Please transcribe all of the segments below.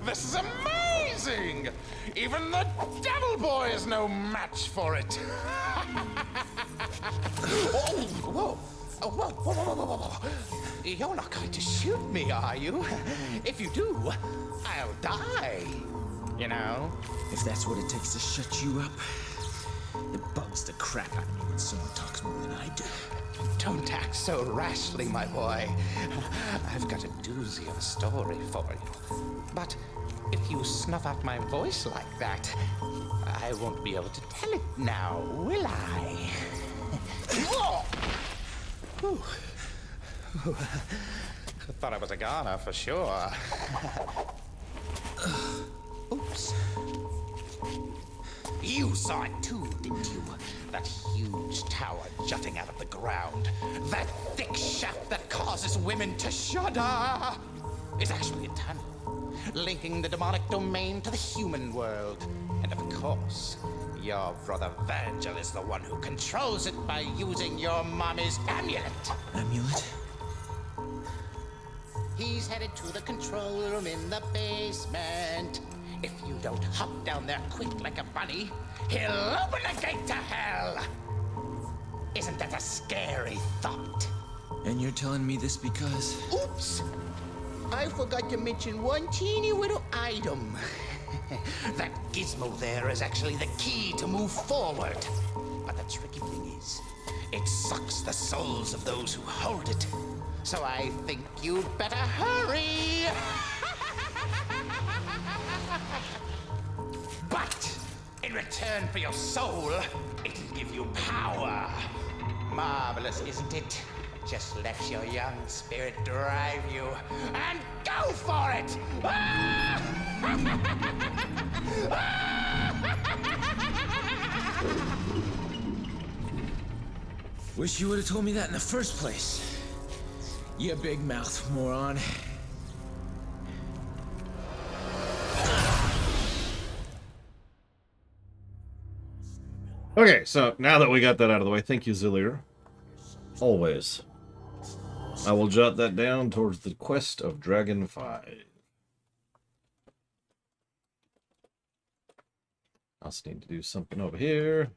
This is amazing! Even the Devil Boy is no match for it. Whoa. Oh, whoa. You're not going to shoot me, are you? If you do, I'll die. You know? If that's what it takes to shut you up, it bugs the crap out of me when someone talks more than I do. Don't act so rashly, my boy. I've got a doozy of a story for you. But if you snuff out my voice like that, I won't be able to tell it now, will I? Whew. Thought I was a goner for sure. Oops. You saw it too, didn't you? That huge tower jutting out of the ground. That thick shaft that causes women to shudder is actually a tunnel, linking the demonic domain to the human world. And of course, your brother Virgil is the one who controls it by using your mommy's amulet. Amulet? He's headed to the control room in the basement. If you don't hop down there quick like a bunny, he'll open the gate to hell. Isn't that a scary thought? And you're telling me this because... Oops! I forgot to mention one teeny little item. That gizmo there is actually the key to move forward. But the tricky thing is, it sucks the souls of those who hold it. So I think you'd better hurry. But in return for your soul, it'll give you power. Marvelous, isn't it? Just let your young spirit drive you, and go for it! Wish you would have told me that in the first place. You big mouth moron. Okay, so now that we got that out of the way, thank you, Zillier. Always. I will jot that down towards the quest of Dragon 5. I also need to do something over here,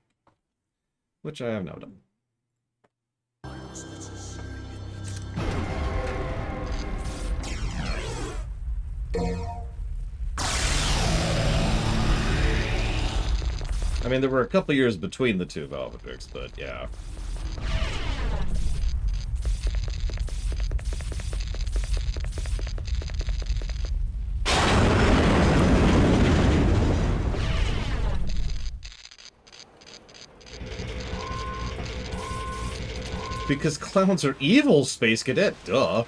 which I have now done. I mean, there were a couple years between the two Valvatrix, but yeah. Because clowns are evil, Space Cadet, duh.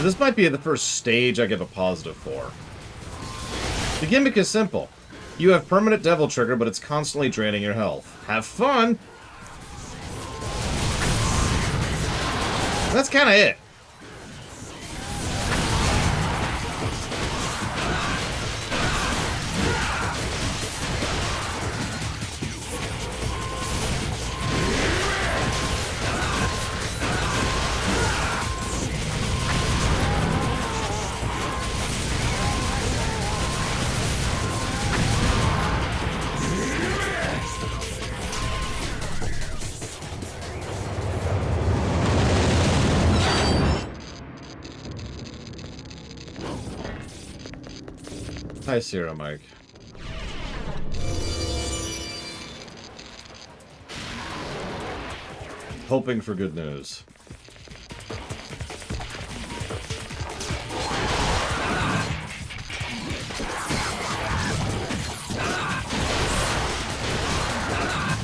This might be the first stage I give a positive for. The gimmick is simple. You have permanent Devil Trigger, but it's constantly draining your health. Have fun! That's kind of it. Hi, Sierra Mike. Hoping for good news.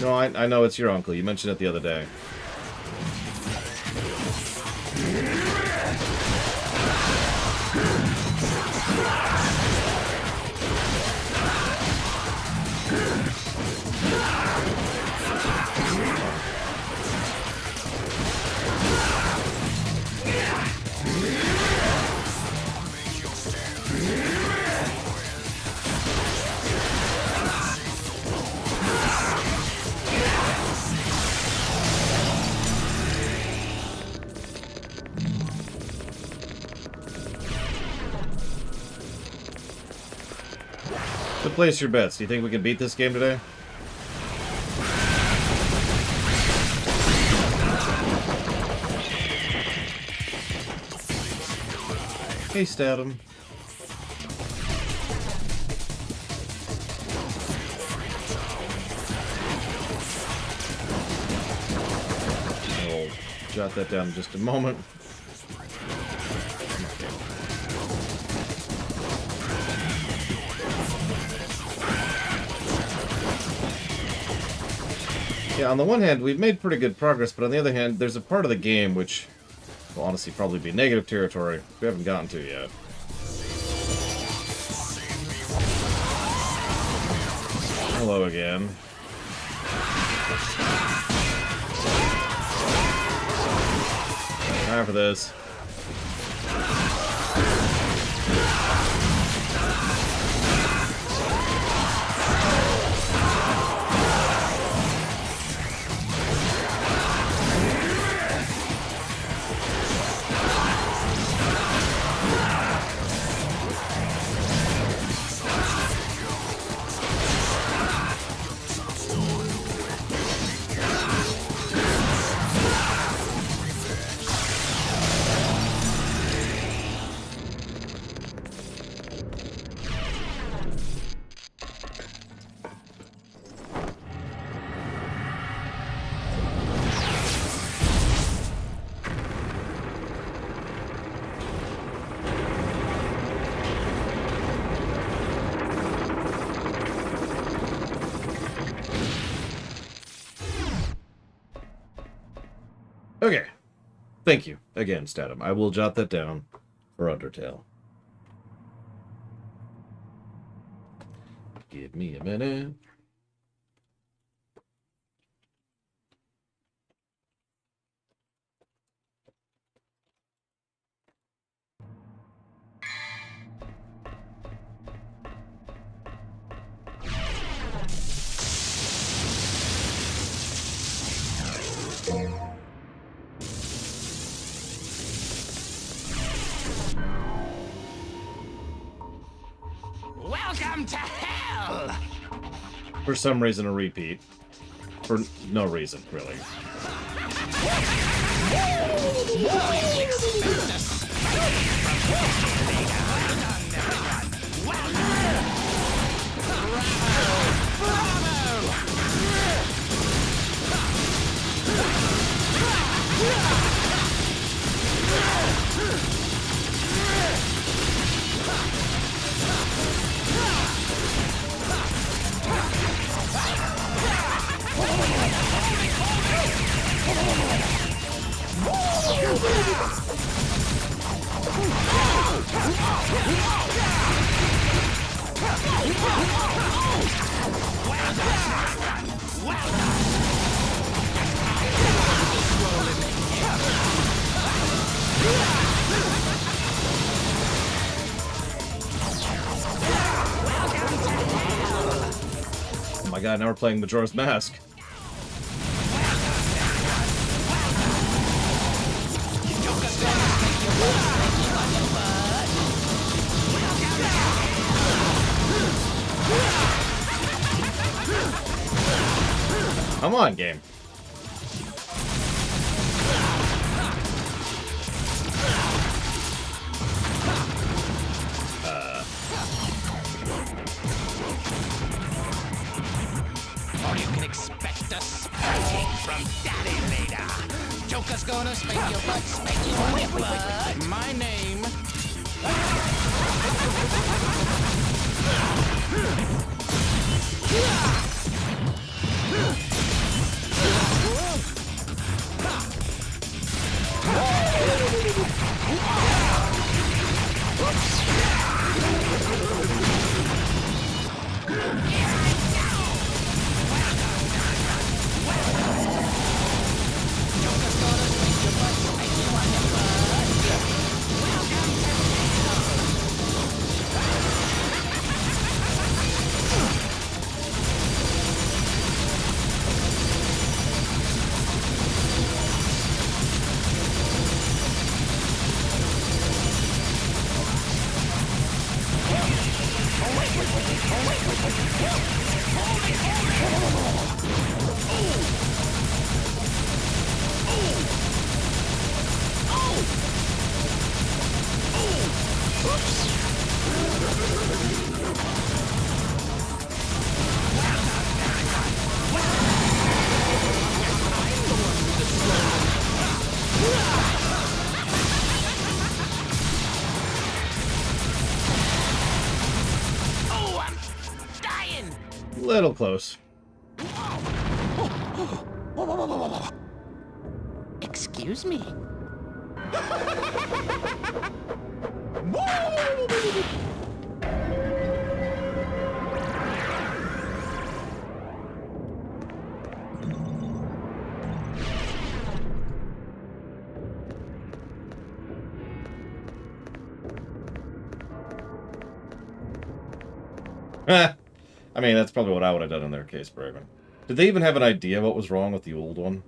No, I know it's your uncle. You mentioned it the other day. So place your bets. Do you think we can beat this game today? Hey, Statham. I'll jot that down in just a moment. Yeah, on the one hand, we've made pretty good progress, but on the other hand, there's a part of the game which will honestly probably be negative territory we haven't gotten to yet. Hello again. Time for this. Okay. Thank you again, Statham. I will jot that down for Undertale. Give me a minute. Welcome to hell! For some reason, a repeat. For no reason, really. Oh my god, now we're playing Majora's Mask. Come on, game. can expect a spanking from Daddy later. Joker's gonna spank your butt, spank you on your butt. My name. Little close. Excuse me. I mean, that's probably what I would have done in their case, Braven. Did they even have an idea what was wrong with the old one?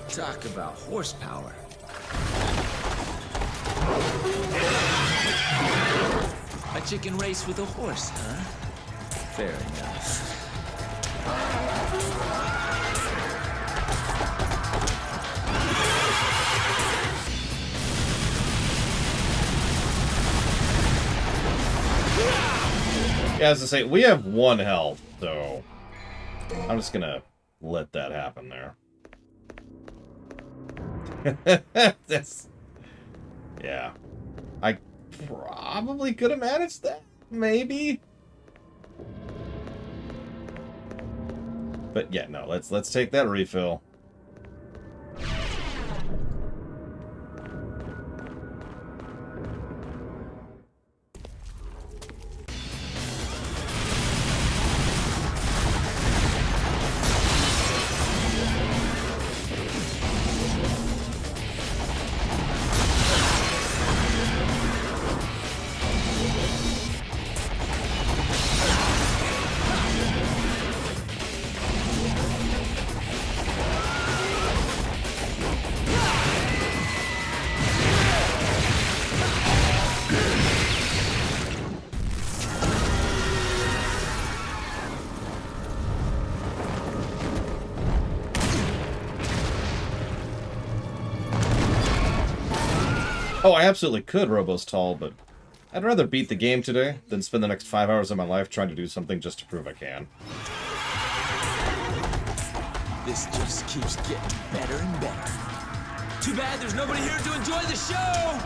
Talk about horsepower. A chicken race with a horse, huh? Fair enough. Yeah, as I say, we have 1 health, so I'm just gonna let that happen there. That's... Yeah. I probably could have managed that. Maybe. But yeah, no, let's take that refill. Oh, I absolutely could Robo's Tall, but I'd rather beat the game today than spend the next 5 hours of my life trying to do something just to prove I can. This just keeps getting better and better. Too bad there's nobody here to enjoy the show!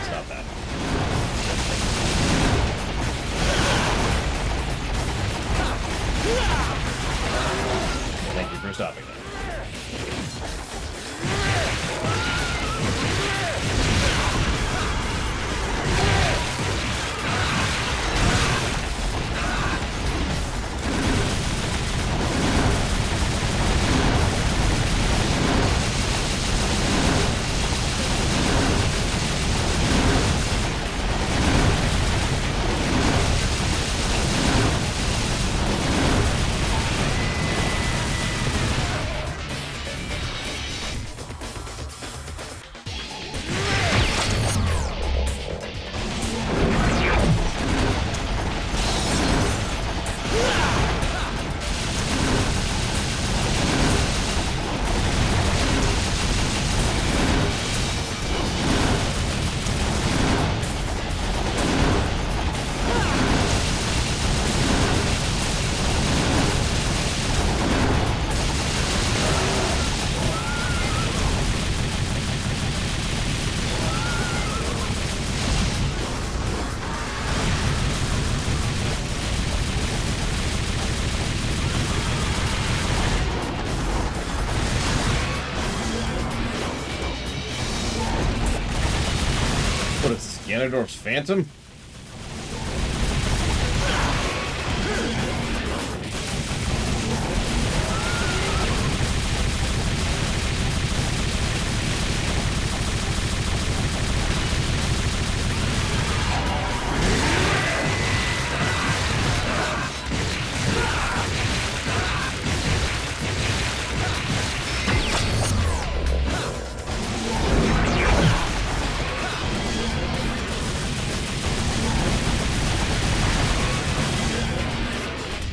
Stop that. Thank you for stopping that. Ganondorf's Phantom?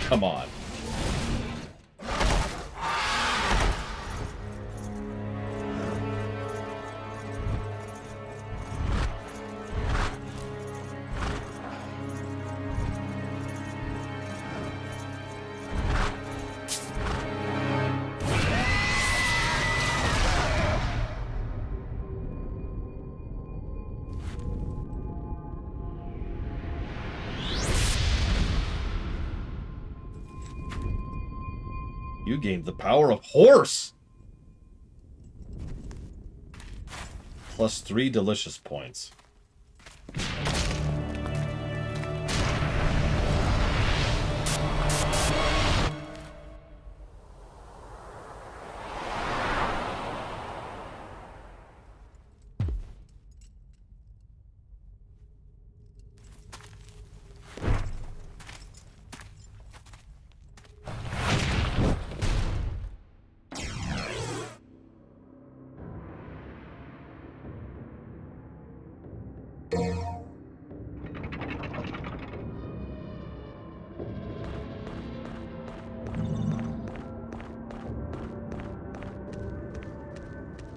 Come on. You gained the power of horse! Plus 3 delicious points.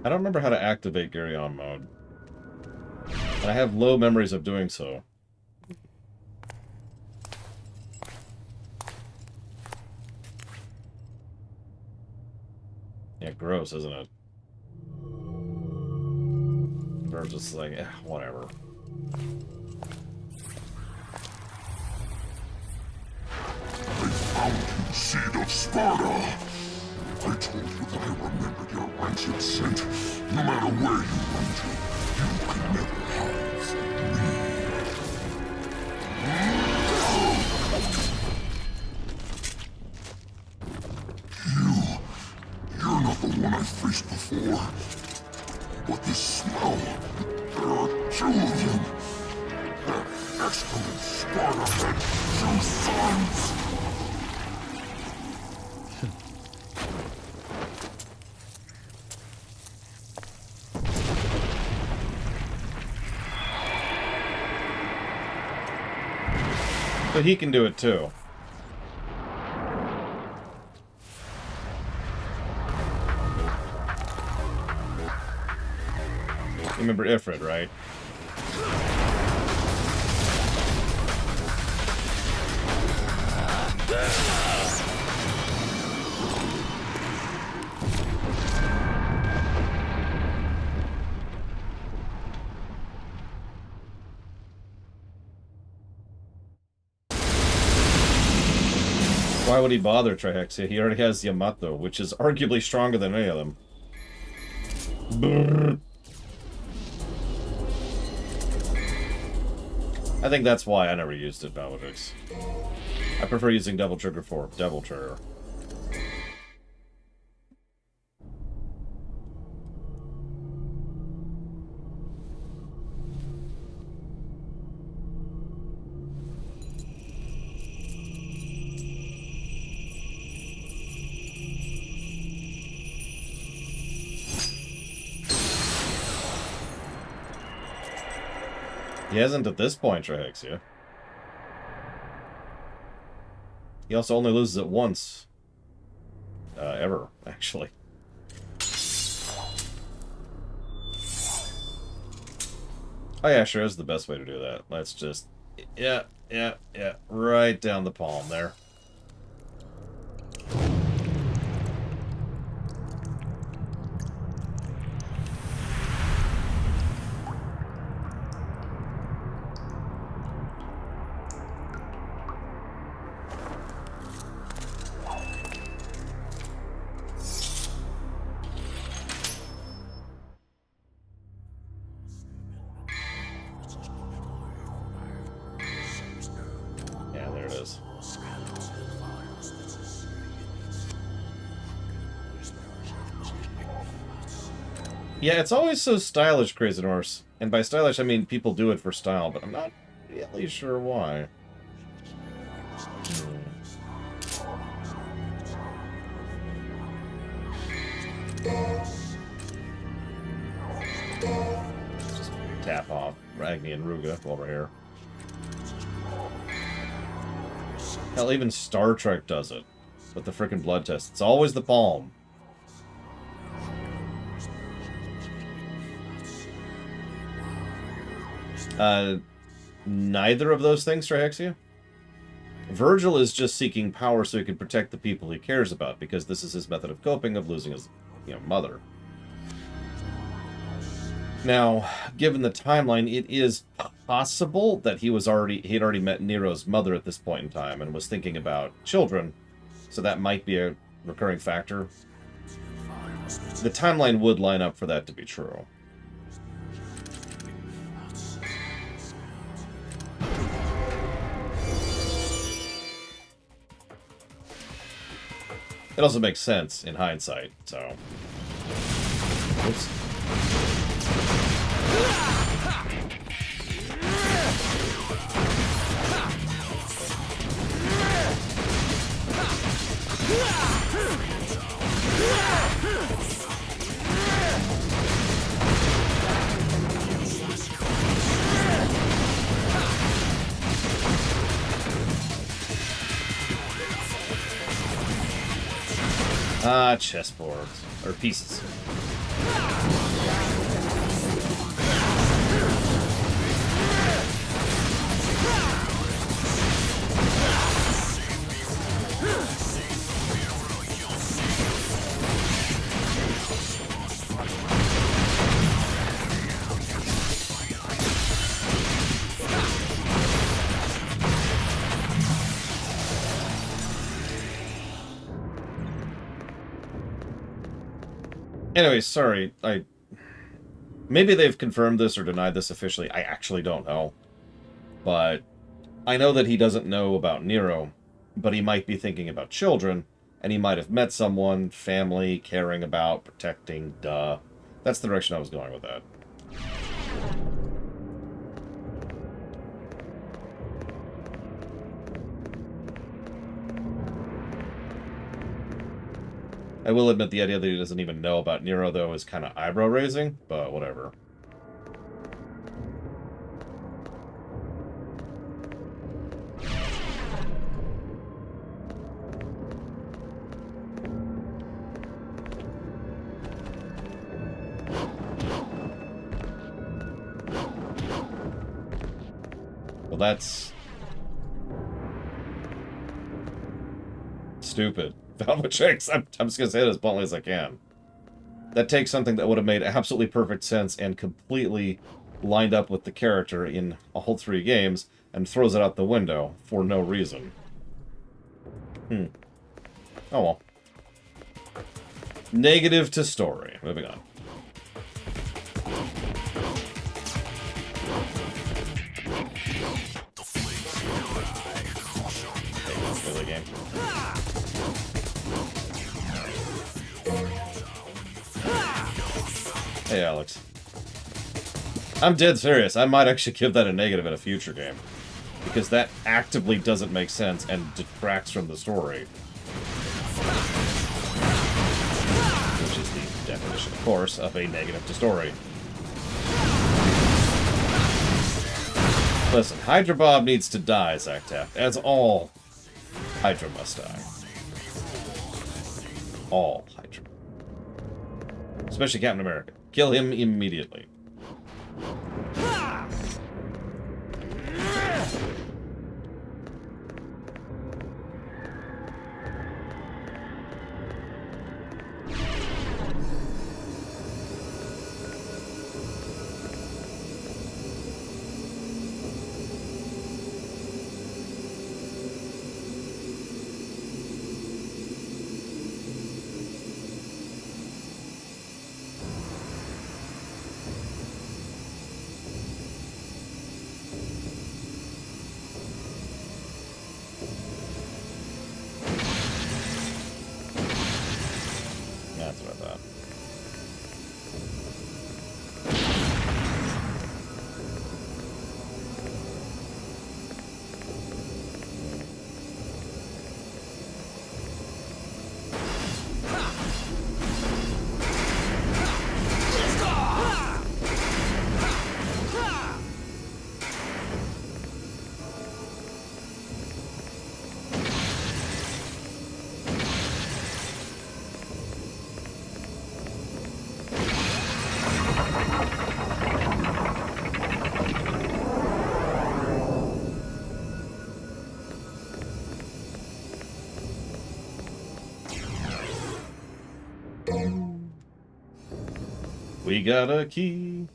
I don't remember how to activate Garyon mode. And I have low memories of doing so. Yeah, gross, isn't it? We're just like, whatever. I found you, seed of Sparta! I told you that I remembered your rancid scent. No matter where you run to, you could never hide from me. You're not the one I faced before. But this smell, there are two of them. That excellent Sparta had two sons. But he can do it too. You remember Ifrit, right? Why would he bother Trihexia? He already has Yamato, which is arguably stronger than any of them. Brrr. I think that's why I never used it, Valedix. I prefer using Devil Trigger for Devil Trigger. He hasn't at this point, Trihexia. He also only loses it once. Ever, actually. Oh yeah, sure, is the best way to do that. Let's just... Yeah. Right down the palm there. Yeah, it's always so stylish, Crazy Norse. And by stylish, I mean people do it for style, but I'm not really sure why. Let's just tap off Ragni and Ruga while we're here. Hell, even Star Trek does it with the frickin' blood test. It's always the palm. Neither of those things, Trihexia. Virgil is just seeking power so he can protect the people he cares about, because this is his method of coping of losing his, mother. Now, given the timeline, it is possible that he had already met Nero's mother at this point in time and was thinking about children, so that might be a recurring factor. The timeline would line up for that to be true. It also makes sense in hindsight, so... Oops. Ah, chessboards. Or pieces. Anyway, sorry, maybe they've confirmed this or denied this officially, I actually don't know. But I know that he doesn't know about Nero, but he might be thinking about children, and he might have met someone, family, caring about, protecting, duh. That's the direction I was going with that. I will admit the idea that he doesn't even know about Nero, though, is kind of eyebrow-raising, but whatever. Well, that's... stupid. Valvatrix, I'm just going to say it as bluntly as I can. That takes something that would have made absolutely perfect sense and completely lined up with the character in all 3 games and throws it out the window for no reason. Oh well. Negative to story. Moving on. Okay, game. Hey, Alex. I'm dead serious. I might actually give that a negative in a future game. Because that actively doesn't make sense and detracts from the story. Which is the definition, of course, of a negative to story. Listen, Hydra Bob needs to die, Zach Taft. As all Hydra must die. All Hydra. Especially Captain America. Kill him immediately. We got a key.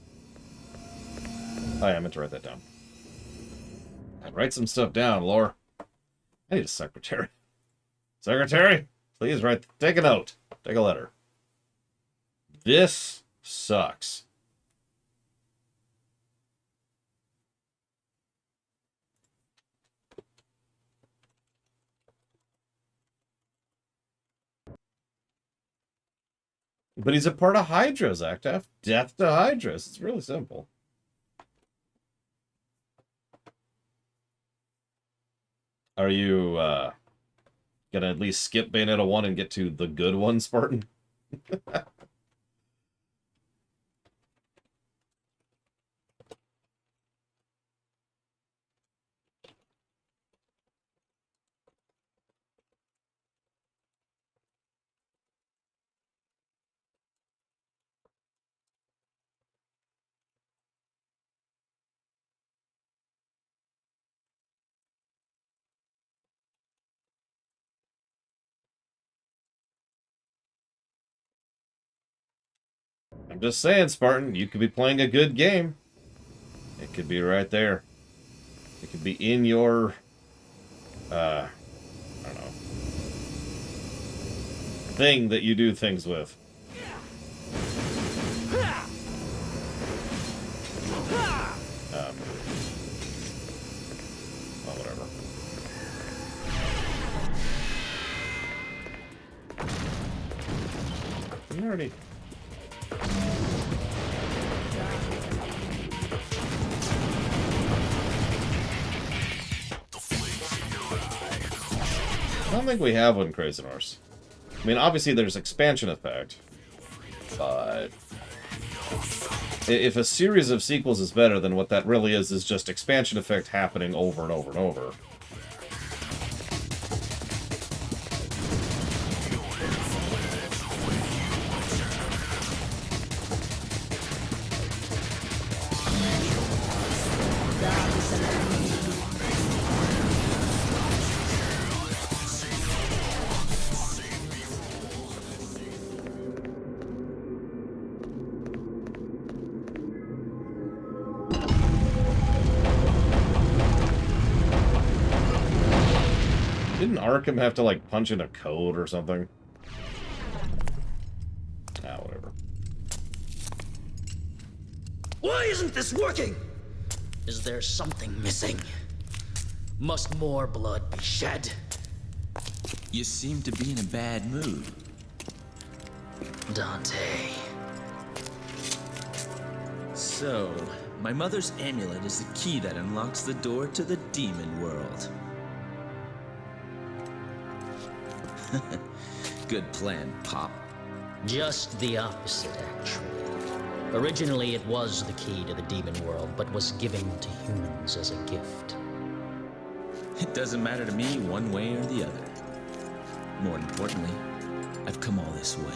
Oh, yeah, I meant to write that down. I'd write some stuff down, Lore. I need a secretary. Secretary, please take a note. Take a letter. This sucks. But he's a part of Hydra, Zach. Death to Hydras. It's really simple. Are you gonna at least skip Bayonetta 1 and get to the good one, Spartan? I'm just saying, Spartan, you could be playing a good game. It could be right there. It could be in your, I don't know, thing that you do things with. Well, whatever. I'm already... I don't think we have one, Crazy Horse. I mean, obviously there's expansion effect, but if a series of sequels is better, then what that really is just expansion effect happening over and over and over. Didn't Arkham have to, like, punch in a code or something? Ah, whatever. Why isn't this working? Is there something missing? Must more blood be shed? You seem to be in a bad mood. Dante. So, my mother's amulet is the key that unlocks the door to the demon world. Good plan, Pop. Just the opposite, actually. Originally, it was the key to the demon world, but was given to humans as a gift. It doesn't matter to me one way or the other. More importantly, I've come all this way.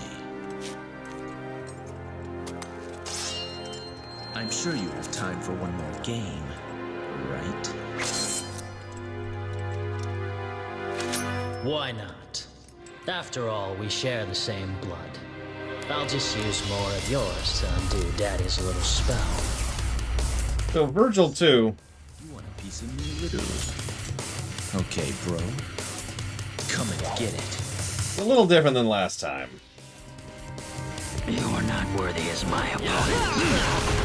I'm sure you have time for one more game, right? Why not? After all, we share the same blood. I'll just use more of yours to undo Daddy's little spell. So, Virgil 2. You want a piece of me, literally? Okay, bro. Come and get it. A little different than last time. You are not worthy as my opponent.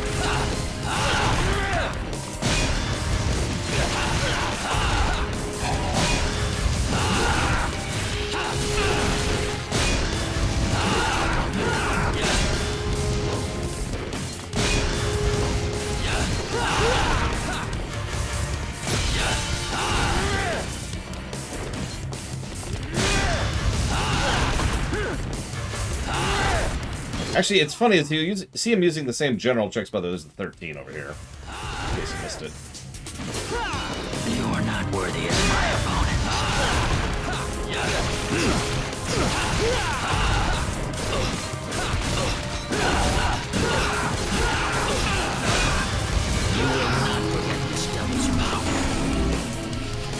Actually, it's funny as you see him using the same general tricks, but there's the 13 over here. In case you missed it. You are not worthy as my opponent. You will not forget this devil's power.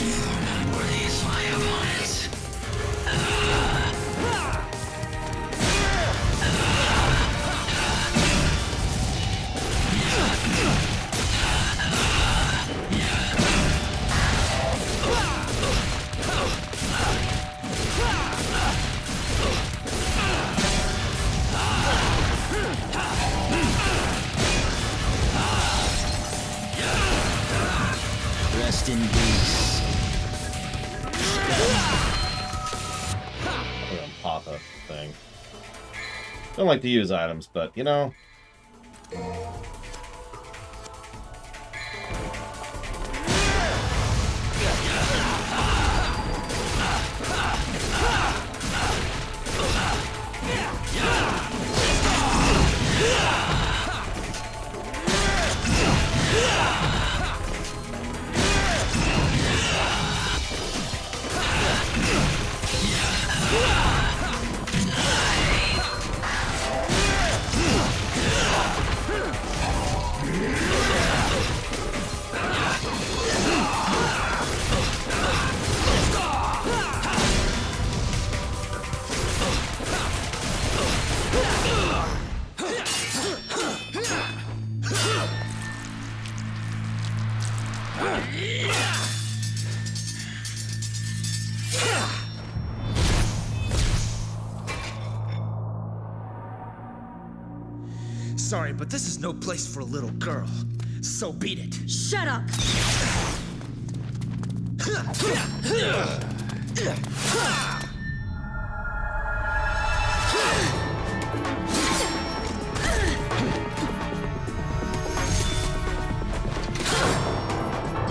You are not worthy as my opponent. Rest in peace. Pop a thing. Don't like to use items, but you know. Sorry, but this is no place for a little girl. So beat it. Shut up!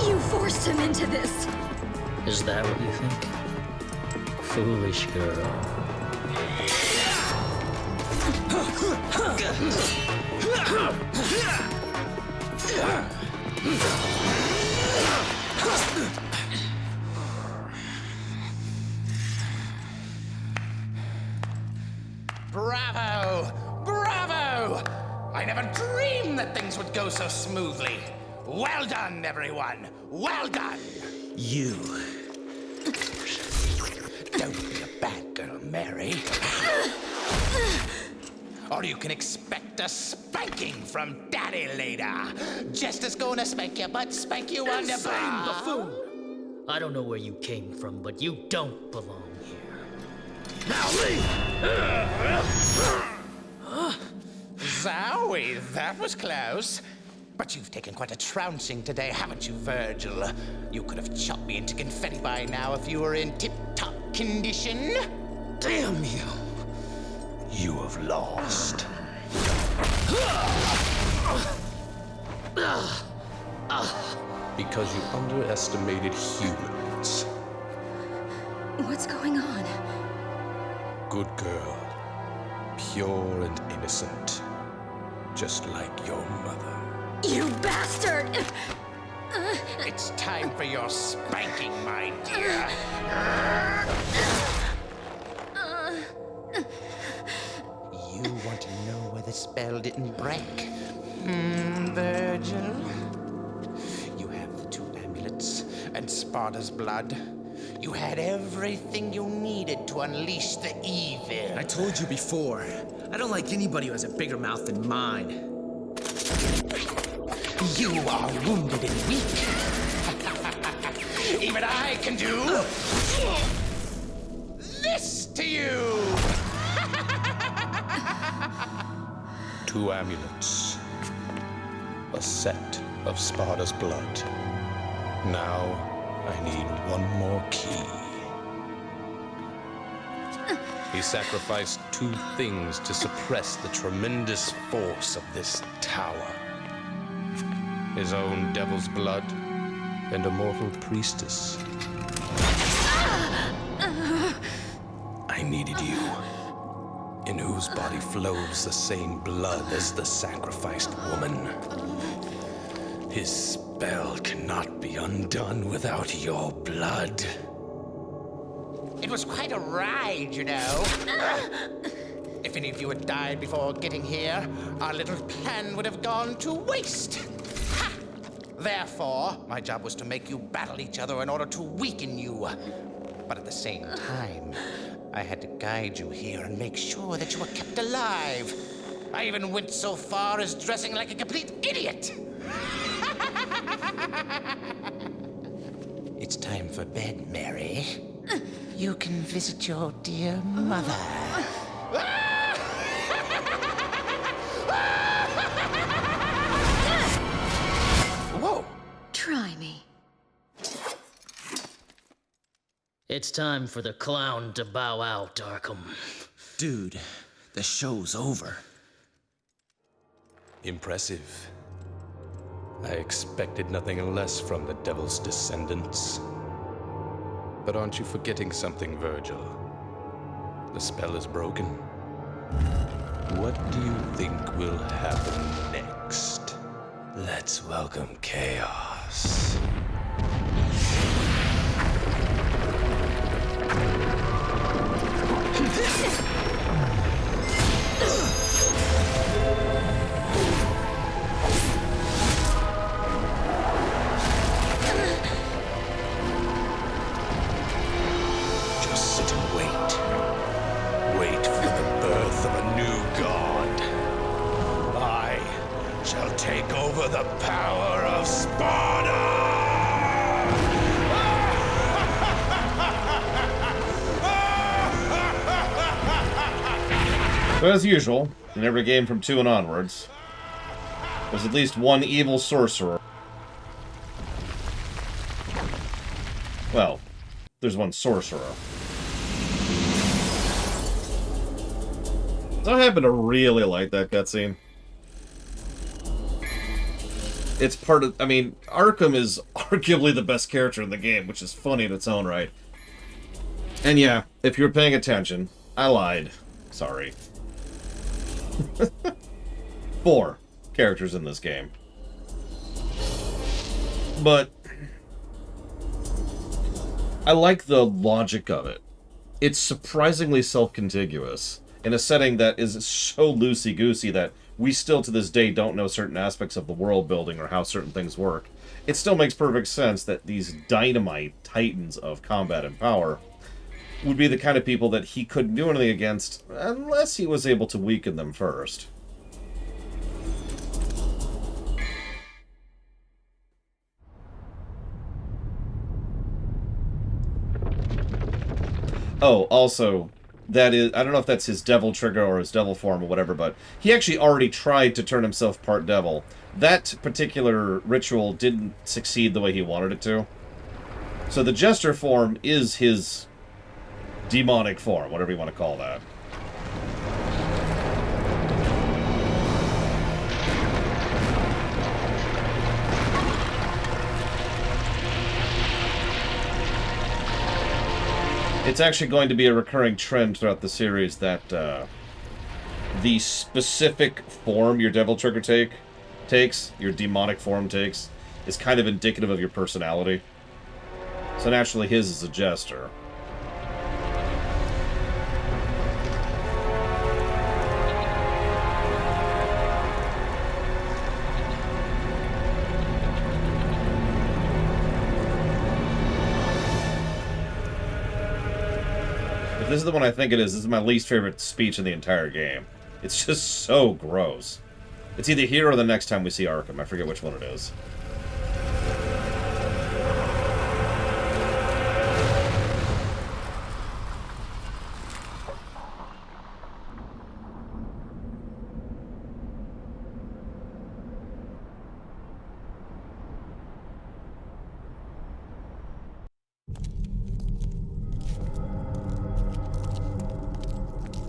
You forced him into this. Is that what you think? Foolish girl. Bravo! Bravo! I never dreamed that things would go so smoothly. Well done, everyone. Well done. You. Don't be a bad girl, Mary. Or you can expect a spanking from Daddy later. Just gonna spank you, but spank you on the Insane butt. buffoon! I don't know where you came from, but you don't belong here. Now leave! Zowie, that was close. But you've taken quite a trouncing today, haven't you, Virgil? You could have chopped me into confetti by now if you were in tip-top condition. Damn you! You have lost. Because you underestimated humans. What's going on? Good girl. Pure and innocent. Just like your mother. You bastard! It's time for your spanking, my dear. You want to know where the spell didn't break? Virgil? You have the 2 amulets and Sparta's blood. You had everything you needed to unleash the evil. I told you before, I don't like anybody who has a bigger mouth than mine. You are wounded and weak. Even I can do this to you. 2 amulets. A set of Sparta's blood. Now, I need one more key. He sacrificed 2 things to suppress the tremendous force of this tower. His own devil's blood and a mortal priestess. I needed you, in whose body flows the same blood as the sacrificed woman. His spell cannot be undone without your blood. It was quite a ride, you know. If any of you had died before getting here, our little plan would have gone to waste. Ha! Therefore, my job was to make you battle each other in order to weaken you. But at the same time, I had to guide you here and make sure that you were kept alive. I even went so far as dressing like a complete idiot. It's time for bed, Mary. You can visit your dear mother. Whoa! Try me. It's time for the clown to bow out, Arkham. Dude, the show's over. Impressive. I expected nothing less from the Devil's descendants. But aren't you forgetting something, Virgil? The spell is broken. What do you think will happen next? Let's welcome chaos. Just sit and wait. Wait for the birth of a new god. I shall take over the power of Sparta! So as usual, in every game from 2 and onwards, there's at least one evil sorcerer. Well, there's one sorcerer. I happen to really like that cutscene. It's part of... I mean, Arkham is arguably the best character in the game, which is funny in its own right. And yeah, if you were paying attention, I lied. Sorry. 4 characters in this game. But I like the logic of it. It's surprisingly self-contiguous in a setting that is so loosey-goosey that we still to this day don't know certain aspects of the world building or how certain things work. It still makes perfect sense that these dynamite titans of combat and power would be the kind of people that he couldn't do anything against unless he was able to weaken them first. Oh, also, that is, I don't know if that's his devil trigger or his devil form or whatever, but he actually already tried to turn himself part devil. That particular ritual didn't succeed the way he wanted it to. So the jester form is his demonic form, whatever you want to call that. It's actually going to be a recurring trend throughout the series that the specific form your devil trigger takes, your demonic form takes, is kind of indicative of your personality. So naturally his is a jester. If this is the one I think it is, this is my least favorite speech in the entire game. It's just so gross. It's either here or the next time we see Arkham. I forget which one it is.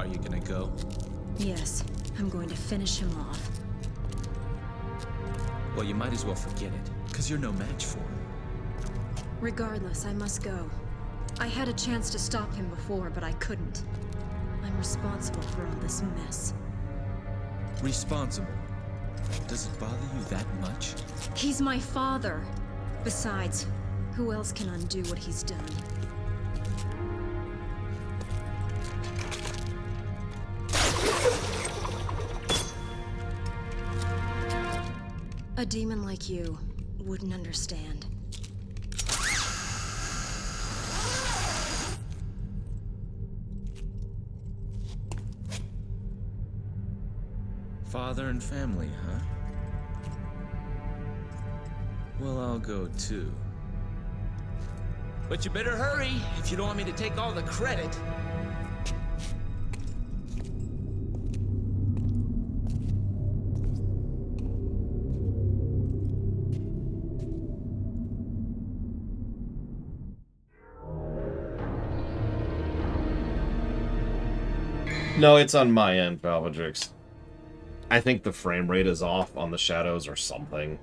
Are you gonna go? Yes, I'm going to finish him off. Well, you might as well forget it, because you're no match for him. Regardless, I must go. I had a chance to stop him before, but I couldn't. I'm responsible for all this mess. Responsible? Does it bother you that much? He's my father. Besides, who else can undo what he's done? A demon like you wouldn't understand. Father and family, huh? Well, I'll go too. But you better hurry if you don't want me to take all the credit. No, it's on my end, Valvadrix. I think the frame rate is off on the shadows or something.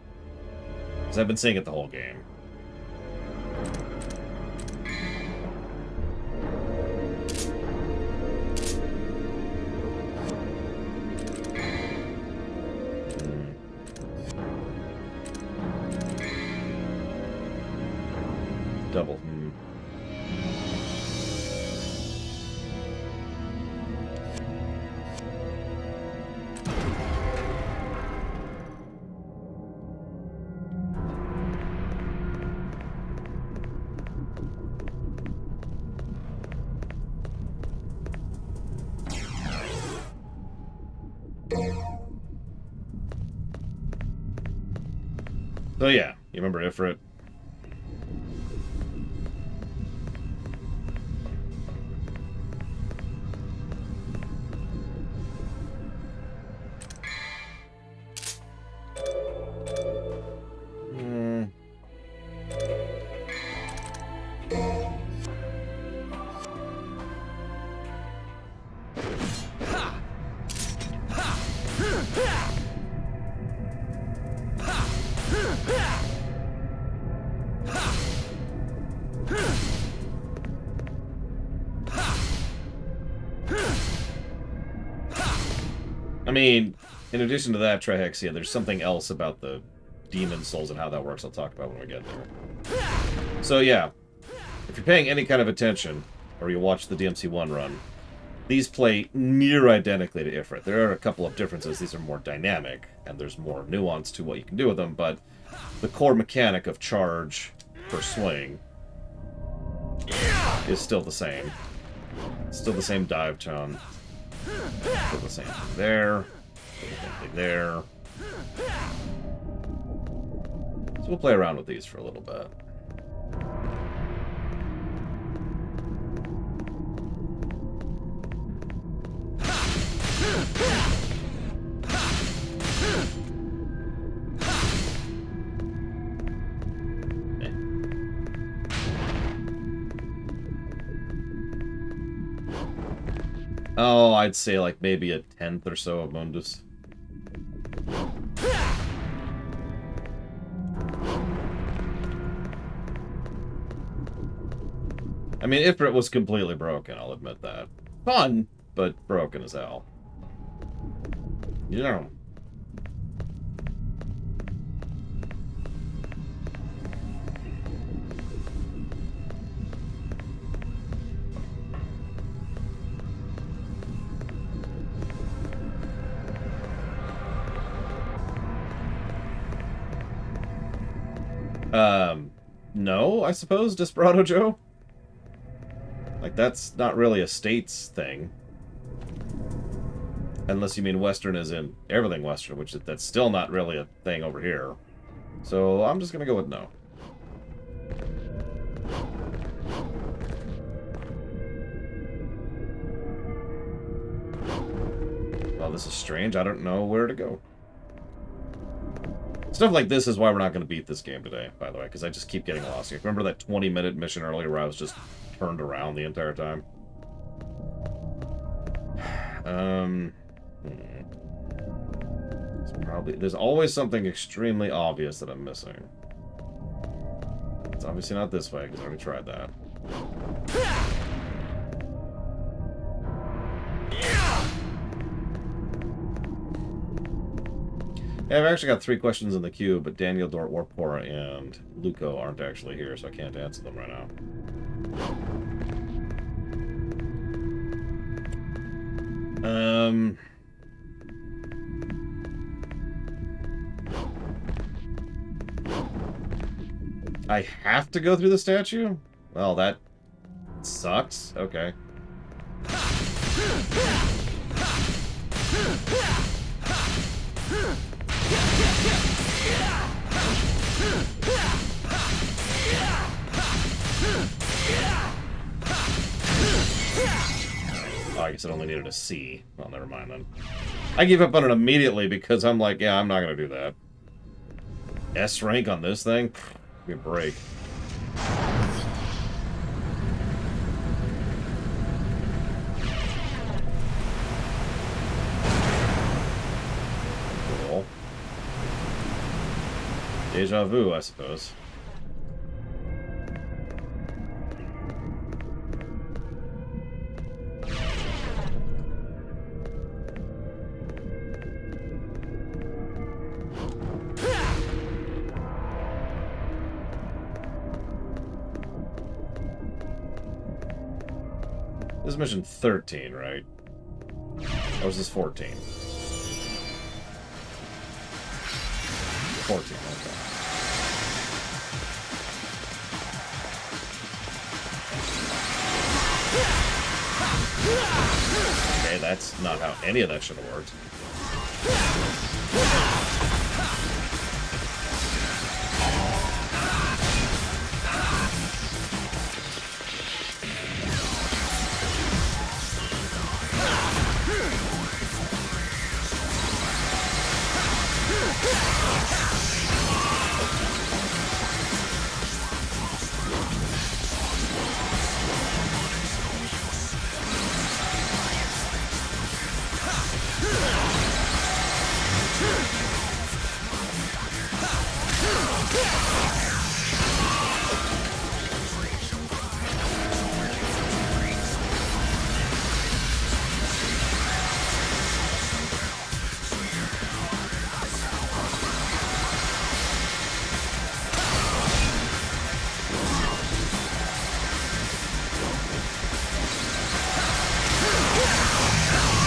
Because I've been seeing it the whole game. Double. So yeah, you remember Ifrit? I mean, in addition to that, Trihexia, there's something else about the demon souls and how that works I'll talk about when we get there. So yeah, if you're paying any kind of attention, or you watch the DMC1 run, these play near identically to Ifrit. There are a couple of differences. These are more dynamic, and there's more nuance to what you can do with them, but the core mechanic of charge per swing is still the same. Still the same dive tone. Still the same thing there. Still the same thing there. So we'll play around with these for a little bit. Oh, I'd say like maybe a 10th or so of Mundus. I mean, Ifrit was completely broken, I'll admit that. Fun, but broken as hell. You know. No, I suppose, Desperado Joe? Like, that's not really a states thing. Unless you mean Western as in everything Western, which that's still not really a thing over here. So, I'm just gonna go with no. Well, this is strange. I don't know where to go. Stuff like this is why we're not going to beat this game today, by the way, because I just keep getting lost. Remember that 20-minute mission earlier where I was just turned around the entire time? There's always something extremely obvious that I'm missing. It's obviously not this way, because I already tried that. Yeah, I've actually got 3 questions in the queue, but Daniel, Dort, Warpora, and Luco aren't actually here, so I can't answer them right now. I have to go through the statue? Well, that sucks. Okay. Oh, I guess it only needed a C. Well, never mind then. I gave up on it immediately because I'm like, yeah, I'm not going to do that. S rank on this thing? Give me a break. Deja vu, I suppose. This is mission 13, right? Or is this 14? 14, okay. Okay, that's not how any of that should have worked.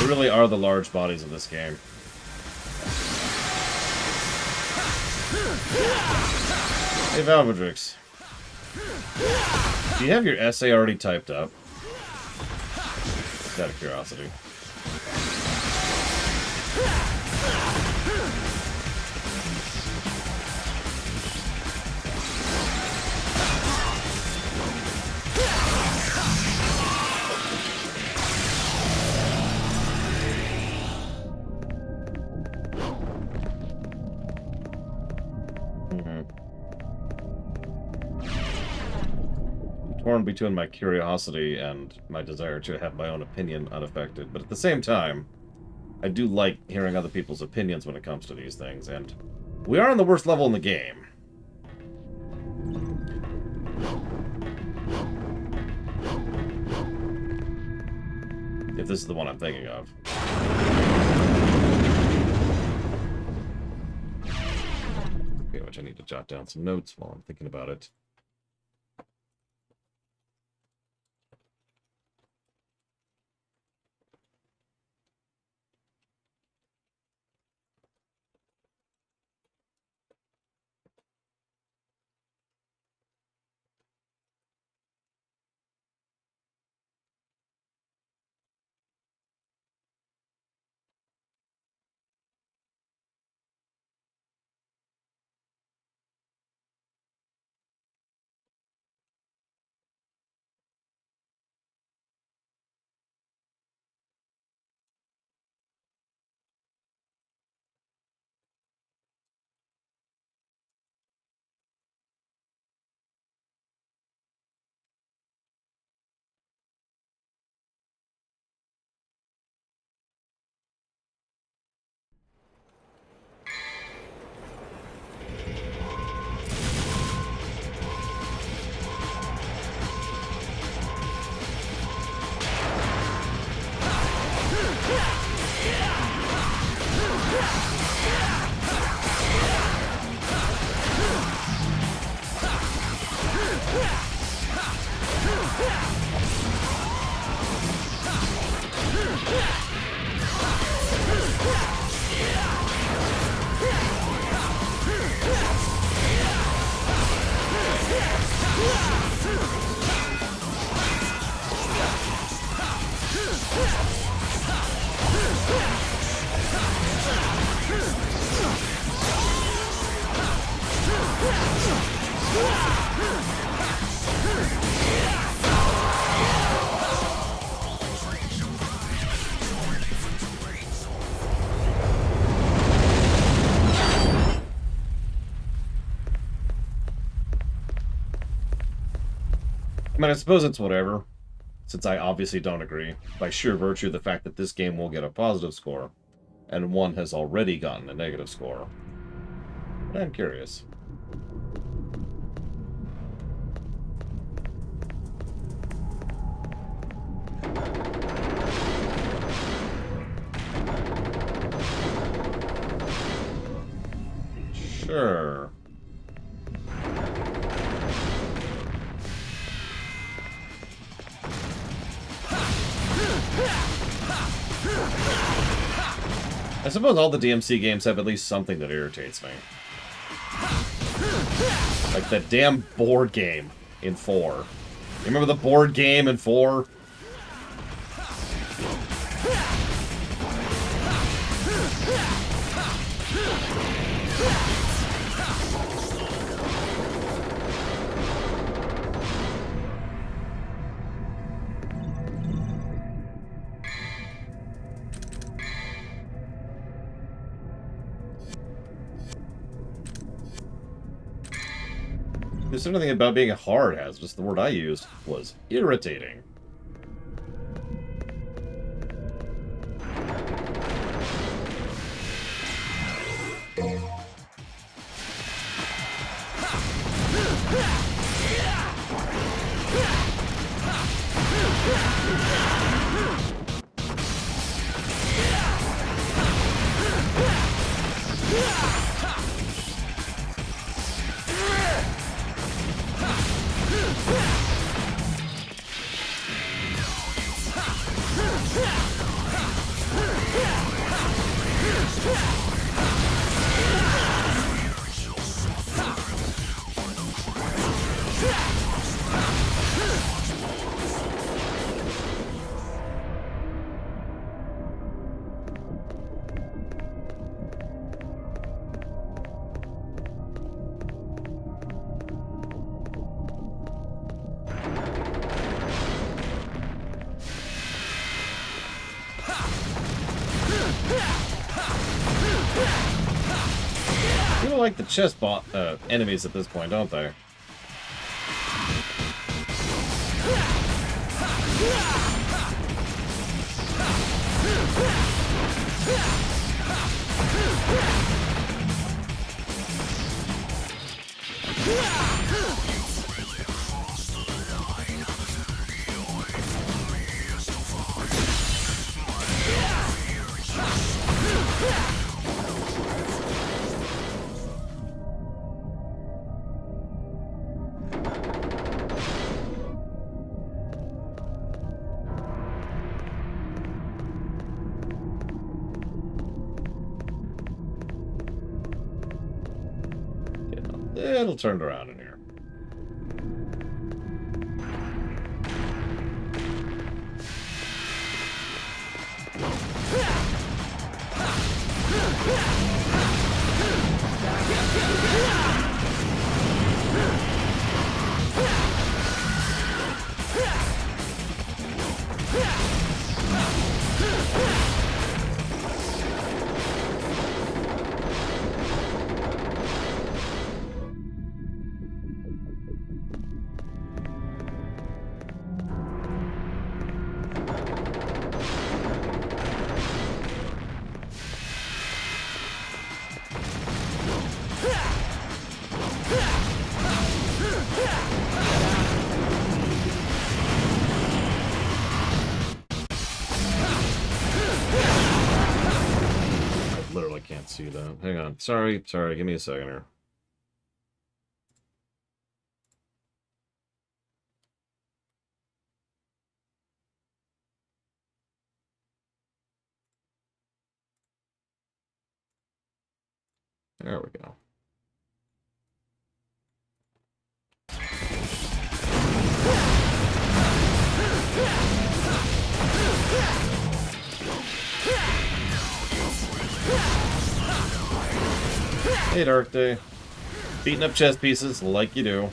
They really are the large bodies of this game. Hey, Valvedrix. Do you have your essay already typed up? Just out of curiosity. Torn between my curiosity and my desire to have my own opinion unaffected, but at the same time, I do like hearing other people's opinions when it comes to these things, and we are on the worst level in the game. If this is the one I'm thinking of. Okay, which I need to jot down some notes while I'm thinking about it. I mean, I suppose it's whatever, since I obviously don't agree, by sheer virtue of the fact that this game will get a positive score, and one has already gotten a negative score. But I'm curious. Sure. I suppose all the DMC games have at least something that irritates me. Like that damn board game in 4. You remember the board game in 4? There's anything about being hard has, just the word I used was irritating. People like the chess enemies at this point, don't they? It'll turn around in here. Can't see that. Hang on. Sorry. Give me a second here. There we go. Hey, Dark Day. Beating up chess pieces like you do.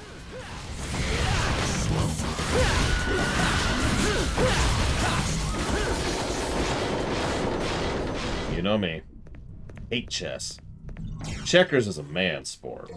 You know me. Hate chess. Checkers is a man's sport.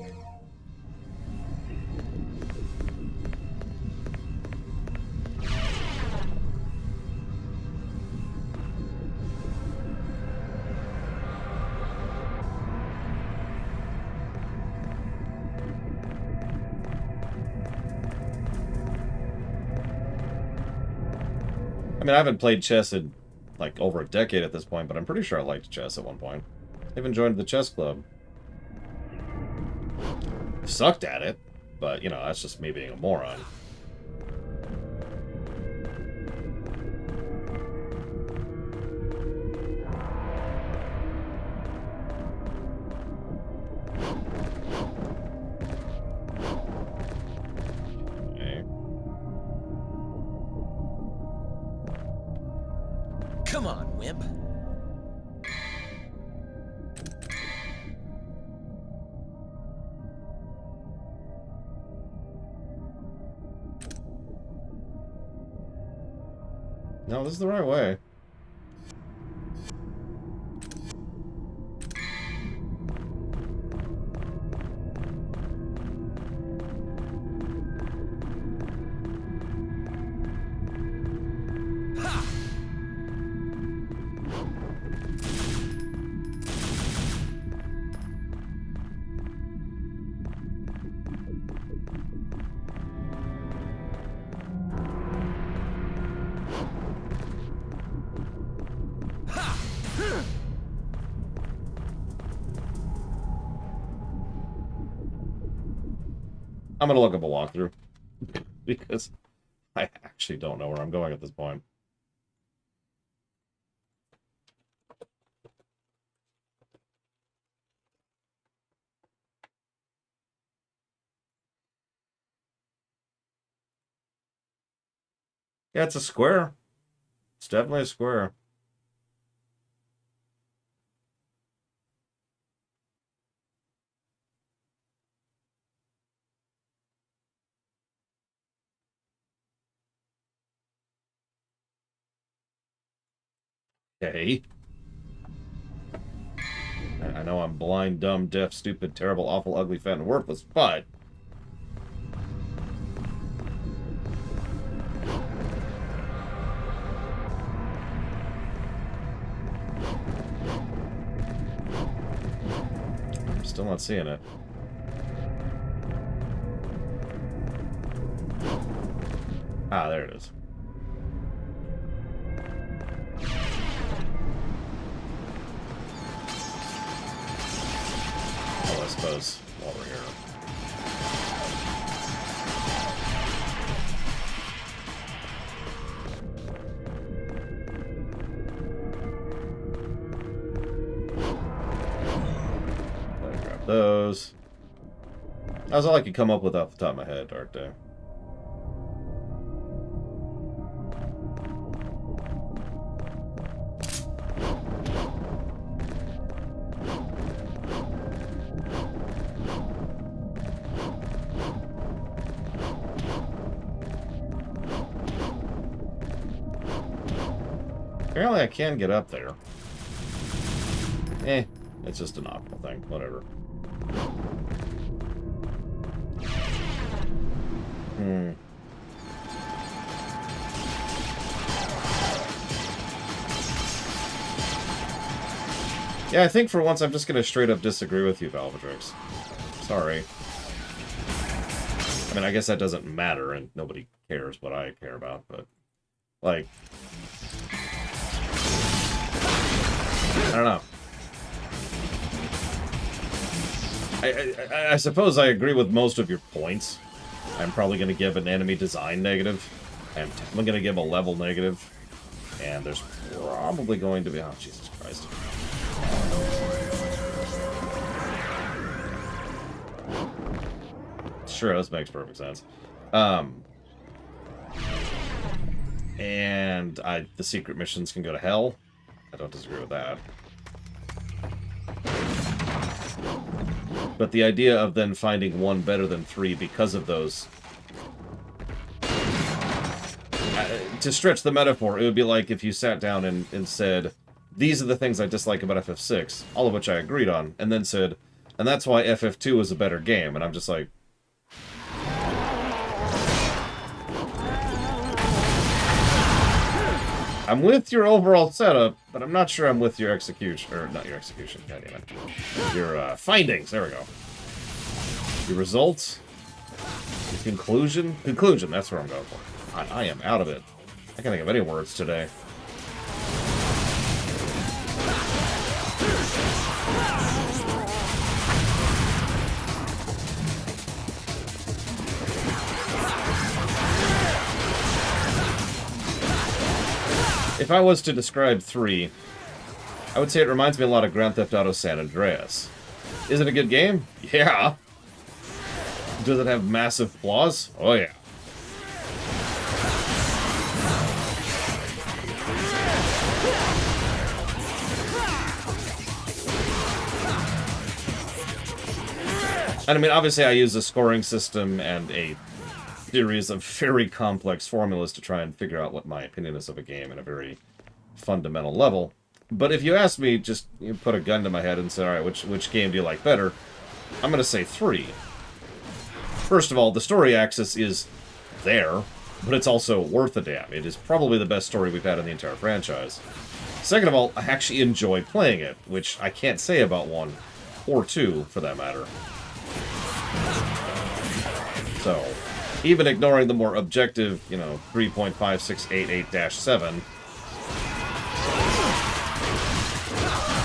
I mean, I haven't played chess in, like, over a decade at this point, but I'm pretty sure I liked chess at one point. I even joined the chess club. sucked at it, but, you know, that's just me being a moron. Come on, wimp. No, this is the right way. I'm gonna look up a walkthrough because I actually don't know where I'm going at this point. Yeah, it's a square. It's definitely a square. Okay. I know I'm blind, dumb, deaf, stupid, terrible, awful, ugly, fat, and worthless, but... I'm still not seeing it. Ah, there it is. Well, I suppose while we're here. Grab those. That was all I could come up with off the top of my head, aren't they? Apparently I can get up there. It's just an optional thing. Whatever. Yeah, I think for once I'm just gonna straight up disagree with you, Valvatrix. Sorry. I mean, I guess that doesn't matter, and nobody cares what I care about, but... Like... I don't know. I suppose I agree with most of your points. I'm probably going to give an enemy design negative. I'm going to give a level negative. And there's probably going to be... Oh, Jesus Christ. Sure, this makes perfect sense. And the secret missions can go to hell. I don't disagree with that. But the idea of then finding one better than 3 because of those... to stretch the metaphor, it would be like if you sat down and said, these are the things I dislike about FF6, all of which I agreed on, and then said, and that's why FF2 is a better game. And I'm just like... I'm with your overall setup, but I'm not sure I'm with your execution. Or, not your execution, goddammit. Your, findings, there we go. Your results. Your conclusion. Conclusion, that's where I'm going for. I am out of it. I can't think of any words today. If I was to describe 3, I would say it reminds me a lot of Grand Theft Auto San Andreas. Is it a good game? Yeah. Does it have massive flaws? Oh yeah. And I mean, obviously I use a scoring system and a series of very complex formulas to try and figure out what my opinion is of a game at a very fundamental level. But if you ask me, just put a gun to my head and say, alright, which game do you like better? I'm going to say 3. First of all, the story axis is there, but it's also worth a damn. It is probably the best story we've had in the entire franchise. Second of all, I actually enjoy playing it, which I can't say about 1 or 2, for that matter. So, even ignoring the more objective, 3.5688-7,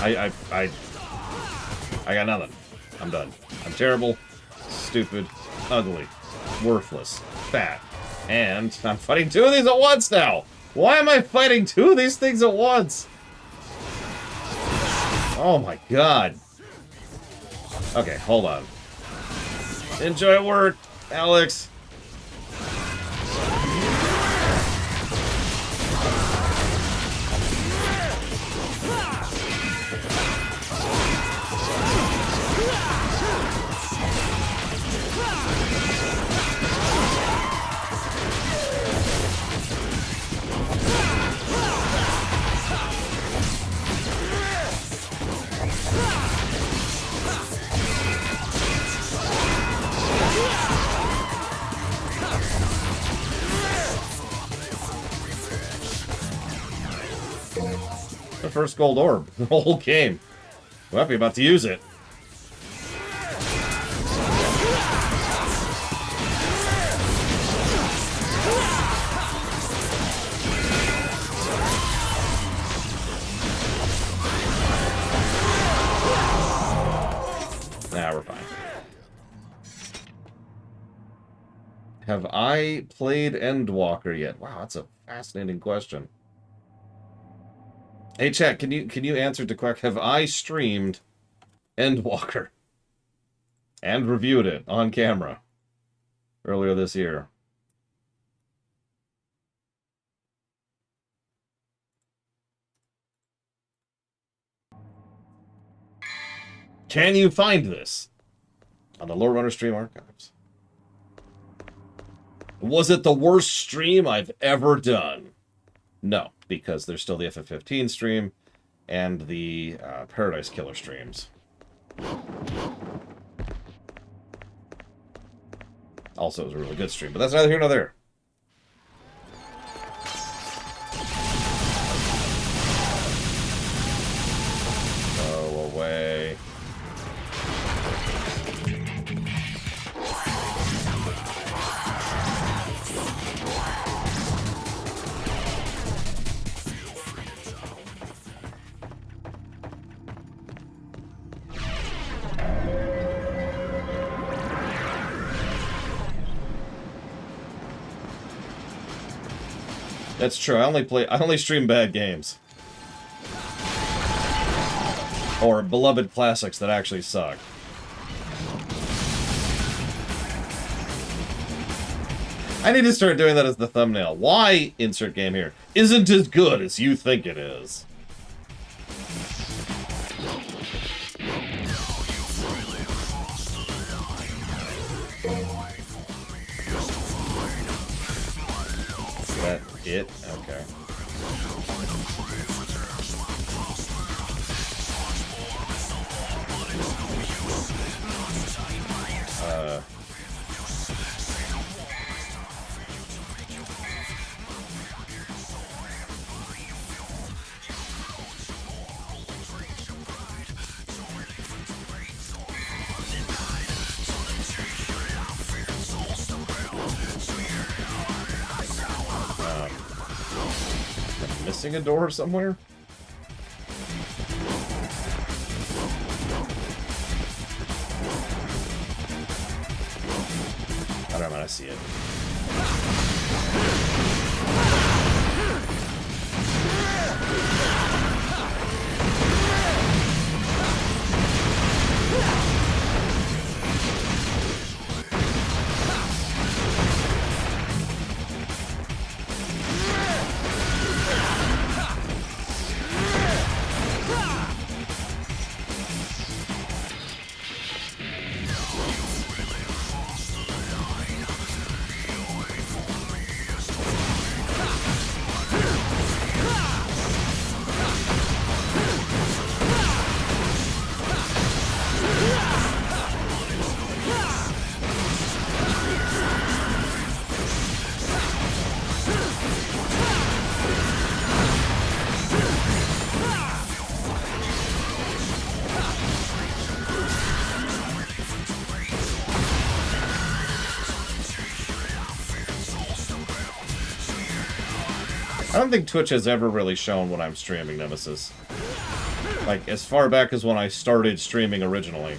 I got nothing. I'm done. I'm terrible, stupid, ugly, worthless, fat, and I'm fighting 2 of these at once now! Why am I fighting 2 of these things at once? Oh my god. Okay, hold on. Enjoy work, Alex. The first gold orb, the whole game. We might be about to use it. Nah, we're fine. Have I played Endwalker yet? Wow, that's a fascinating question. Hey chat, can you answer to Quack? Have I streamed Endwalker and reviewed it on camera earlier this year? Can you find this on the Lore Runner stream archives? Was it the worst stream I've ever done? No, because there's still the FF15 stream and the Paradise Killer streams. Also, it was a really good stream, but that's neither here nor there. Go away. That's true. I only stream bad games. Or beloved classics that actually suck. I need to start doing that as the thumbnail. Why, insert game here, isn't as good as you think it is. That it? Okay. Missing a door somewhere? I don't know, I see it. I don't think Twitch has ever really shown when I'm streaming, Nemesis. Like, as far back as when I started streaming originally.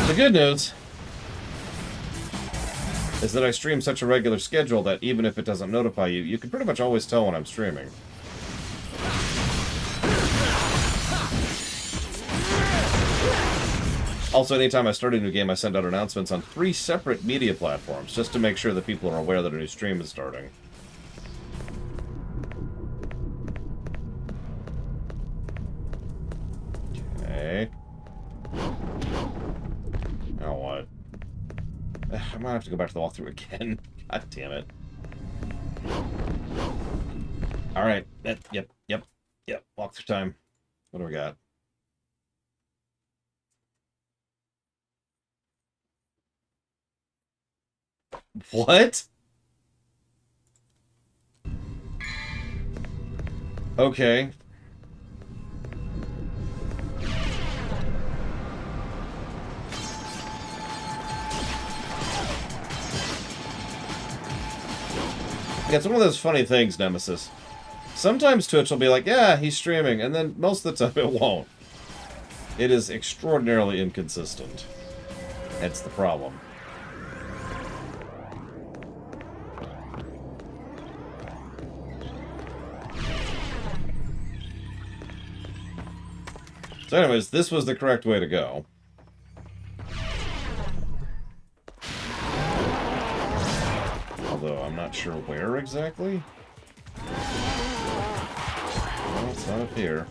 The good news is that I stream such a regular schedule that even if it doesn't notify you, you can pretty much always tell when I'm streaming. Also, anytime I start a new game, I send out announcements on 3 separate media platforms, just to make sure that people are aware that a new stream is starting. Okay. Now what? I might have to go back to the walkthrough again. God damn it. Alright. Yep. Walkthrough time. What do we got? What? Okay. Yeah, it's one of those funny things, Nemesis. Sometimes Twitch will be like, yeah, he's streaming, and then most of the time it won't. It is extraordinarily inconsistent. That's the problem. So anyways, this was the correct way to go. Although, I'm not sure where exactly. No, it's not up here.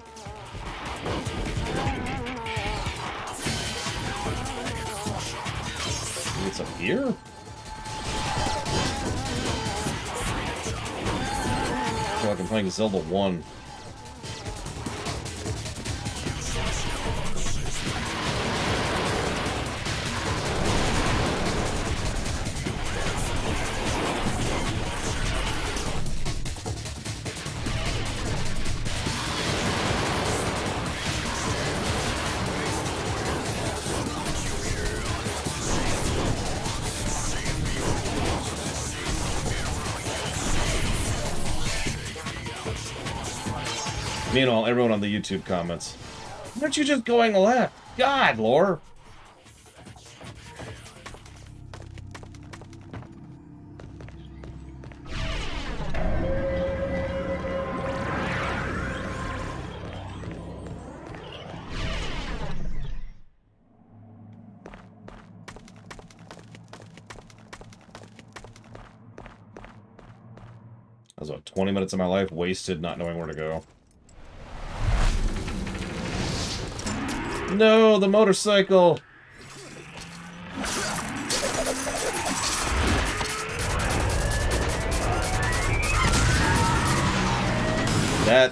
Maybe it's up here? I feel like I'm playing Zelda 1. Meanwhile, everyone on the YouTube comments, aren't you just going left? God, Lore! That was about 20 minutes of my life wasted not knowing where to go. No, the motorcycle! That...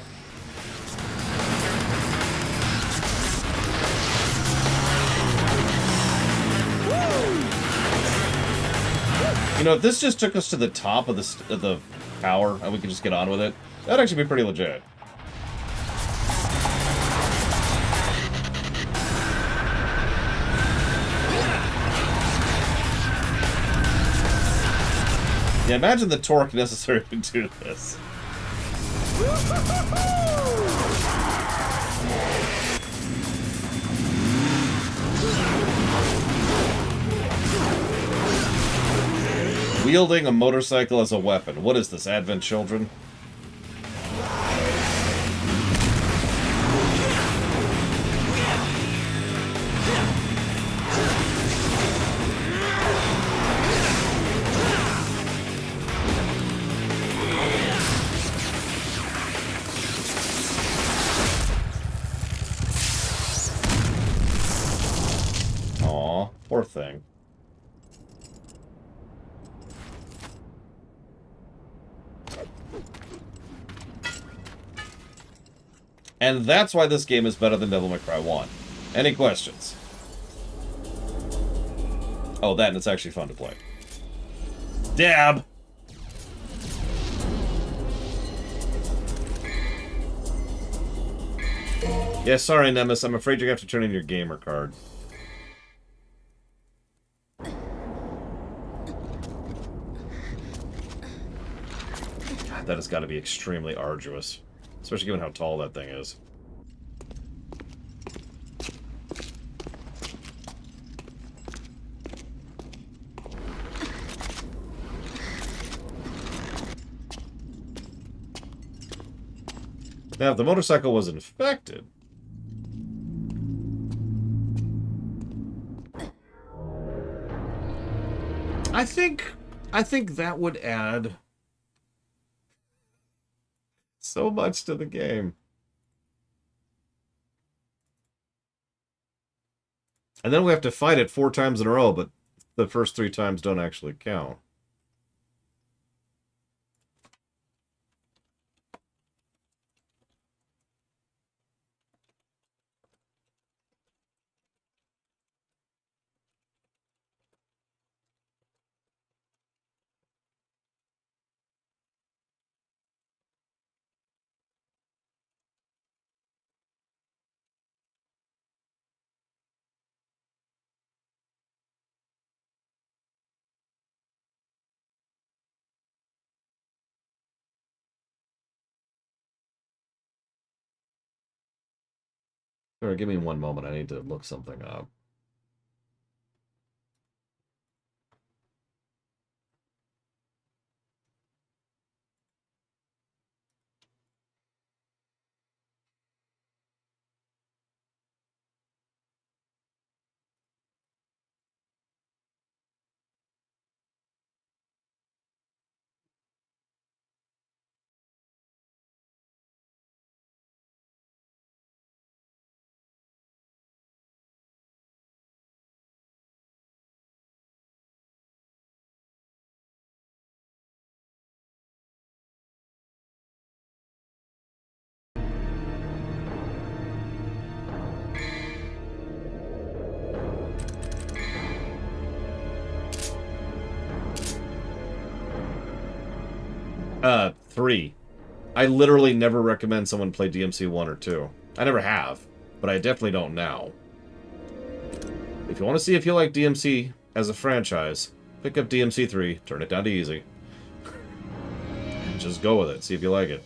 You know, if this just took us to the top of the tower and we could just get on with it, that'd actually be pretty legit. Yeah, imagine the torque necessary to do this. Wielding a motorcycle as a weapon. What is this, Advent Children? Aw, poor thing. And that's why this game is better than Devil May Cry 1. Any questions? Oh, that, and it's actually fun to play. Dab! Yeah, sorry, Nemesis. I'm afraid you have to turn in your gamer card. That has got to be extremely arduous. Especially given how tall that thing is. Now, if the motorcycle was infected... I think that would add so much to the game. And then we have to fight it 4 times in a row, but the first 3 times don't actually count. Alright, give me one moment. I need to look something up. Three. I literally never recommend someone play DMC 1 or 2. I never have, but I definitely don't now. If you want to see if you like DMC as a franchise, pick up DMC 3, turn it down to easy. Just go with it, see if you like it.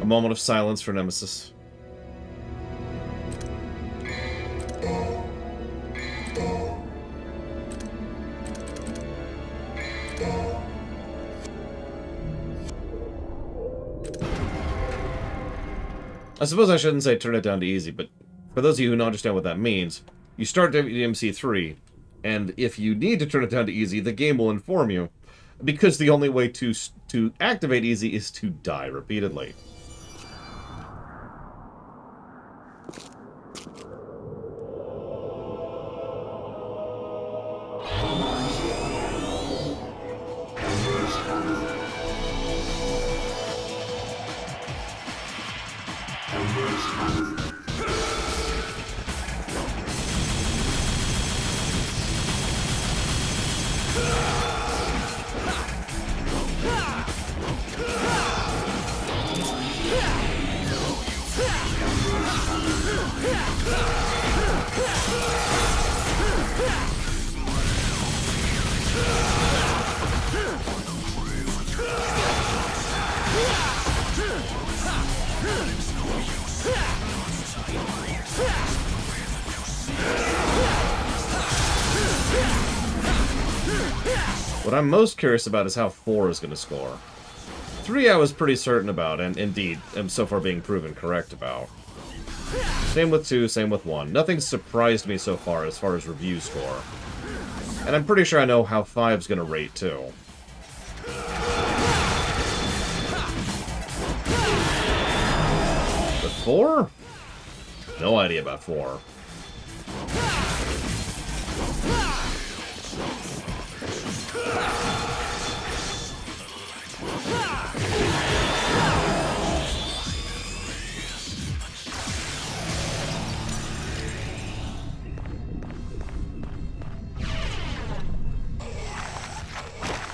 A moment of silence for Nemesis. I suppose I shouldn't say turn it down to easy, but for those of you who don't understand what that means, you start DMC 3, and if you need to turn it down to easy, the game will inform you, because the only way to activate easy is to die repeatedly. What I'm most curious about is how 4 is going to score. 3 I was pretty certain about, and indeed am so far being proven correct about. Same with 2, same with 1. Nothing surprised me so far as review score. And I'm pretty sure I know how 5's going to rate too. But 4? No idea about 4.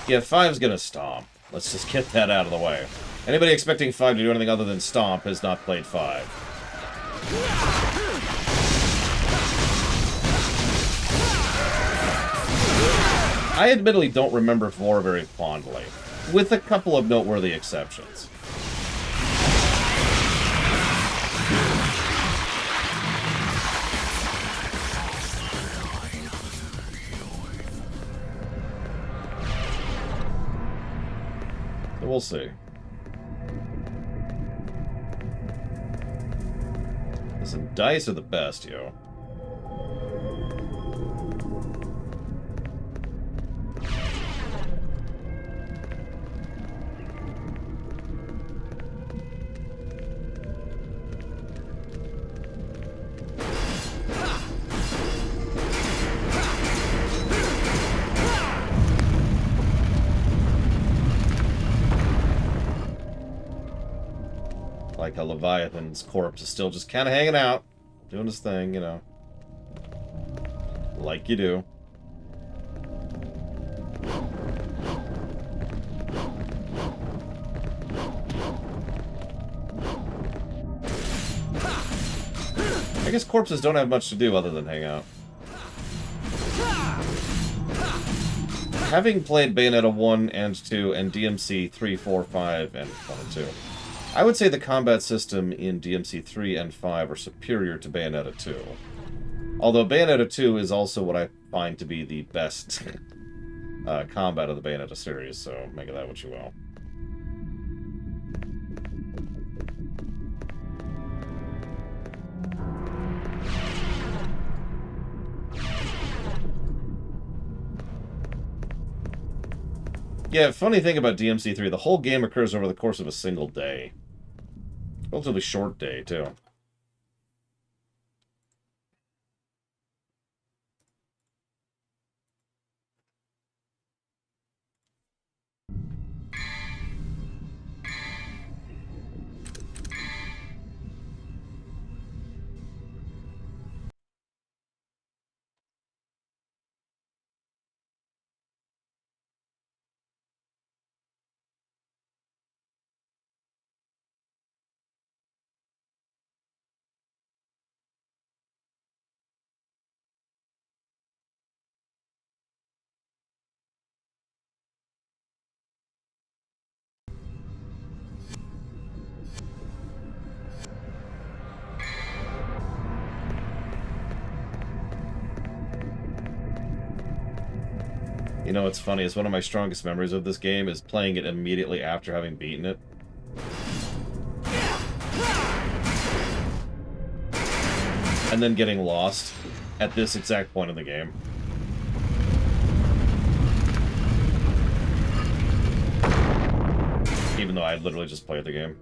Yeah, 5's gonna stomp. Let's just get that out of the way. Anybody expecting 5 to do anything other than stomp has not played 5. I admittedly don't remember 4 very fondly, with a couple of noteworthy exceptions. So we'll see. Listen, dice are the best, yo. Like how Leviathan's corpse is still just kind of hanging out, doing his thing, you know. Like you do. I guess corpses don't have much to do other than hang out. Having played Bayonetta 1 and 2 and DMC 3, 4, 5, and 1 and 2, I would say the combat system in DMC 3 and 5 are superior to Bayonetta 2. Although Bayonetta 2 is also what I find to be the best combat of the Bayonetta series, so make of that what you will. Yeah, funny thing about DMC 3, the whole game occurs over the course of a single day. Relatively short day, too. You know what's funny is one of my strongest memories of this game is playing it immediately after having beaten it. And then getting lost at this exact point in the game. Even though I literally just played the game.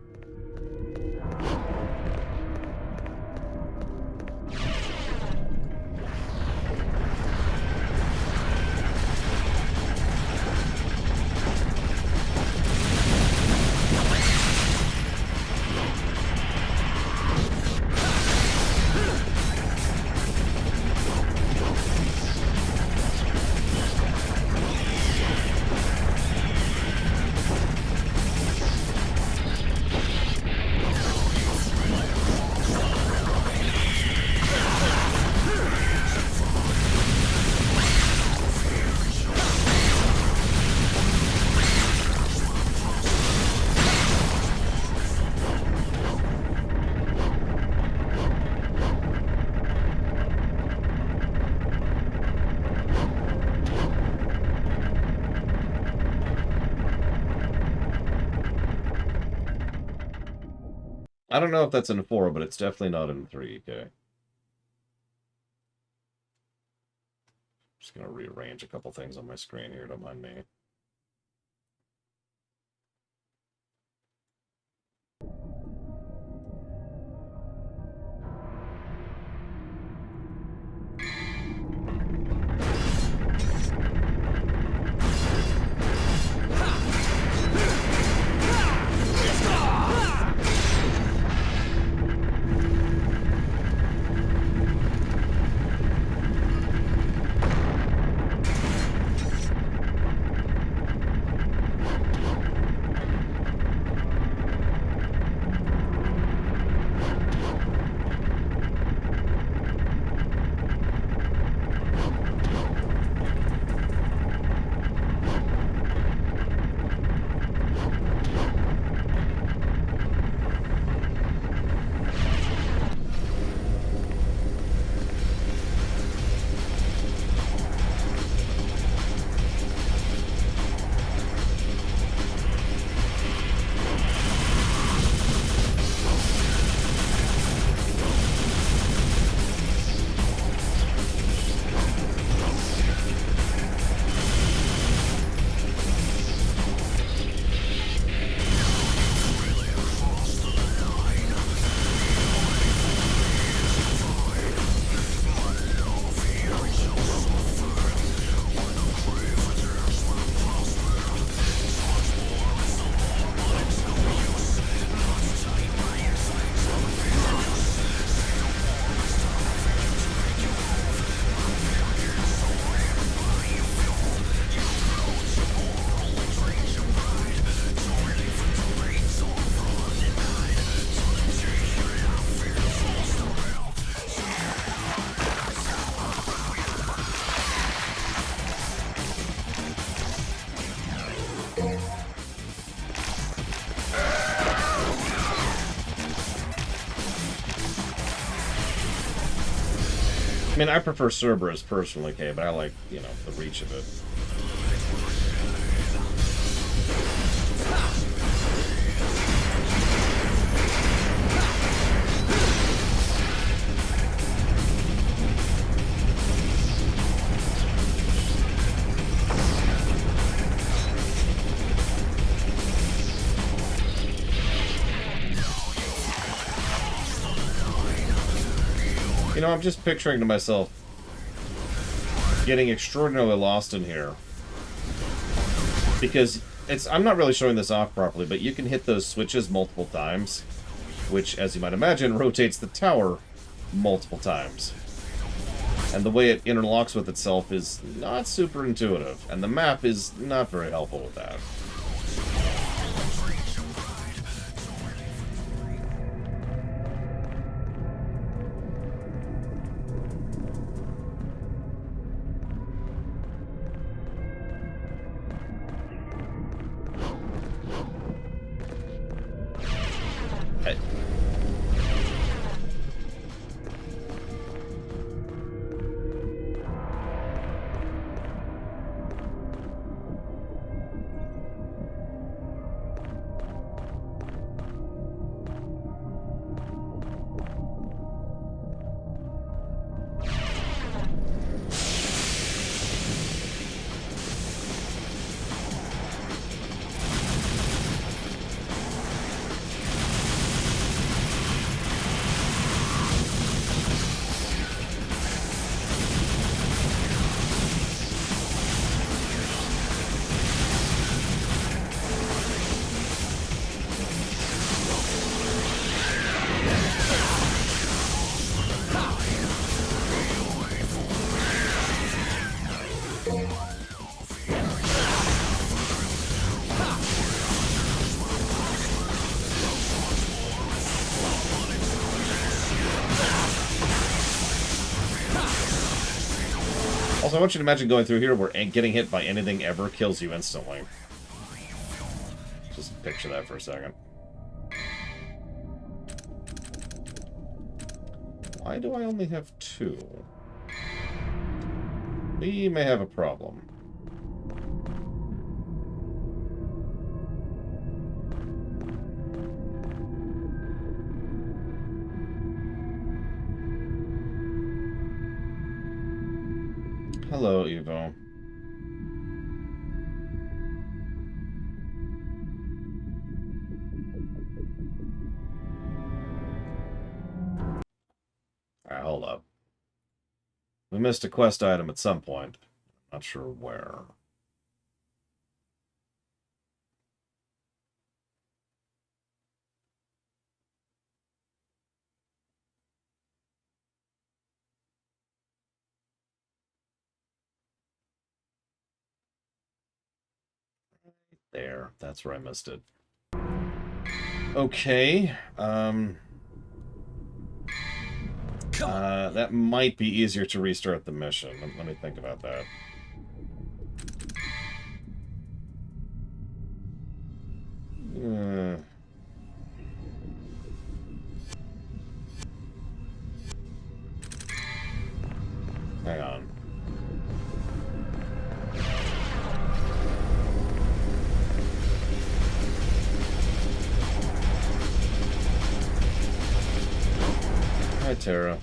I don't know if that's in 4, but it's definitely not in 3, okay? Just gonna rearrange a couple things on my screen here, don't mind me. mean, I prefer Cerberus personally, okay, but I like, you know, the reach of it. You know, I'm just picturing to myself getting extraordinarily lost in here. Because I'm not really showing this off properly, but you can hit those switches multiple times, which, as you might imagine, rotates the tower multiple times. And the way it interlocks with itself is not super intuitive, and the map is not very helpful with that. Also, I want you to imagine going through here where getting hit by anything ever kills you instantly. Just picture that for a second. Why do I only have 2? We may have a problem. Hello, Evo. Alright, hold up. We missed a quest item at some point. Not sure where. There, that's where I missed it. Okay, that might be easier to restart the mission. Let me think about that. Hang on. Hi, Tara.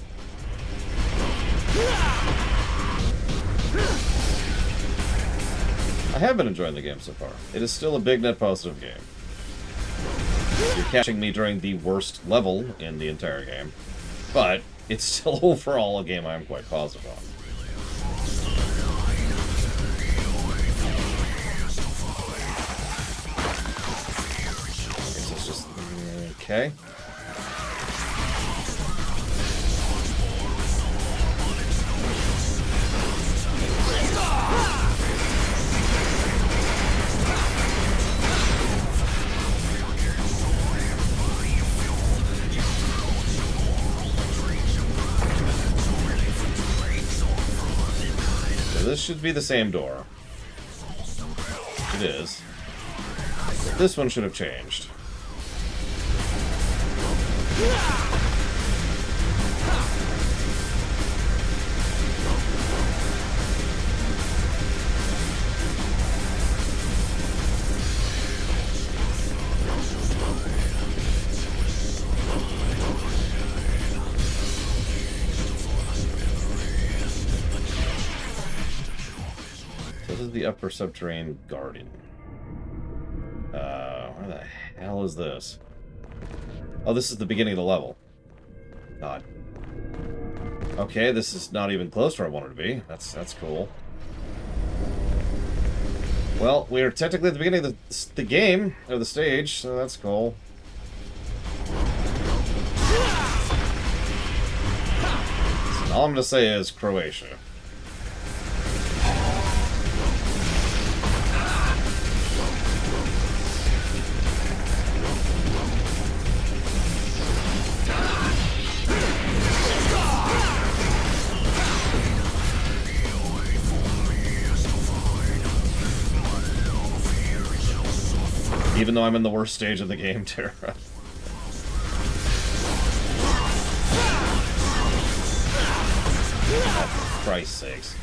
I have been enjoying the game so far. It is still a big net positive game. You're catching me during the worst level in the entire game, but it's still overall a game I'm quite positive on. It's just okay. This should be the same door. It is. This one should have changed. the upper subterranean garden. Where the hell is this? Oh, this is the beginning of the level. God. Okay, this is not even close to where I wanted to be. That's cool. Well, we're technically at the beginning of the game, or the stage, so that's cool. So all I'm going to say is Croatia. Even though I'm in the worst stage of the game, Tara. Oh, for Christ's sakes.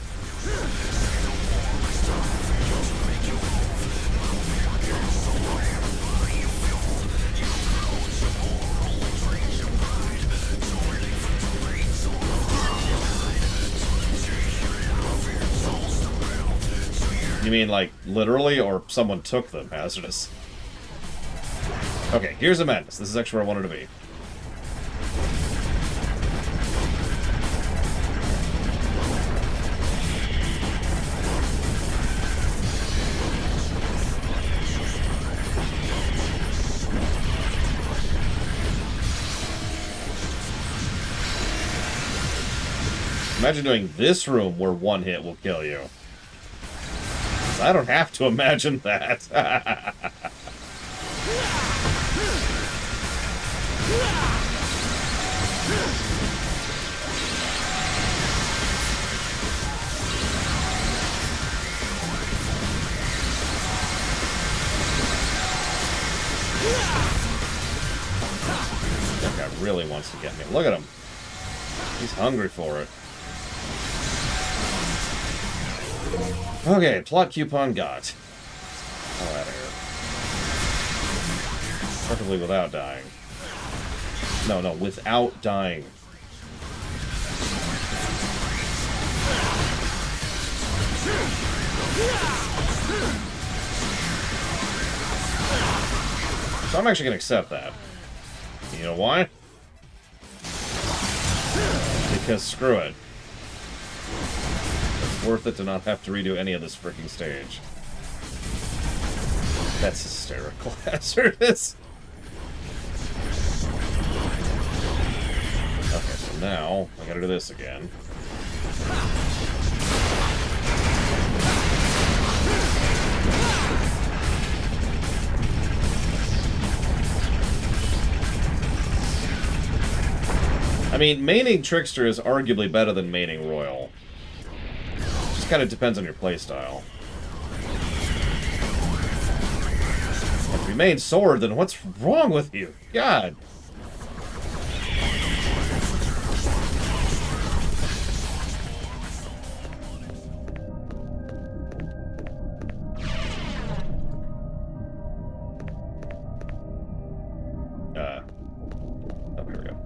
You mean, like, literally, or someone took them, hazardous? Okay, here's a madness. This is actually where I wanted to be. Imagine doing this room where one hit will kill you. I don't have to imagine that. That guy really wants to get me. Look at him. He's hungry for it. Okay, plot coupon got. Hell out of here. Preferably without dying. No, without dying. So I'm actually going to accept that. You know why? Because screw it. It's worth it to not have to redo any of this freaking stage. That's hysterical. Hazardous. Okay, so now I gotta do this again. I mean, maining Trickster is arguably better than maining Royal. Just kind of depends on your playstyle. If you main Sword, then what's wrong with you? God. Oh, here we go.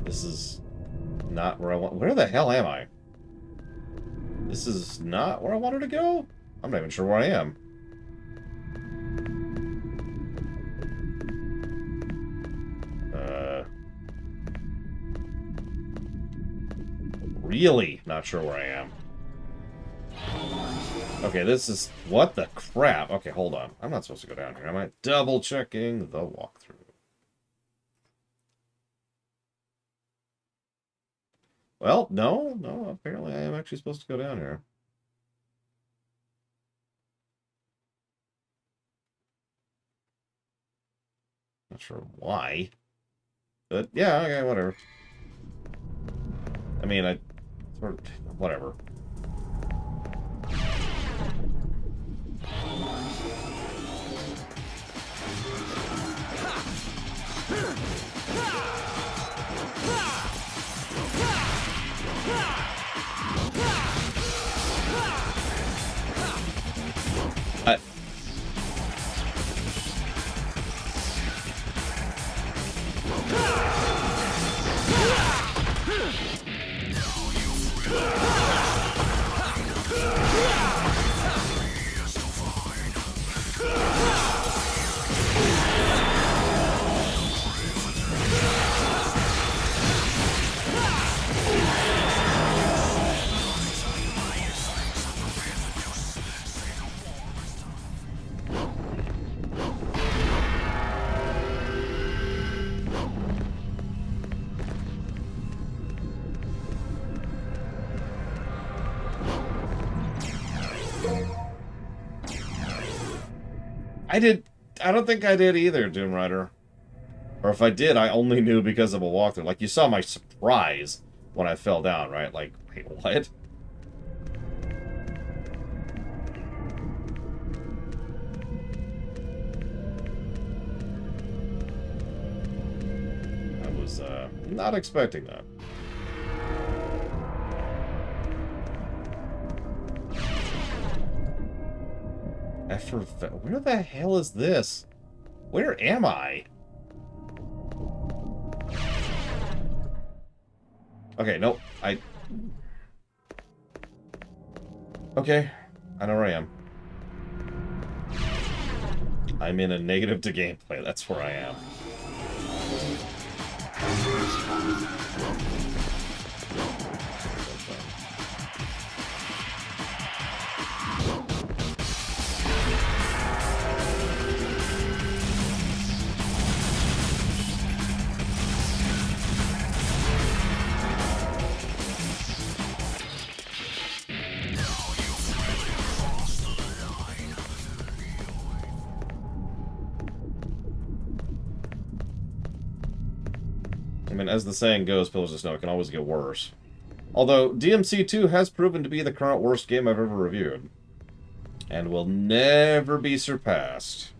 This is not where I want. Where the hell am I? This is not where I wanted to go? I'm not even sure where I am. Really not sure where I am. Okay, this is... What the crap? Okay, hold on. I'm not supposed to go down here, am I? Double checking the walkthrough. Well, no, apparently I am actually supposed to go down here. Not sure why. But, yeah, okay, whatever. I mean, whatever. I don't think I did either, Doom Rider. Or if I did, I only knew because of a walkthrough. Like, you saw my surprise when I fell down, right? Like, wait, what? I was, not expecting that. Where the hell is this? Where am I? Okay, nope. Okay, I know where I am. I'm in a negative to gameplay. That's where I am. I mean, as the saying goes, Pillars of Snow can always get worse. Although, DMC2 has proven to be the current worst game I've ever reviewed. And will never be surpassed.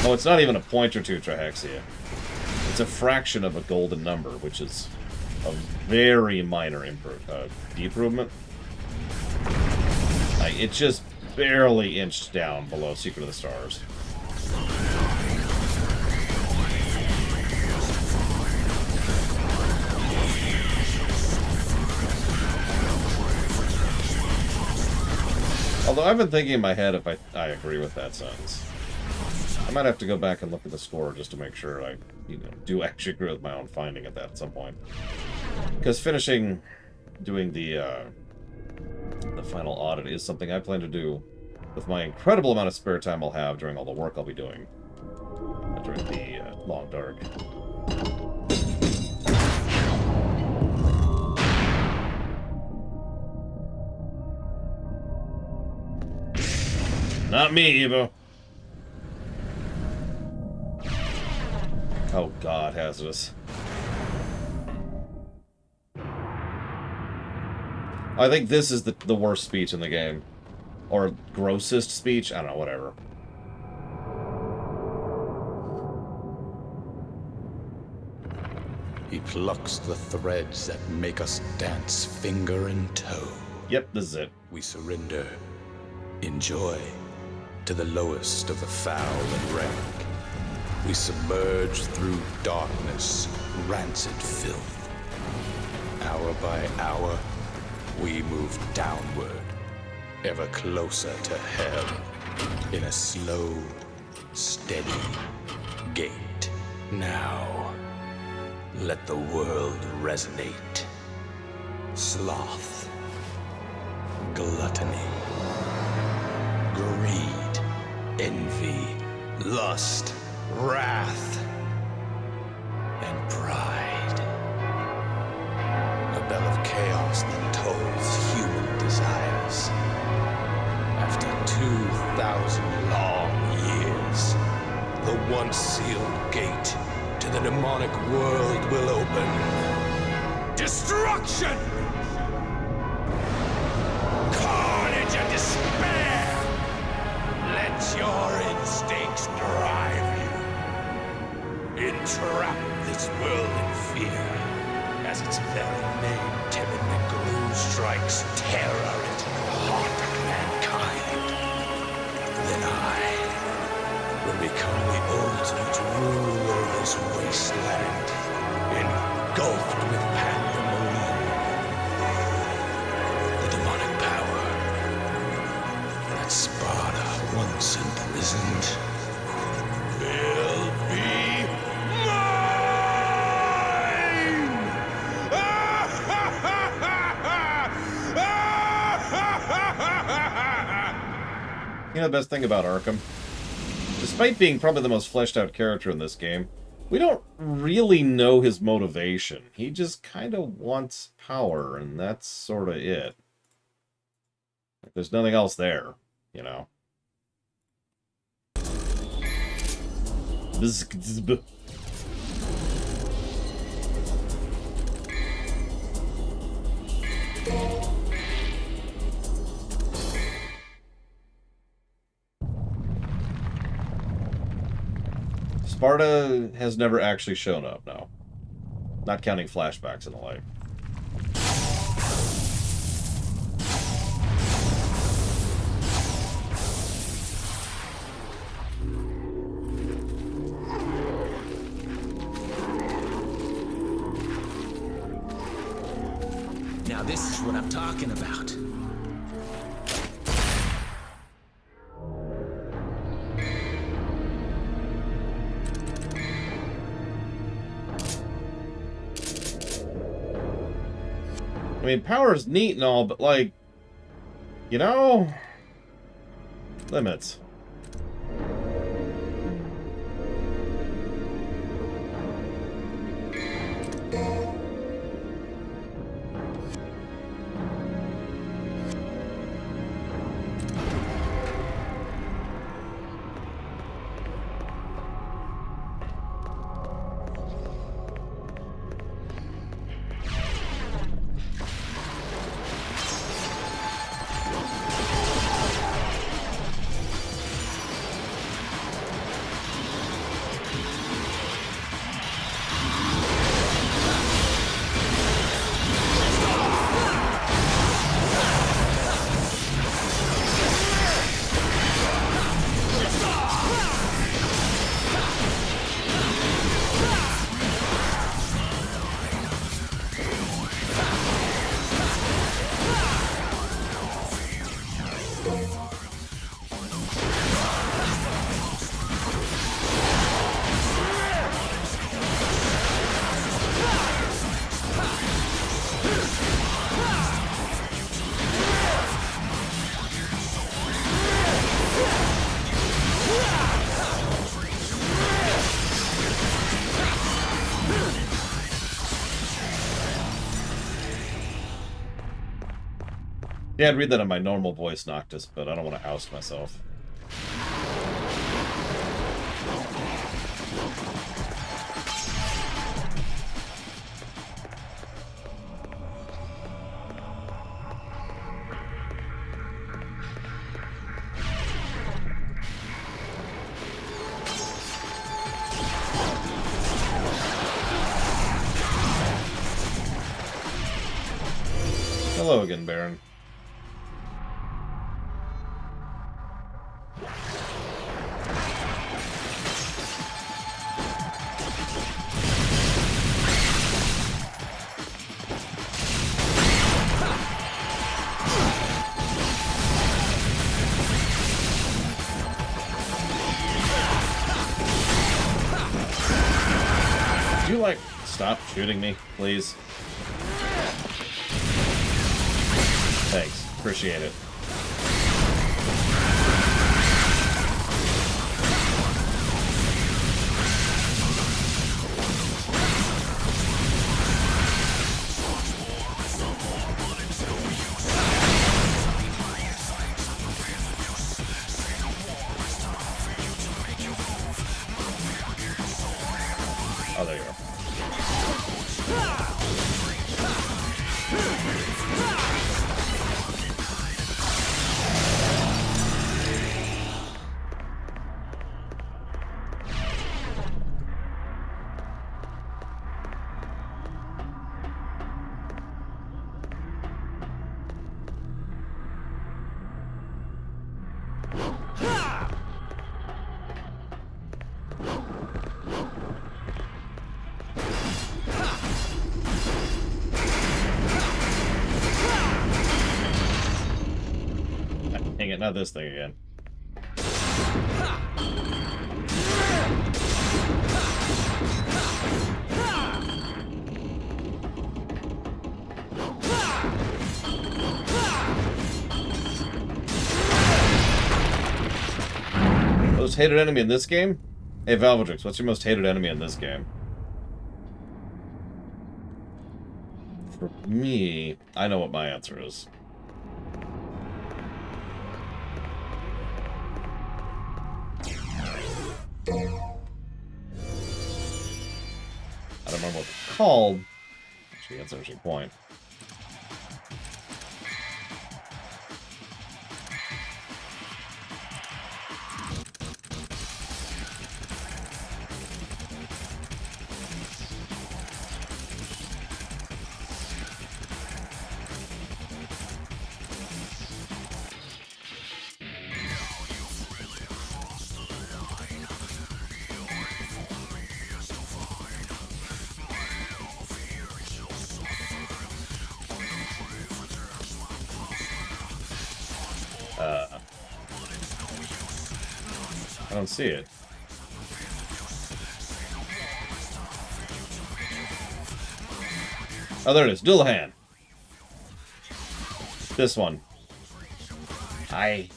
Oh, it's not even a point or two, Trihexia. It's a fraction of a golden number, which is a very minor improvement. Like, it just barely inched down below Secret of the Stars. Although I've been thinking in my head if I agree with that sentence. I might have to go back and look at the score just to make sure I, do actually agree with my own finding at that at some point. Because doing the final audit is something I plan to do with my incredible amount of spare time I'll have during all the work I'll be doing during the long dark. Not me, Evo. Oh god, hazardous. I think this is the worst speech in the game. Or grossest speech? I don't know, whatever. He plucks the threads that make us dance finger and toe. Yep, this is it. We surrender. Enjoy. To the lowest of the foul and rank. We submerge through darkness, rancid filth. Hour by hour, we move downward, ever closer to hell, in a slow, steady gait. Now, let the world resonate. Sloth, gluttony, greed, envy, lust, wrath, and pride. A bell of chaos that tolls human desires. After 2,000 long years, the once sealed gate to the demonic world will open. Destruction! Carnage and despair! Let your instincts drive you. Entrap this world in fear, as its very name, timid Negru, strikes terror into the heart of mankind. Then I will become the ultimate ruler of this wasteland, engulfed with pandemonium. The demonic power that Sparta once imprisoned will be You know the best thing about Arkham? Despite being probably the most fleshed out character in this game, we don't really know his motivation. He just kind of wants power, and that's sort of it. Like, there's nothing else there, you know? Sparta has never actually shown up, no. Not counting flashbacks and the like. Now this is what I'm talking about. I mean, power is neat and all, but, like, you know, limits. Yeah, I'd read that in my normal voice, Noctis, but I don't want to oust myself. Hello again, Baron. Would you, like, stop shooting me, please? Thanks. Appreciate it. Oh, there you go. Dang it, not this thing again. Most hated enemy in this game? Hey, Valvedrix, what's your most hated enemy in this game? For me, I know what my answer is. I don't remember what it's called. Actually, that's actually a point. I don't see it. Oh, there it is. Dullahan. This one. I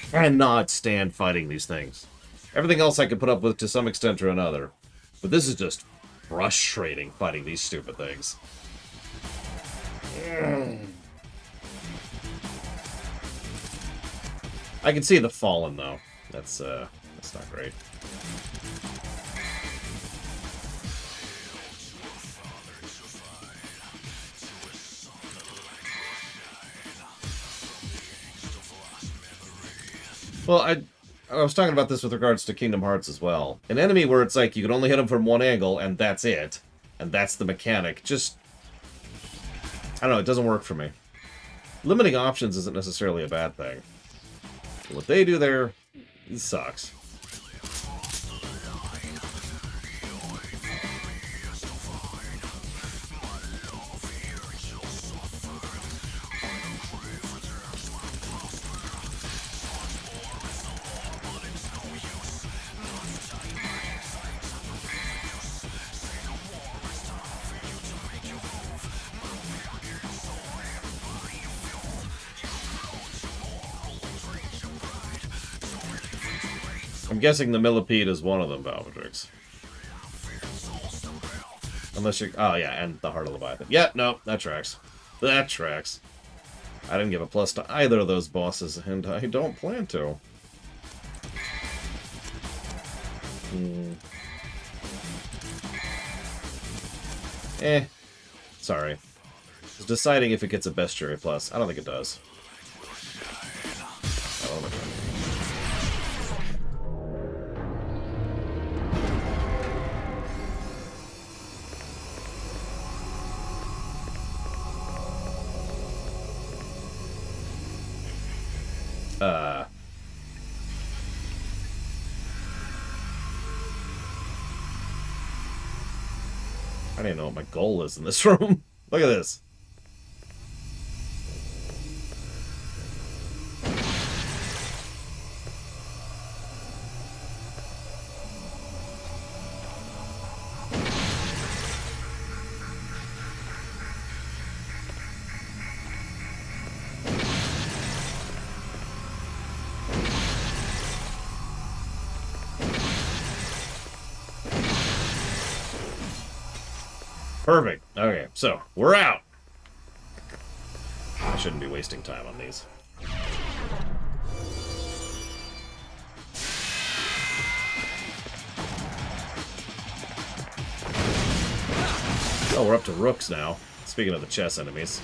cannot stand fighting these things. Everything else I could put up with to some extent or another. But this is just frustrating, fighting these stupid things. I can see the Fallen, though. That's not great. Well, I was talking about this with regards to Kingdom Hearts as well. An enemy where it's like you can only hit them from one angle, and that's it. And that's the mechanic. Just, I don't know, it doesn't work for me. Limiting options isn't necessarily a bad thing. What they do there, it sucks. I'm guessing the millipede is one of them, Valvedrix. Unless you're... Oh, yeah, and the Heart of Leviathan. Yeah, no, that tracks. That tracks. I didn't give a plus to either of those bosses, and I don't plan to. Sorry. Just deciding if it gets a best jury plus. I don't think it does. Oh, my God. I don't even know what my goal is in this room. Look at this. Perfect. Okay, so we're out. I shouldn't be wasting time on these. Oh, we're up to rooks now. Speaking of the chess enemies.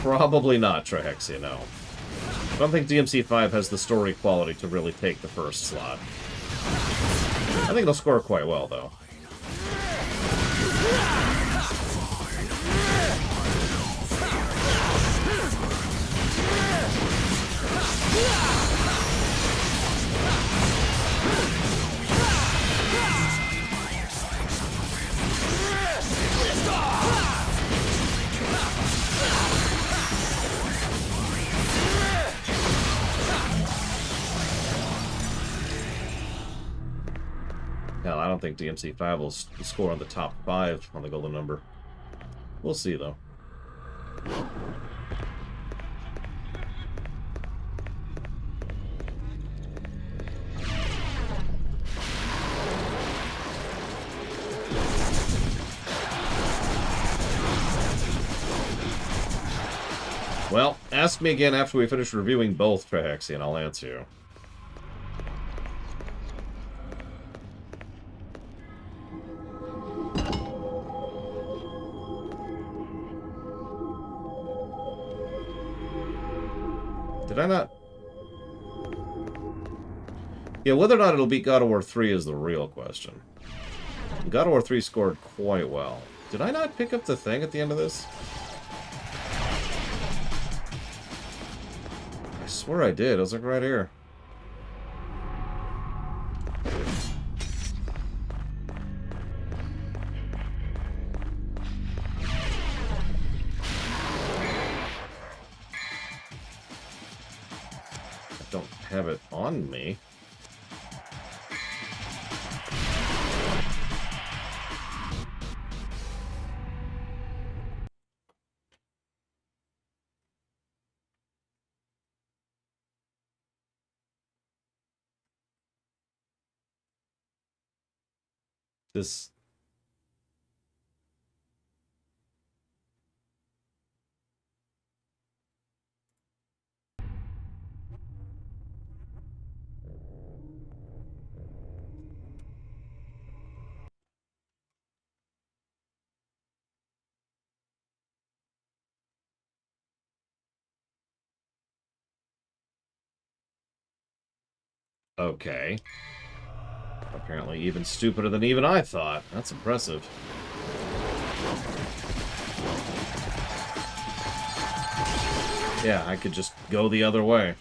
Probably not Trihexia, no. I don't think DMC5 has the story quality to really take the first slot. I think it'll score quite well, though. Hell, I don't think DMC5 will score on the top 5 on the golden number. We'll see, though. Well, ask me again after we finish reviewing both, Trahexi, and I'll answer you. Did I not? Yeah, whether or not it'll beat God of War 3 is the real question. God of War 3 scored quite well. Did I not pick up the thing at the end of this? I swear I did. I was like right here. I don't have it on me. This... Okay. Apparently even stupider than even I thought. That's impressive. Yeah, I could just go the other way.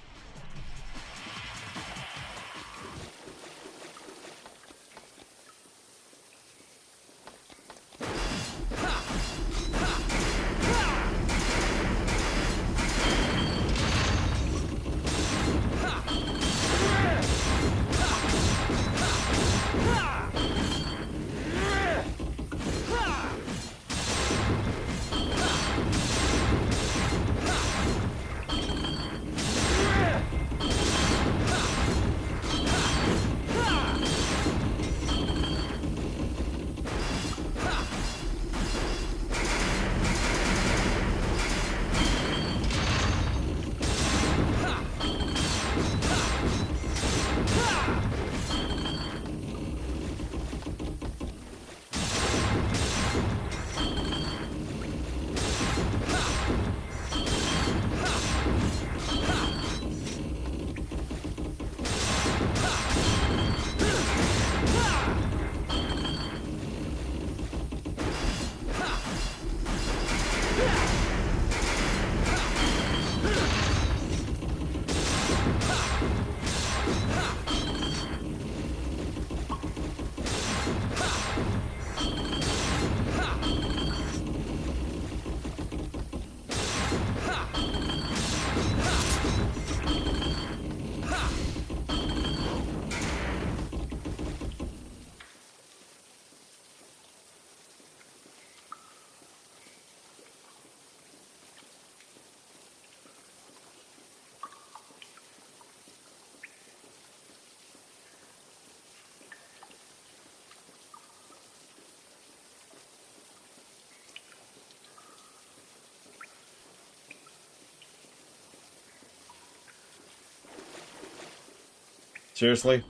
Seriously?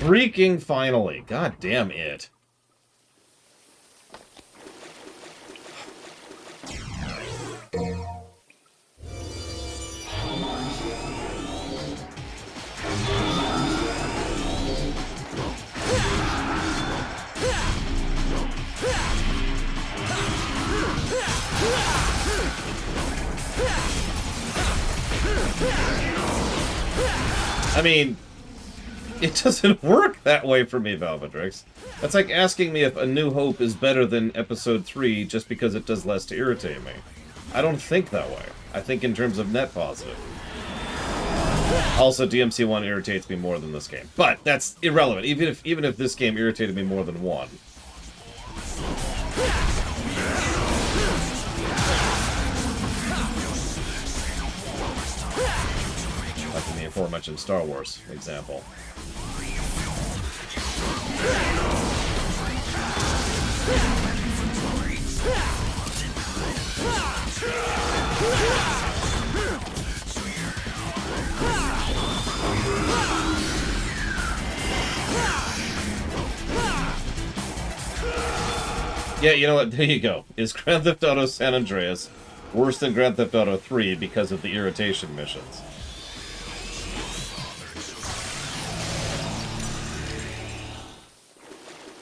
Freaking finally. God damn it. I mean, it doesn't work that way for me, Valvedrix. That's like asking me if A New Hope is better than Episode 3 just because it does less to irritate me. I don't think that way. I think in terms of net positive. Also, DMC1 irritates me more than this game. But that's irrelevant, even if this game irritated me more than 1. Like in the aforementioned Star Wars example. Yeah, you know what? There you go. Is Grand Theft Auto San Andreas worse than Grand Theft Auto 3 because of the irritation missions?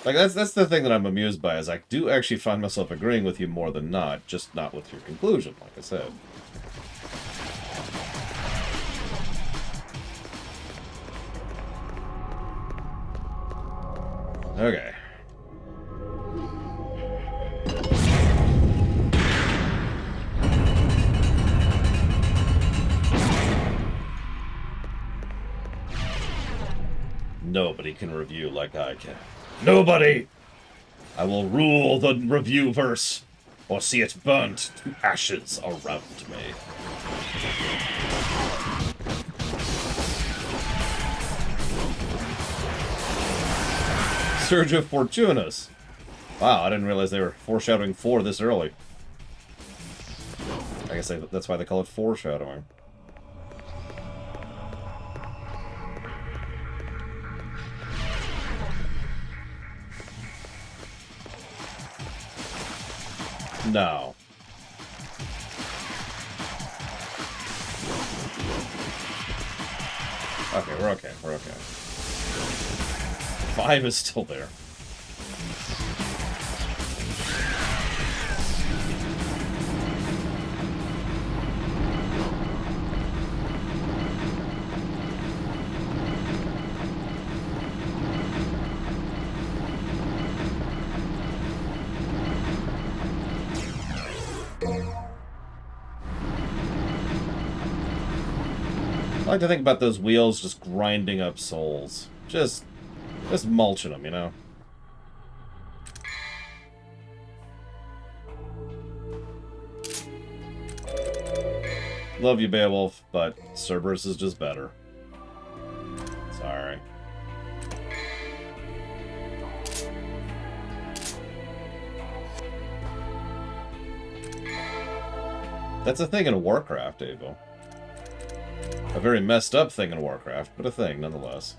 Like, that's the thing that I'm amused by, is I do actually find myself agreeing with you more than not, just not with your conclusion, like I said. Okay. Nobody can review like I can. Nobody! I will rule the review-verse, or see it burnt to ashes around me. Surge of Fortunas. Wow, I didn't realize they were foreshadowing 4 this early. I guess that's why they call it foreshadowing. No. Okay, we're okay. We're okay. 5 is still there. I like to think about those wheels just grinding up souls. Just mulching them, you know? Love you, Beowulf, but Cerberus is just better. Sorry. That's a thing in Warcraft, Avo. A very messed up thing in Warcraft, but a thing nonetheless.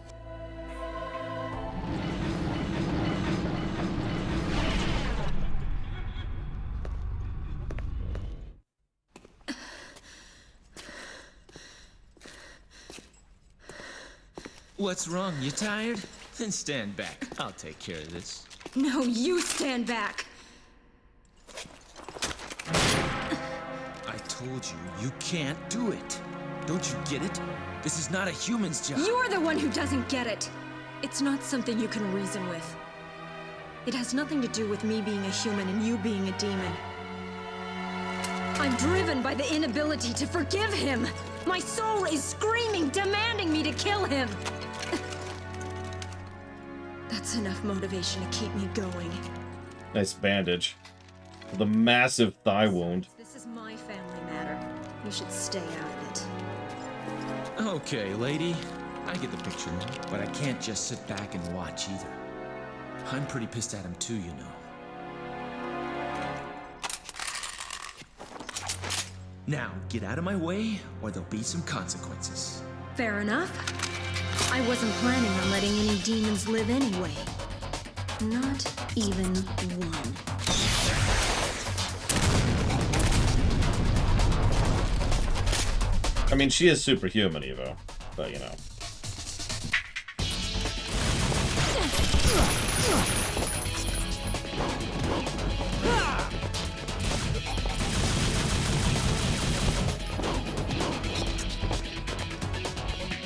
What's wrong? You tired? Then stand back. I'll take care of this. No, you stand back! I told you, you can't do it. Don't you get it? This is not a human's job. You're the one who doesn't get it! It's not something you can reason with. It has nothing to do with me being a human and you being a demon. I'm driven by the inability to forgive him! My soul is screaming, demanding me to kill him! That's enough motivation to keep me going. Nice bandage. With a massive thigh wound. This is my family matter. You should stay out of it. Okay, lady. I get the picture now, but I can't just sit back and watch either. I'm pretty pissed at him too, you know. Now, get out of my way, or there'll be some consequences. Fair enough. I wasn't planning on letting any demons live anyway. Not even one. I mean, she is superhuman, Evo. But, you know.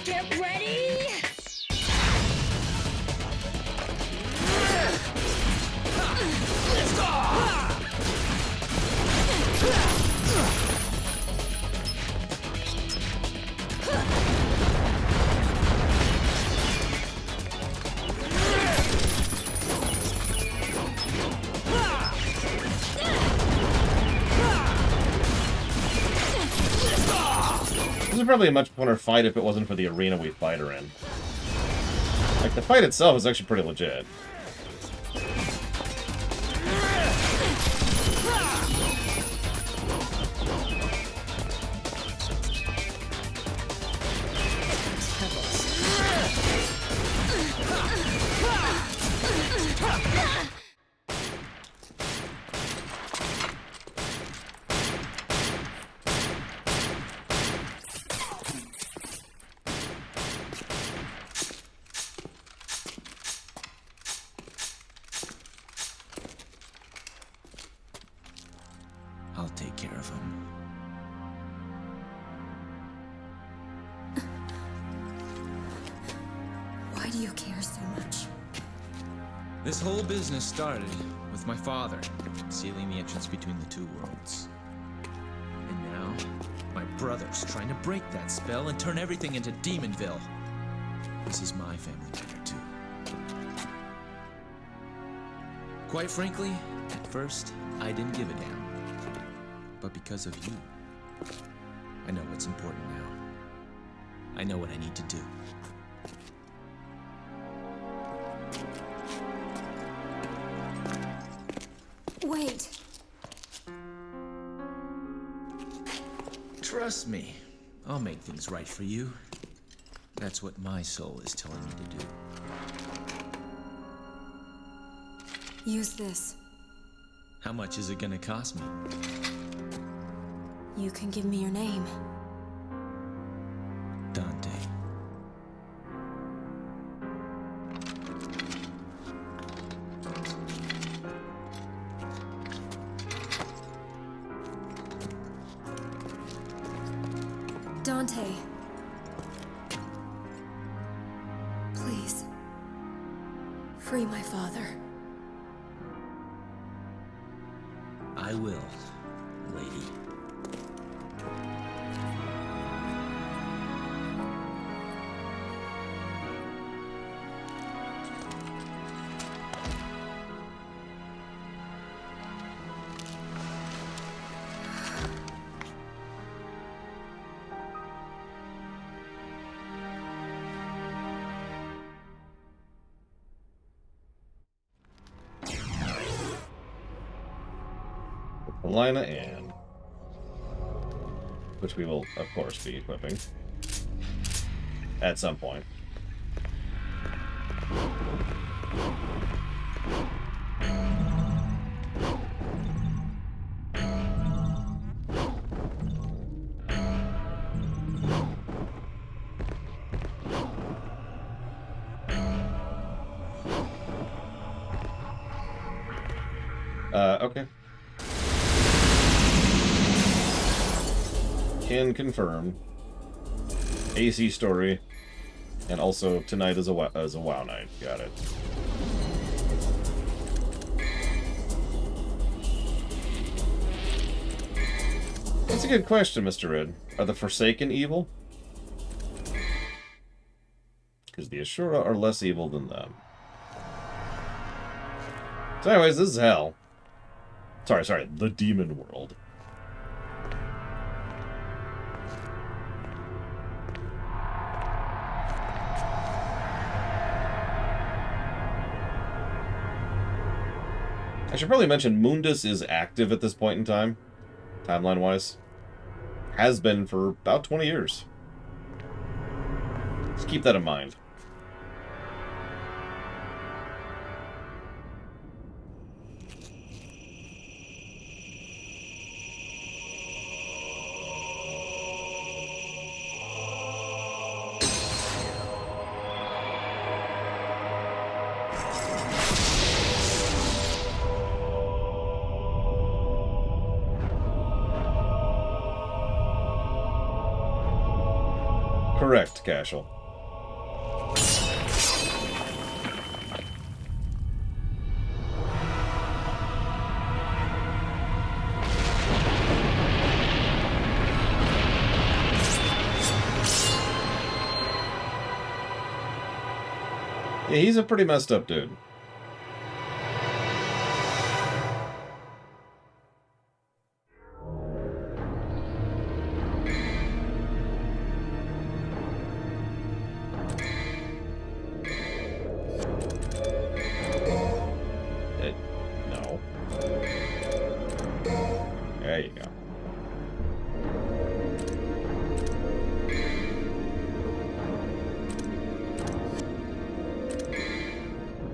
Get ready! probably a much funner fight if it wasn't for the arena we fight her in. Like, the fight itself is actually pretty legit. I'll take care of him. Why do you care so much? This whole business started with my father sealing the entrance between the two worlds. And now, my brother's trying to break that spell and turn everything into Demonville. This is my family matter, too. Quite frankly, at first, I didn't give a damn. But because of you, I know what's important now. I know what I need to do. Wait. Trust me, I'll make things right for you. That's what my soul is telling me to do. Use this. How much is it gonna cost me? You can give me your name. Dante. Dante. Please. Free my father. I will, lady. Lina Ann. Which we will, of course, be equipping. At some point. Okay. Can confirm. AC story. And also, tonight is a WoW night. Got it. That's a good question, Mr. Red. Are the Forsaken evil? Because the Ashura are less evil than them. So anyways, this is hell. Sorry, the demon world. I should probably mention Mundus is active at this point in time, timeline-wise. Has been for about 20 years. Just keep that in mind. Correct, Cashel. Yeah, he's a pretty messed up dude.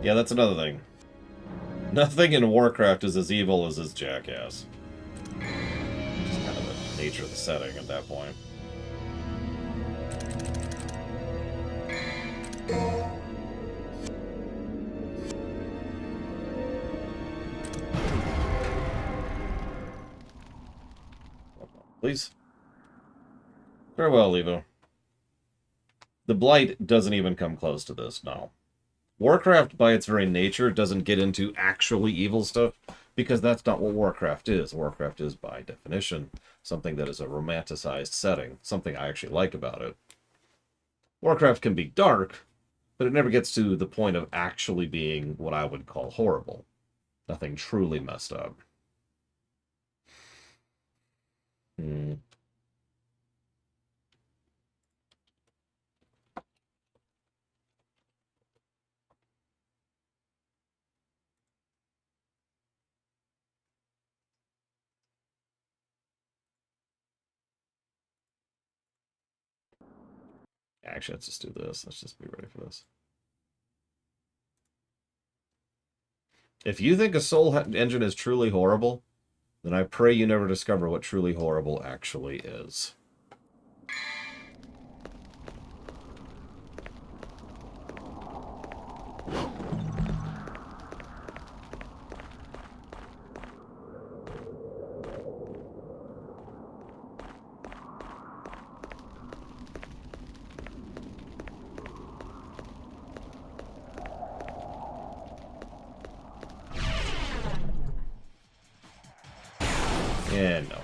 Yeah, that's another thing. Nothing in Warcraft is as evil as this jackass. It's kind of the nature of the setting at that point. Please. Very well, Levo. The Blight doesn't even come close to this, no. Warcraft, by its very nature, doesn't get into actually evil stuff, because that's not what Warcraft is. Warcraft is, by definition, something that is a romanticized setting, something I actually like about it. Warcraft can be dark, but it never gets to the point of actually being what I would call horrible. Nothing truly messed up. Actually, let's just do this. Let's just be ready for this. If you think a Soul Engine is truly horrible, then I pray you never discover what truly horrible actually is. And no.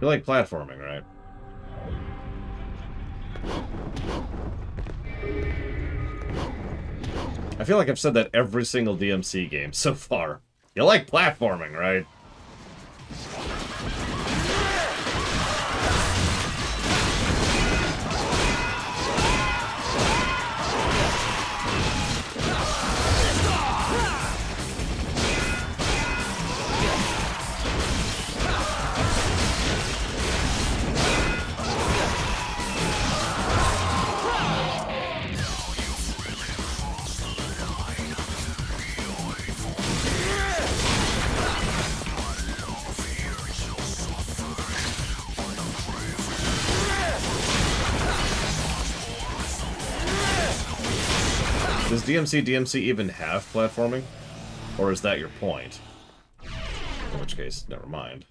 You like platforming, right? I feel like I've said that every single DMC game so far. You like platforming, right? Does DMC even have platforming? Or is that your point? In which case, never mind.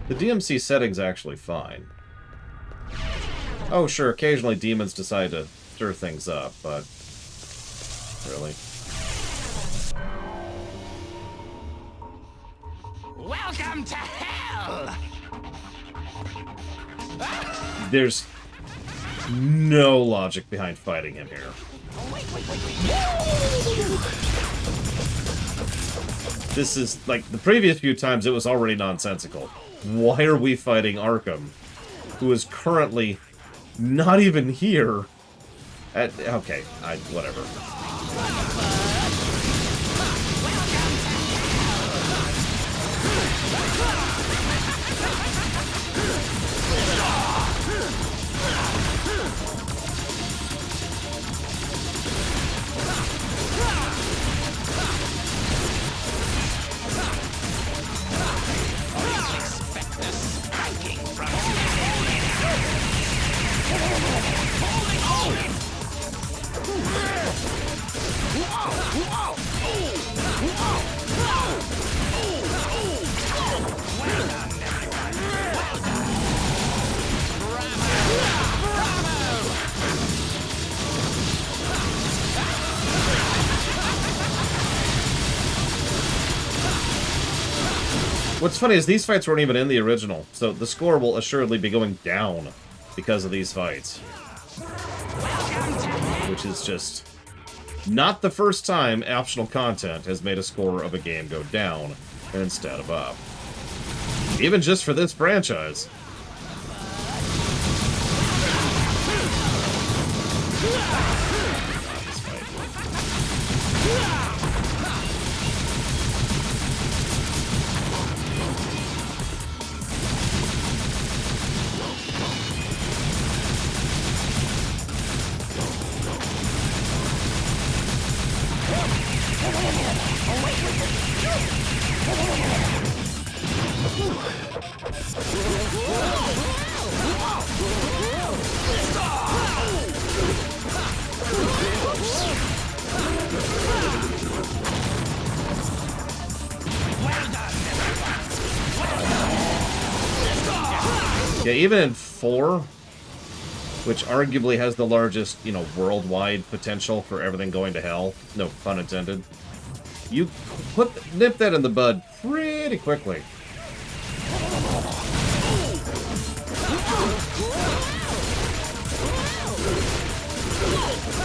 The DMC setting's actually fine. Oh, sure, occasionally demons decide to stir things up, but... really? Welcome to hell! There's no logic behind fighting him here. This is, like, the previous few times it was already nonsensical. Why are we fighting Arkham, who is currently not even here? Okay, whatever. What's funny is these fights weren't even in the original, so the score will assuredly be going down because of these fights. Which is just not the first time optional content has made a score of a game go down instead of up. Even just for this franchise. Yeah, even in 4, which arguably has the largest, you know, worldwide potential for everything going to hell, no pun intended, you nip that in the bud pretty quickly.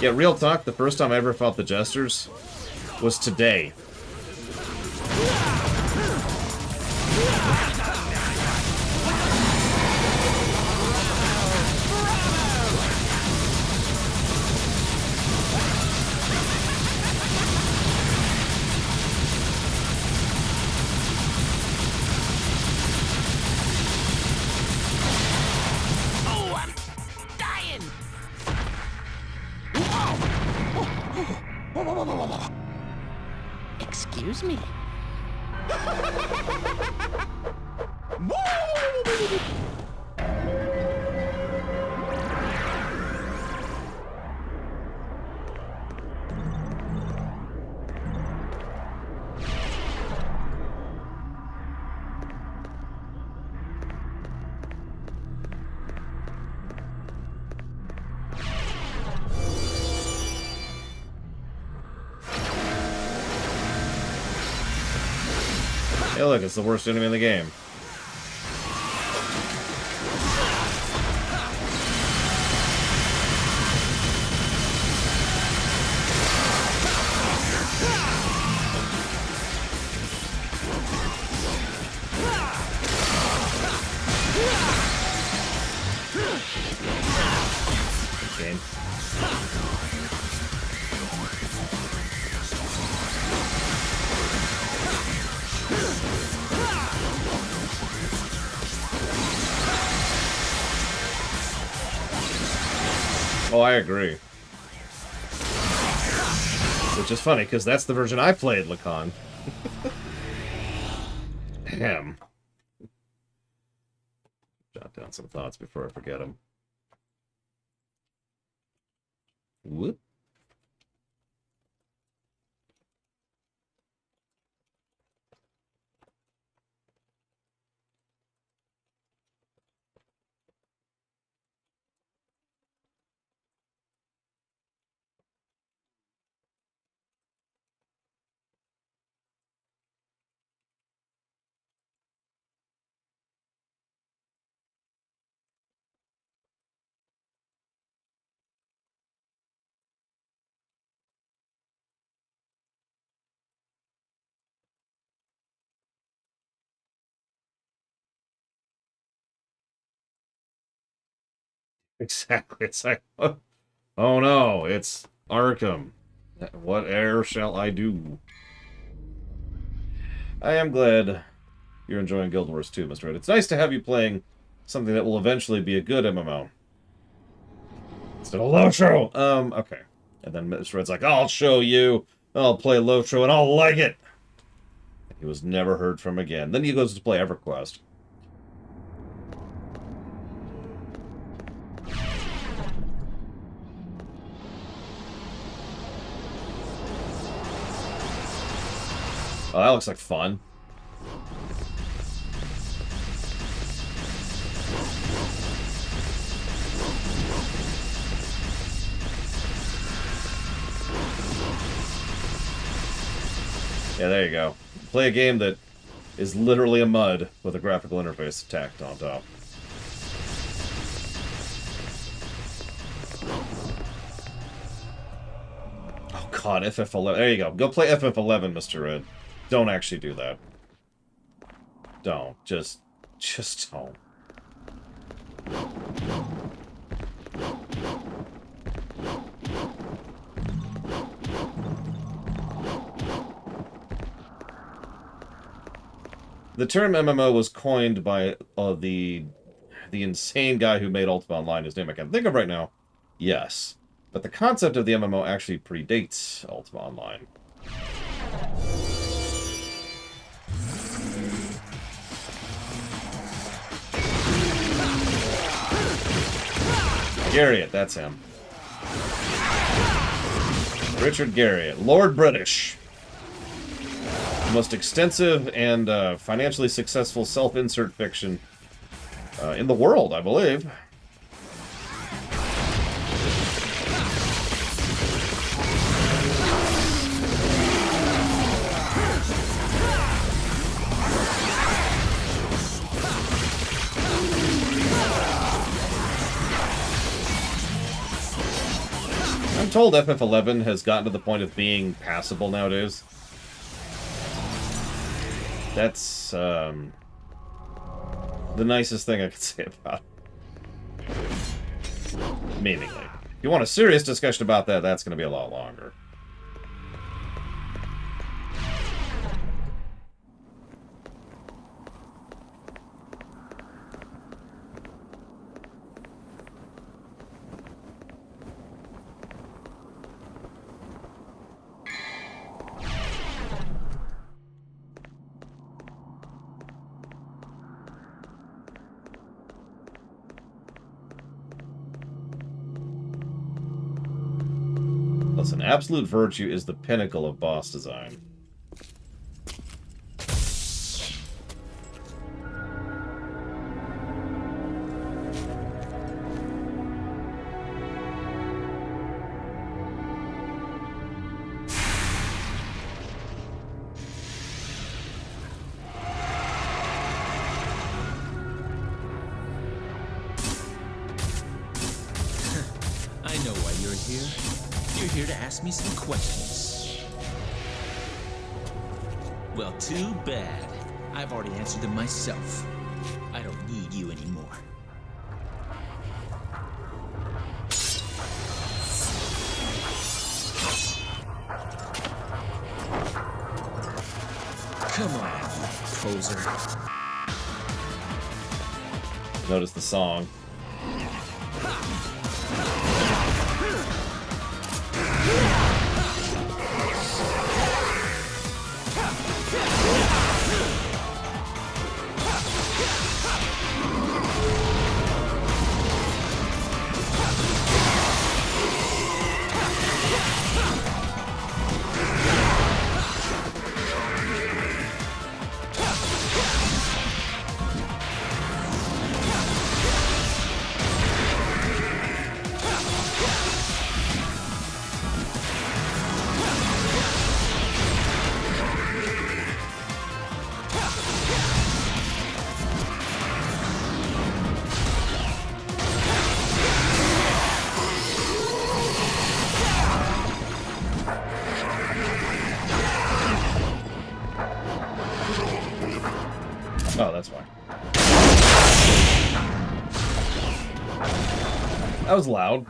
Yeah, real talk, the first time I ever fought the Jesters was today. Excuse me? Hey look, it's the worst enemy in the game. Game. Oh, I agree. Which is funny, because that's the version I played, Lacan. Damn. Jot down some thoughts before I forget them. Whoop. Exactly. It's like, oh no, it's Arkham. Whate'er shall I do? I am glad you're enjoying Guild Wars 2, Mr. Red. It's nice to have you playing something that will eventually be a good MMO. Instead of Lotro! Okay. And then Mr. Red's like, I'll show you. I'll play Lotro and I'll like it! He was never heard from again. Then he goes to play EverQuest. Oh, that looks like fun. Yeah, there you go. Play a game that is literally a MUD with a graphical interface tacked on top. Oh god, FF11. There you go. Go play FF11, Mr. Red. Don't actually do that. Don't. Just don't. The term MMO was coined by the insane guy who made Ultima Online. His name I can't think of right now. Yes. But the concept of the MMO actually predates Ultima Online. Garriott, that's him. Richard Garriott, Lord British. The most extensive and financially successful self-insert fiction in the world, I believe. I'm told FF11 has gotten to the point of being passable nowadays. That's, the nicest thing I could say about it. Meaningly. If you want a serious discussion about that, that's going to be a lot longer. Listen, absolute virtue is the pinnacle of boss design. I know why you're here. You're here to ask me some questions. Well, too bad. I've already answered them myself. I don't need you anymore. Come on, poser. Notice the song. Oh, that's why. That was loud.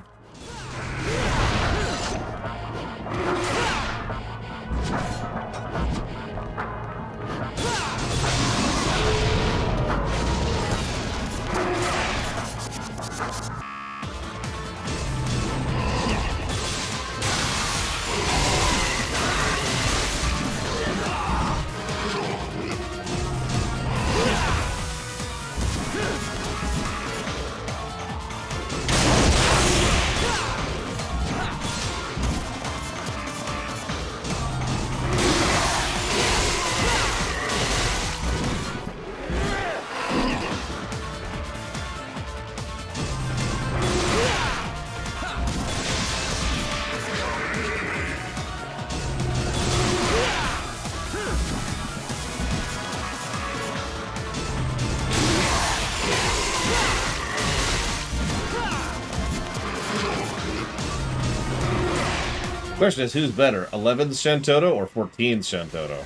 Question is, who's better, 11th Shantoto or 14th Shantoto?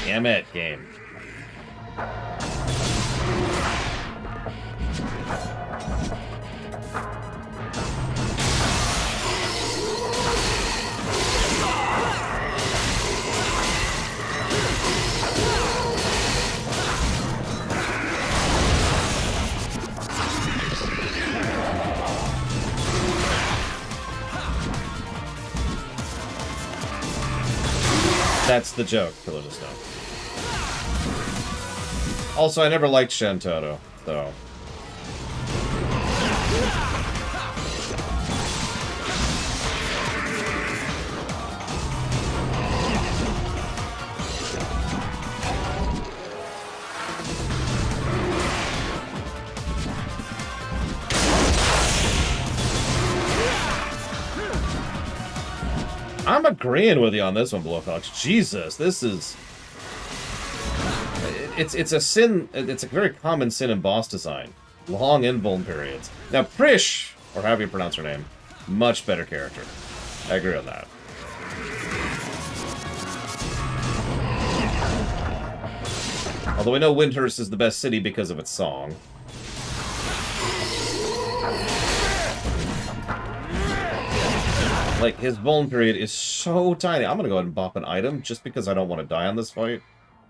Damn it, game. That's the joke, to let us know. Also, I never liked Shantoto, though. I'm agreeing with you on this one, Blowfox. Jesus, this is... It's a sin, it's a very common sin in boss design. Long invuln periods. Now, Prish, or however you pronounce her name, much better character. I agree on that. Although we know Windhurst is the best city because of its song. Like, his vuln period is so tiny. I'm gonna go ahead and bop an item just because I don't want to die on this fight.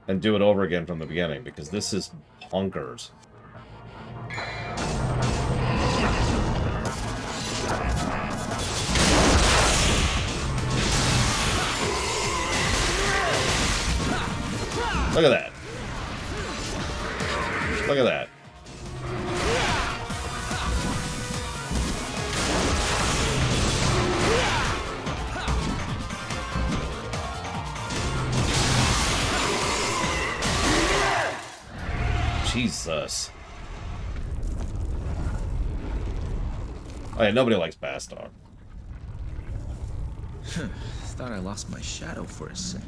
And do it over again from the beginning, because this is bonkers. Look at that. Look at that. Jesus. Oh yeah, nobody likes Bass Dog. Thought I lost my shadow for a sec.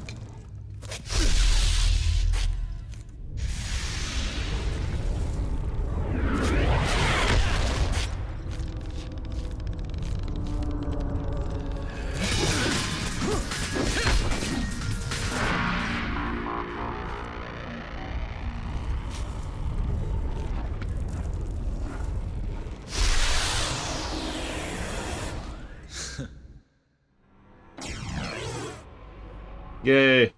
Yay.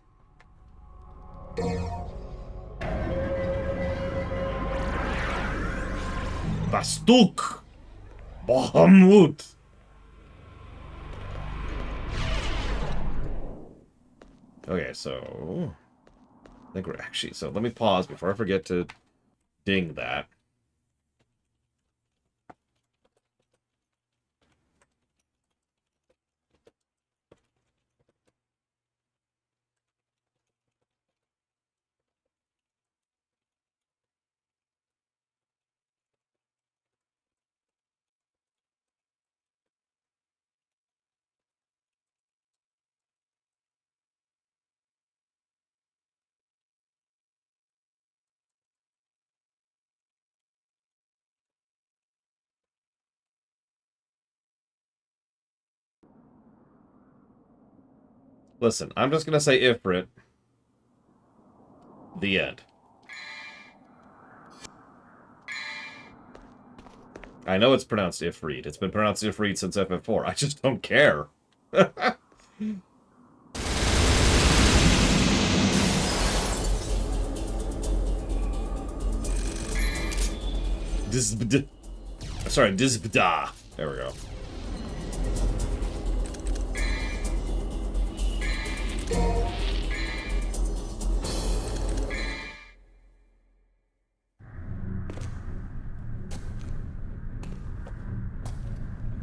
Bastuk. Bahamut. Okay, so I think we're actually, so let me pause before I forget to ding that. Listen, I'm just going to say Ifrit. The end. I know it's pronounced Ifrit. It's been pronounced Ifrit since FF4. I just don't care. Sorry, Dizbda. There we go.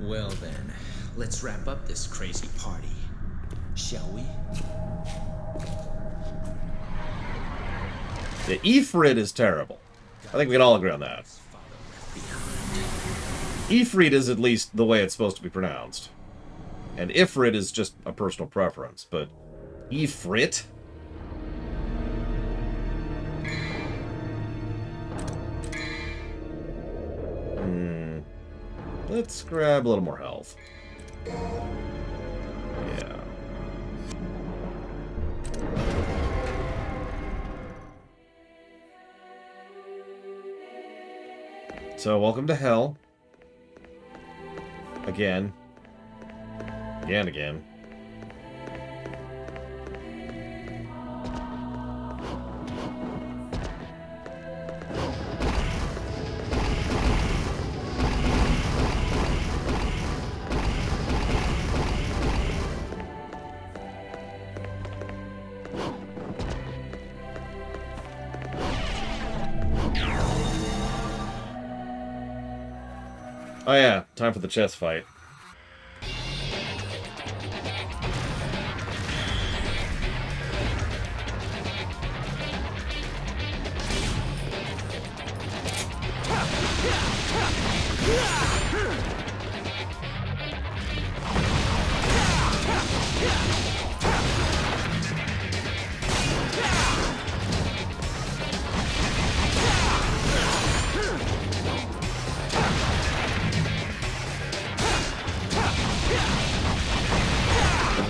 Well then, let's wrap up this crazy party, shall we? The Ifrit is terrible. I think we can all agree on that. Ifrit is at least the way it's supposed to be pronounced. And Ifrit is just a personal preference, but Ifrit? Let's grab a little more health. Yeah. So, welcome to hell. Again. Again. Oh yeah, time for the chess fight.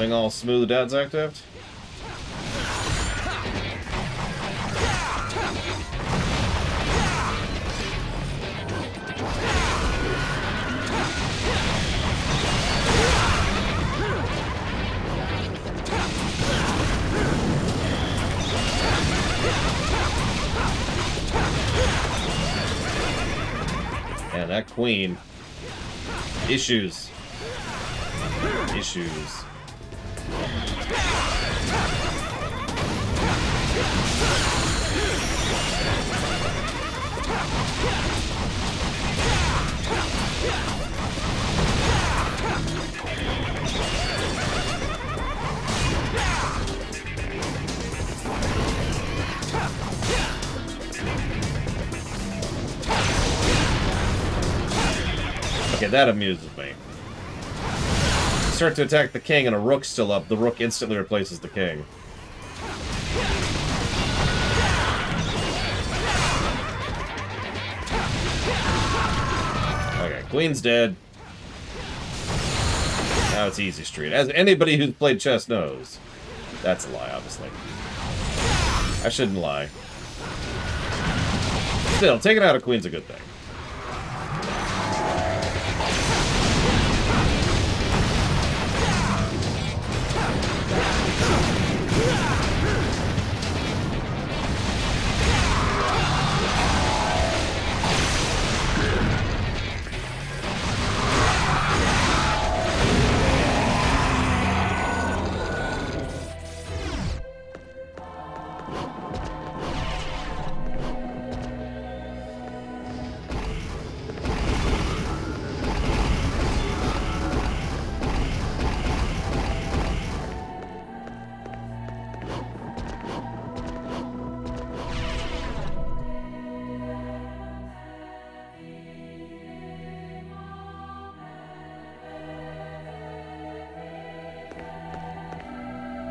Everything all smooth as active? And that queen. Issues. Okay, that amuses me. Start to attack the king and a rook's still up, the rook instantly replaces the king. Okay, queen's dead. Now it's easy street. As anybody who's played chess knows. That's a lie, obviously. I shouldn't lie. Still, taking out a queen's a good thing.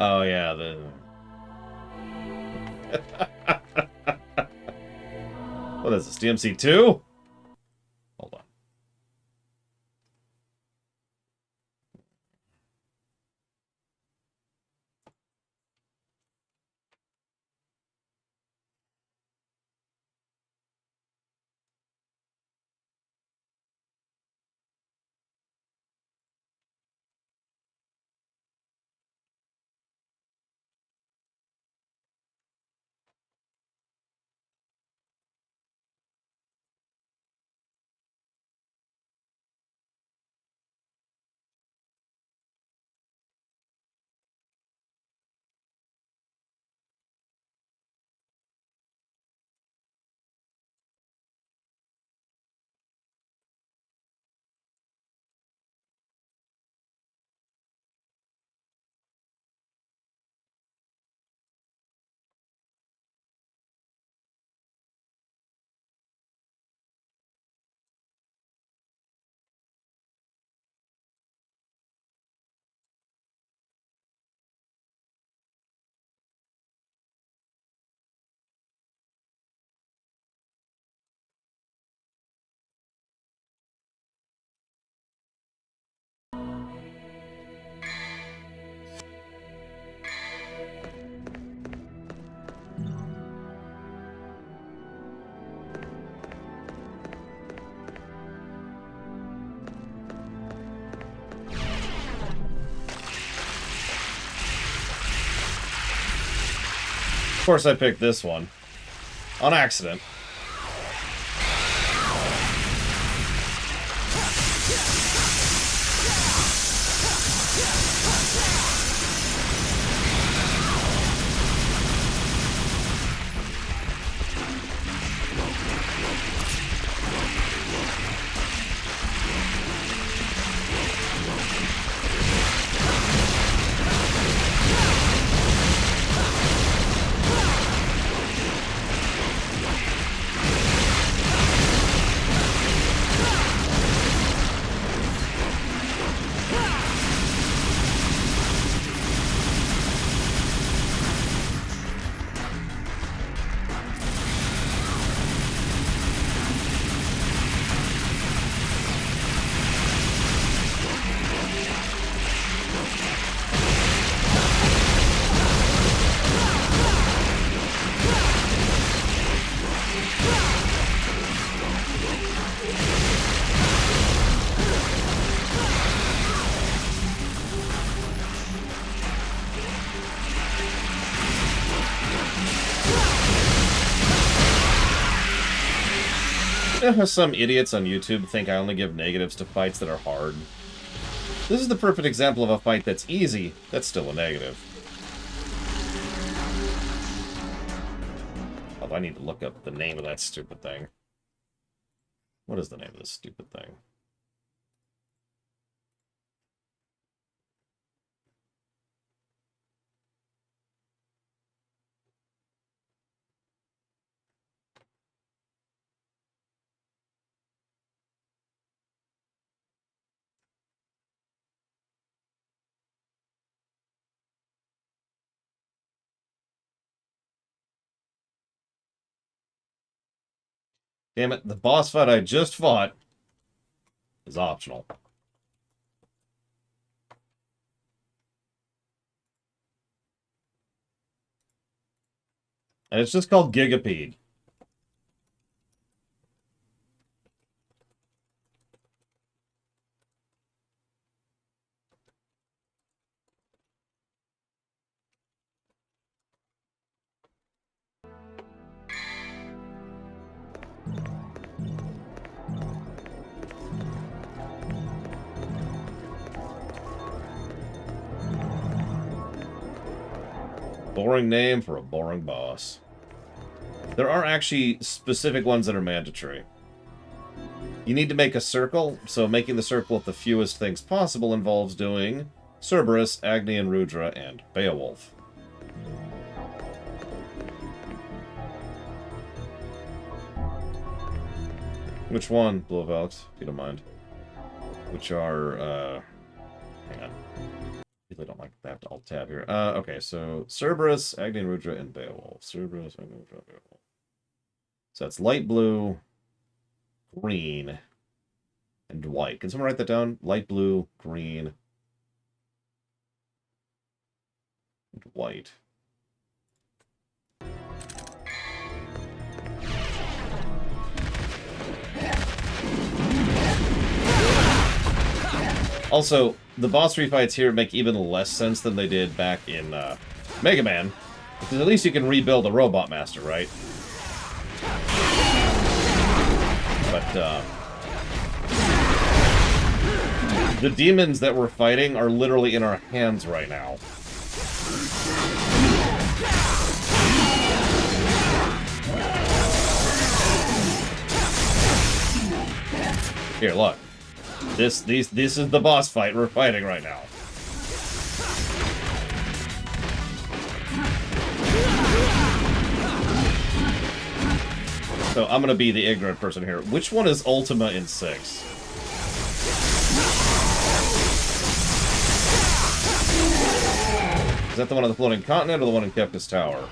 Oh yeah, what is this, DMC2? Hold on. course I picked this one. On accident. Some idiots on YouTube think I only give negatives to fights that are hard. This is the perfect example of a fight that's easy, that's still a negative. Oh, I need to look up the name of that stupid thing. What is the name of this stupid thing? Damn it, the boss fight I just fought is optional. And it's just called Gigapede. Boring name for a boring boss. There are actually specific ones that are mandatory. You need to make a circle, so making the circle with the fewest things possible involves doing Cerberus, Agni and Rudra, and Beowulf. Which one, Blue of Alex, if you don't mind? Which are, hang on. I don't like that alt tab here. Okay, so Cerberus, Agni and Rudra, and Beowulf. Cerberus, Agni, Rudra, Beowulf. So that's light blue, green, and white. Can someone write that down? Light blue, green, and white. Also, the boss refights here make even less sense than they did back in Mega Man. Because at least you can rebuild a Robot Master, right? But, the demons that we're fighting are literally in our hands right now. Here, look. This is the boss fight we're fighting right now. So I'm gonna be the ignorant person here. Which one is Ultima in 6? Is that the one on the floating continent or the one in Kefka's Tower?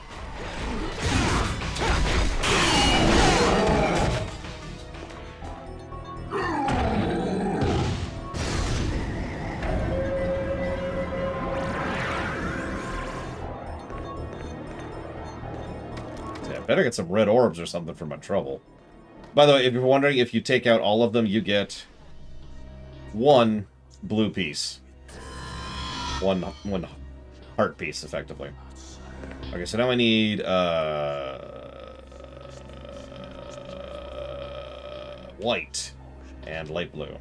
Better get some red orbs or something for my trouble. By the way, if you're wondering, if you take out all of them, you get one blue piece. One heart piece, effectively. Okay, so now I need, white and light blue.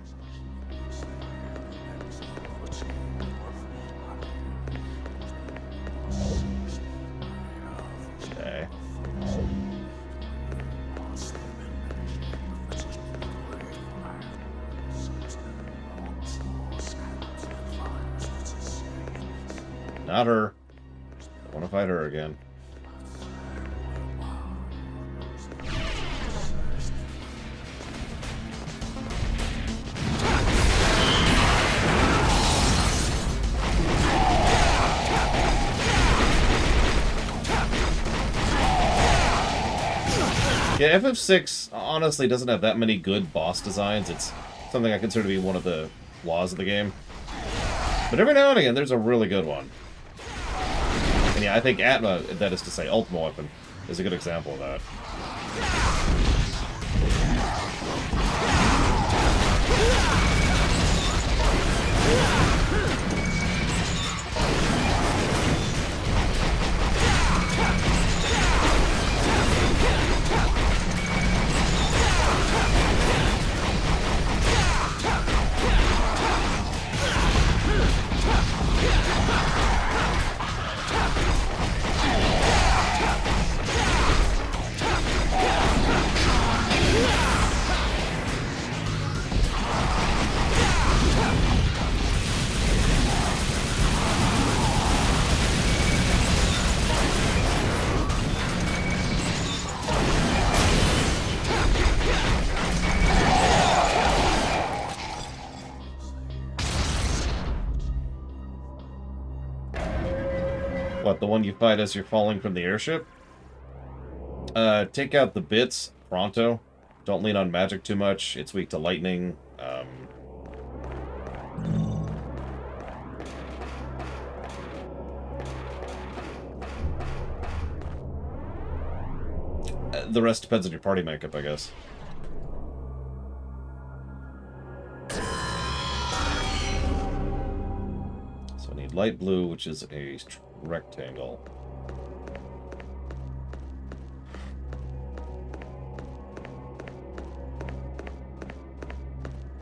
Okay. Not her. I want to fight her again. Yeah, FF6 honestly doesn't have that many good boss designs. It's something I consider to be one of the flaws of the game. But every now and again, there's a really good one. And yeah, I think Atma, that is to say, Ultima Weapon, is a good example of that. What, the one you fight as you're falling from the airship? Take out the bits pronto. Don't lean on magic too much. It's weak to lightning. The rest depends on your party makeup, I guess. So I need light blue, which is a rectangle.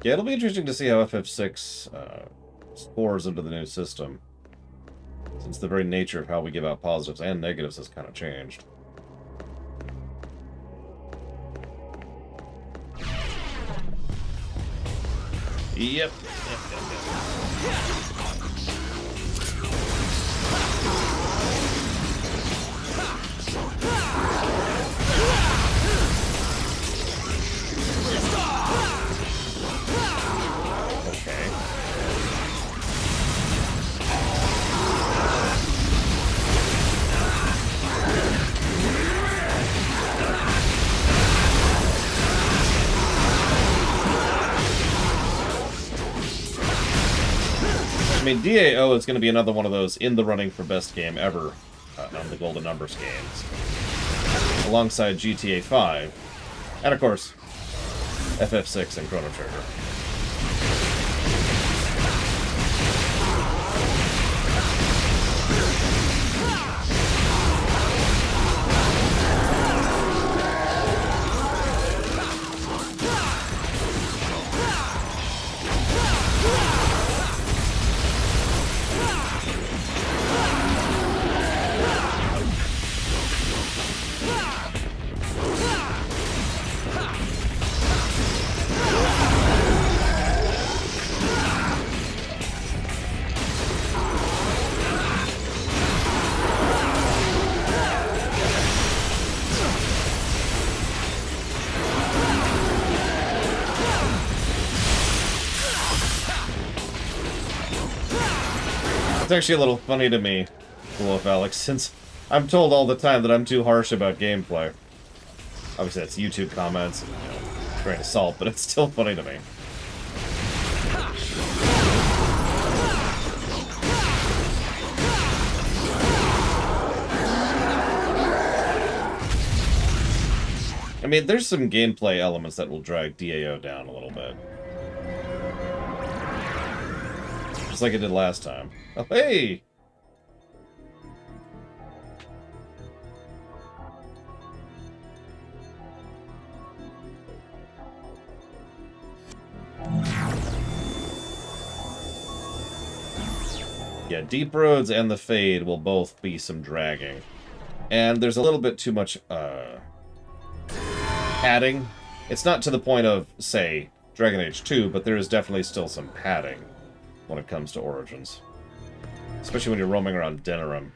Yeah, it'll be interesting to see how FF6 scores into the new system, since the very nature of how we give out positives and negatives has kind of changed. Yep. Okay. I mean, DAO is going to be another one of those in the running for best game ever on the Golden Numbers games, alongside GTA 5, and of course, FF6 and Chrono Trigger. It's actually a little funny to me, Wolf Alex, since I'm told all the time that I'm too harsh about gameplay. Obviously, that's YouTube comments and, grain of salt, but it's still funny to me. I mean, there's some gameplay elements that will drag DAO down a little bit. Just like it did last time. Oh, hey! Yeah, Deep Roads and the Fade will both be some dragging. And there's a little bit too much padding. It's not to the point of, say, Dragon Age 2, but there is definitely still some padding when it comes to Origins. Especially when you're roaming around Denerim.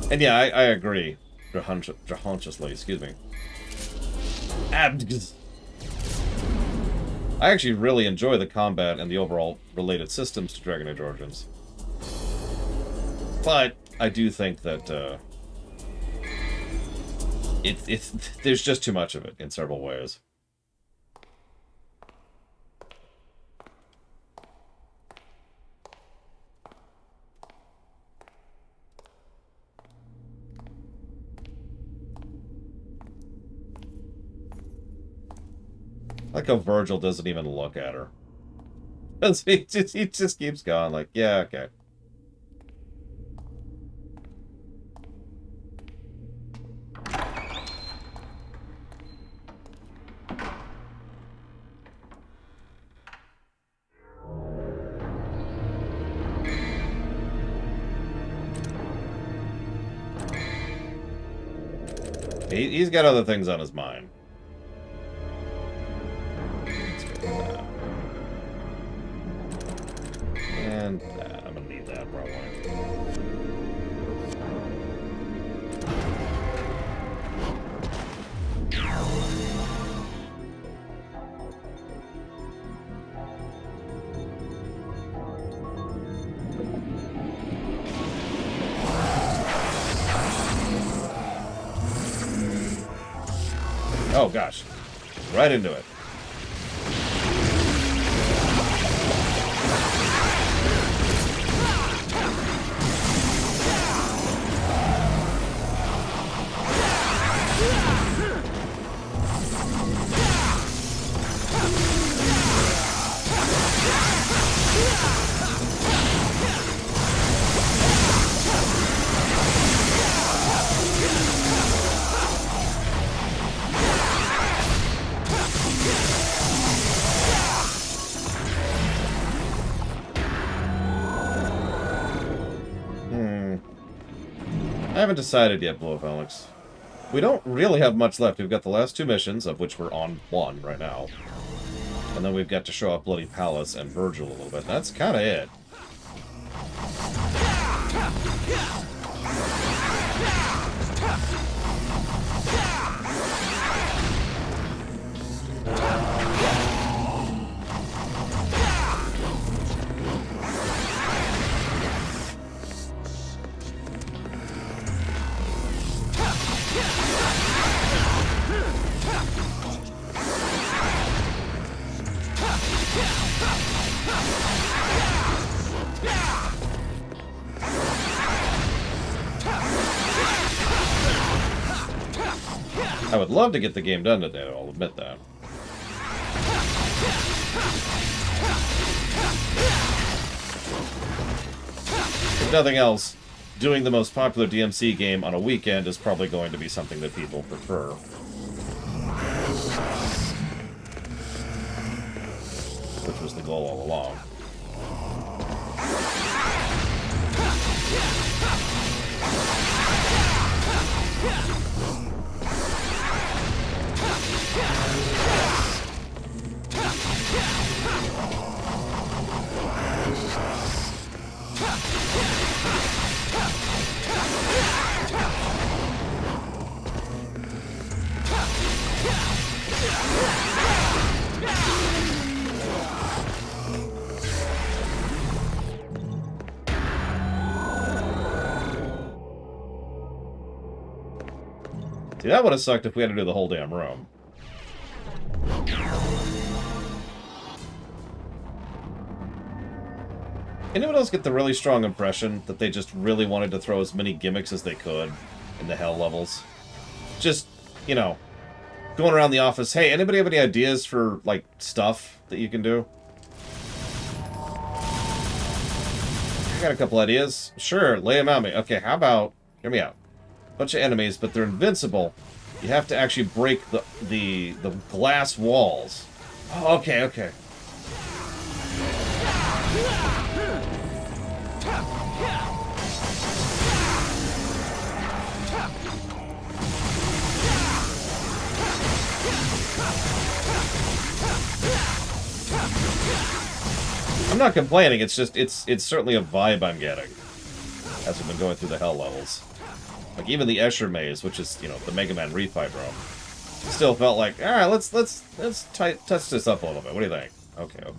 And yeah, I agree. Drahonchously, excuse me. I actually really enjoy the combat and the overall related systems to Dragon Age Origins. But I do think that there's just too much of it in several ways. I like how Virgil doesn't even look at her. He just keeps going like, yeah, okay. He's got other things on his mind. And I'm gonna need that probably. Oh gosh, right into it. I haven't decided yet, Blue Alex. We don't really have much left. We've got the last two missions, of which we're on one right now. And then we've got to show off Bloody Palace and Virgil a little bit. That's kind of it. I would love to get the game done today, I'll admit that. If nothing else, doing the most popular DMC game on a weekend is probably going to be something that people prefer. Which was the goal all along. See, that would have sucked if we had to do the whole damn room. Anyone else get the really strong impression that they just really wanted to throw as many gimmicks as they could in the hell levels? Just, you know, going around the office, hey, anybody have any ideas for, like, stuff that you can do? I got a couple ideas. Sure, lay them out me. Okay, how about, hear me out. Bunch of enemies, but they're invincible. You have to actually break the glass walls. Oh, okay, okay. I'm not complaining, it's just, it's certainly a vibe I'm getting as we've been going through the hell levels. Like, even the Escher maze, which is, you know, the Mega Man refight room, still felt like, alright, let's touch this up a little bit. What do you think? Okay, okay.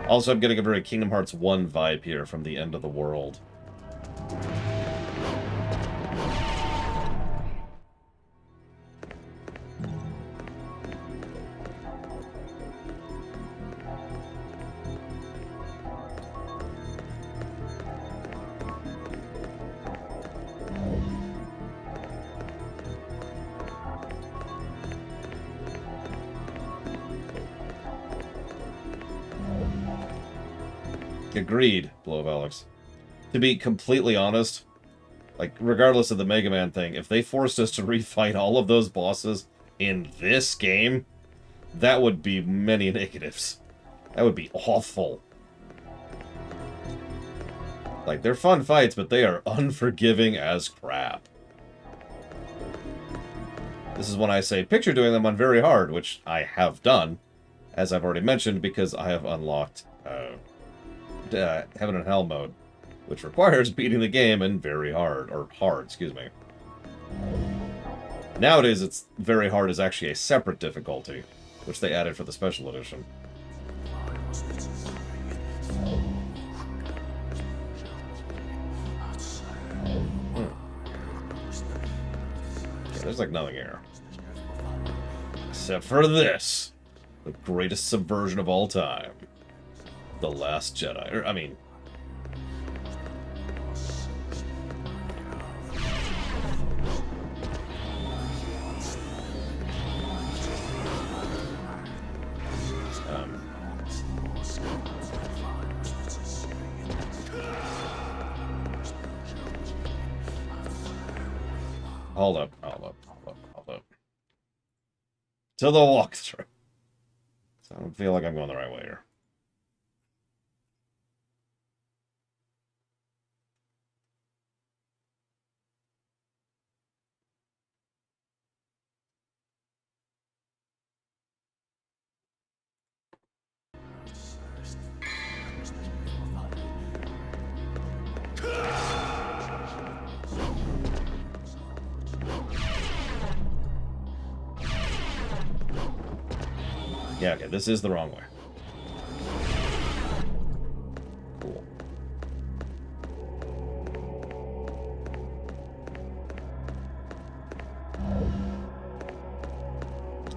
Also, I'm getting a very Kingdom Hearts 1 vibe here from the end of the world. Agreed, Blow of Alex. To be completely honest, like, regardless of the Mega Man thing, if they forced us to refight all of those bosses in this game, that would be many negatives. That would be awful. Like, they're fun fights, but they are unforgiving as crap. This is when I say, picture doing them on very hard, which I have done, as I've already mentioned, because I have unlocked Heaven and Hell mode, which requires beating the game in very hard, or hard, excuse me. Nowadays, it's very hard is actually a separate difficulty, which they added for the special edition. Okay, there's like nothing here. Except for this. The greatest subversion of all time. The Last Jedi. Or, I mean... Hold up. To the walkthrough. So I don't feel like I'm going the right way here. Yeah, okay, this is the wrong way. Cool.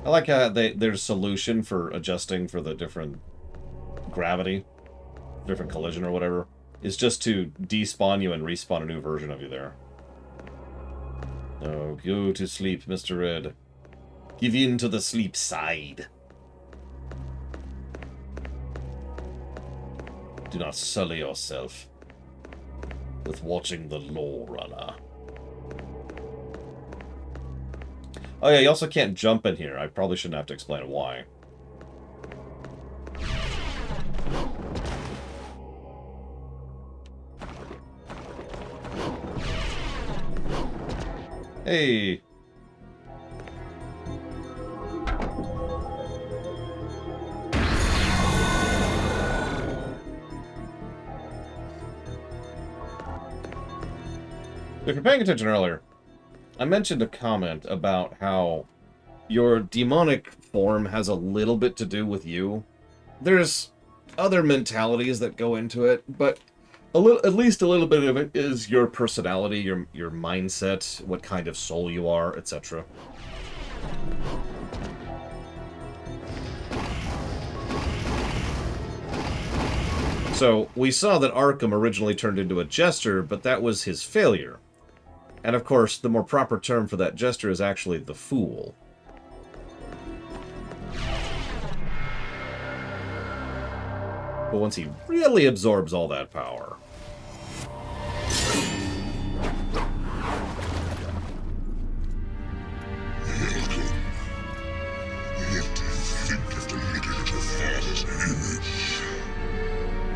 I like how their solution for adjusting for the different gravity, different collision or whatever, is just to despawn you and respawn a new version of you there. Oh, go to sleep, Mr. Red. Give in to the sleep side. Do not sully yourself with watching the Law Runner. Oh yeah, you also can't jump in here. I probably shouldn't have to explain why. Hey! If you're paying attention earlier, I mentioned a comment about how your demonic form has a little bit to do with you. There's other mentalities that go into it, but at least a little bit of it is your personality, your mindset, what kind of soul you are, etc. So, we saw that Arkham originally turned into a jester, but that was his failure. And of course, the more proper term for that jester is actually the fool. But once he really absorbs all that power...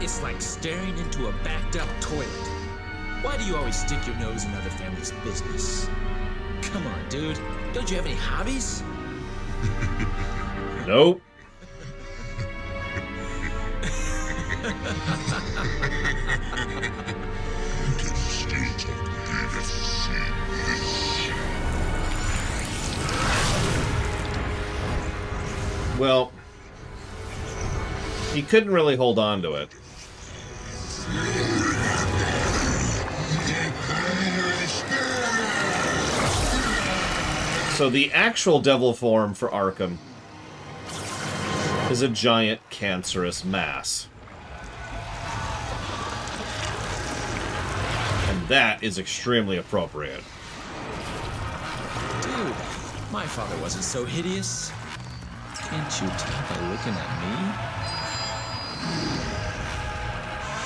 It's like staring into a backed-up toilet. Why do you always stick your nose in other families' business? Come on, dude. Don't you have any hobbies? Nope. Well, he couldn't really hold on to it. So the actual devil form for Arkham is a giant cancerous mass. And that is extremely appropriate. Dude, my father wasn't so hideous. Can't you tell by looking at me?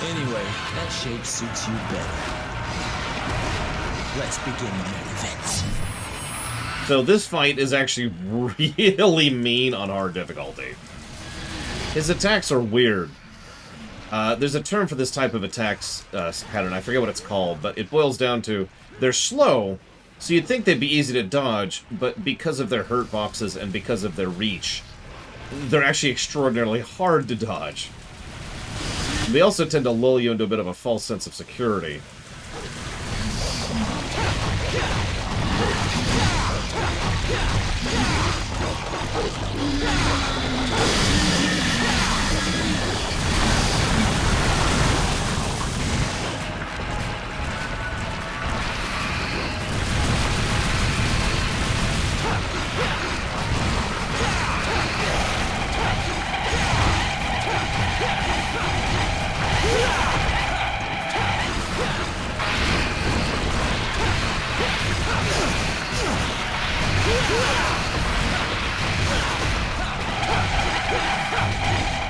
Anyway, that shape suits you better. Let's begin the main event. So this fight is actually really mean on hard difficulty. His attacks are weird. There's a term for this type of attacks pattern. I forget what it's called, but it boils down to they're slow, so you'd think they'd be easy to dodge, but because of their hurt boxes and because of their reach, they're actually extraordinarily hard to dodge. They also tend to lull you into a bit of a false sense of security.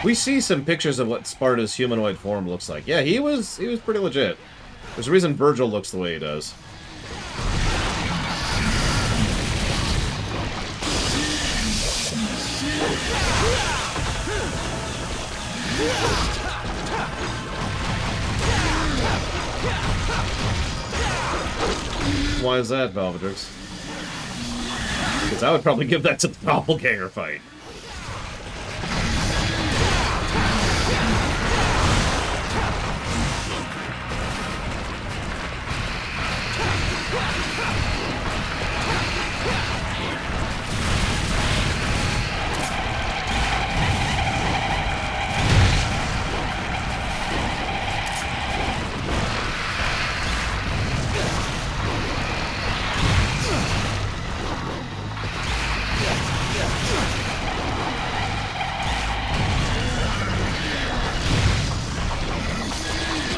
We see some pictures of what Sparta's humanoid form looks like. Yeah, he was pretty legit. There's a reason Virgil looks the way he does. Why is that, Valvidrix? Because I would probably give that to the doppelganger fight.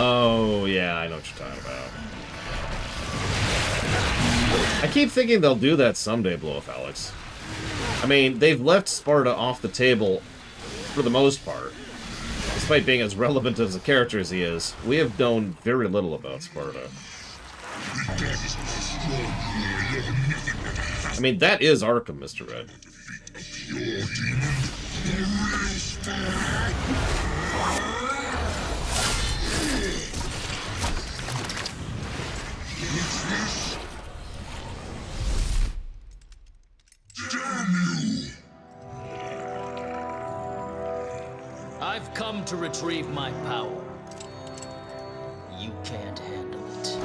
Oh, yeah, I know what you're talking about. I keep thinking they'll do that someday, Blow Up Alex. I mean, they've left Sparta off the table for the most part. Despite being as relevant as a character as he is, we have known very little about Sparta. I mean, that is Arkham, Mr. Red. I've come to retrieve my power. You can't handle it.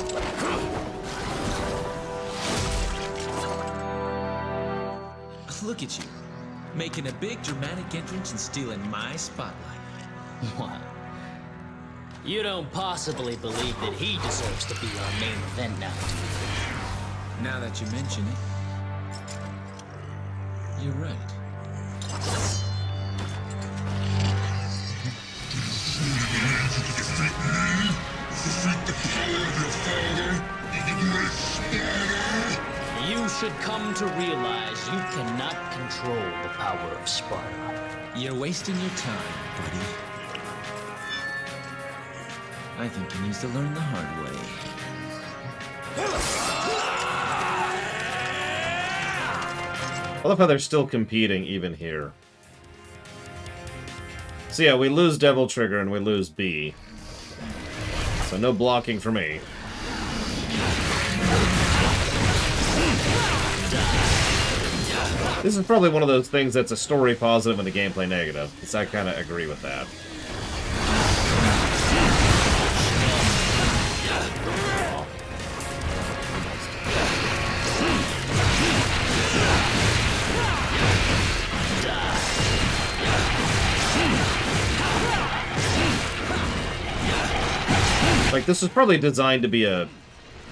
look at you, making a big dramatic entrance and stealing my spotlight. What? You don't possibly believe that he deserves to be our main event now, do you? Now that you mention it, you're right. You should come to realize you cannot control the power of Sparta. You're wasting your time, buddy. I think he needs to learn the hard way. I love how they're still competing even here. So yeah, we lose Devil Trigger and we lose B. So no blocking for me. This is probably one of those things that's a story positive and a gameplay negative. So I kind of agree with that. Like, this was probably designed to be a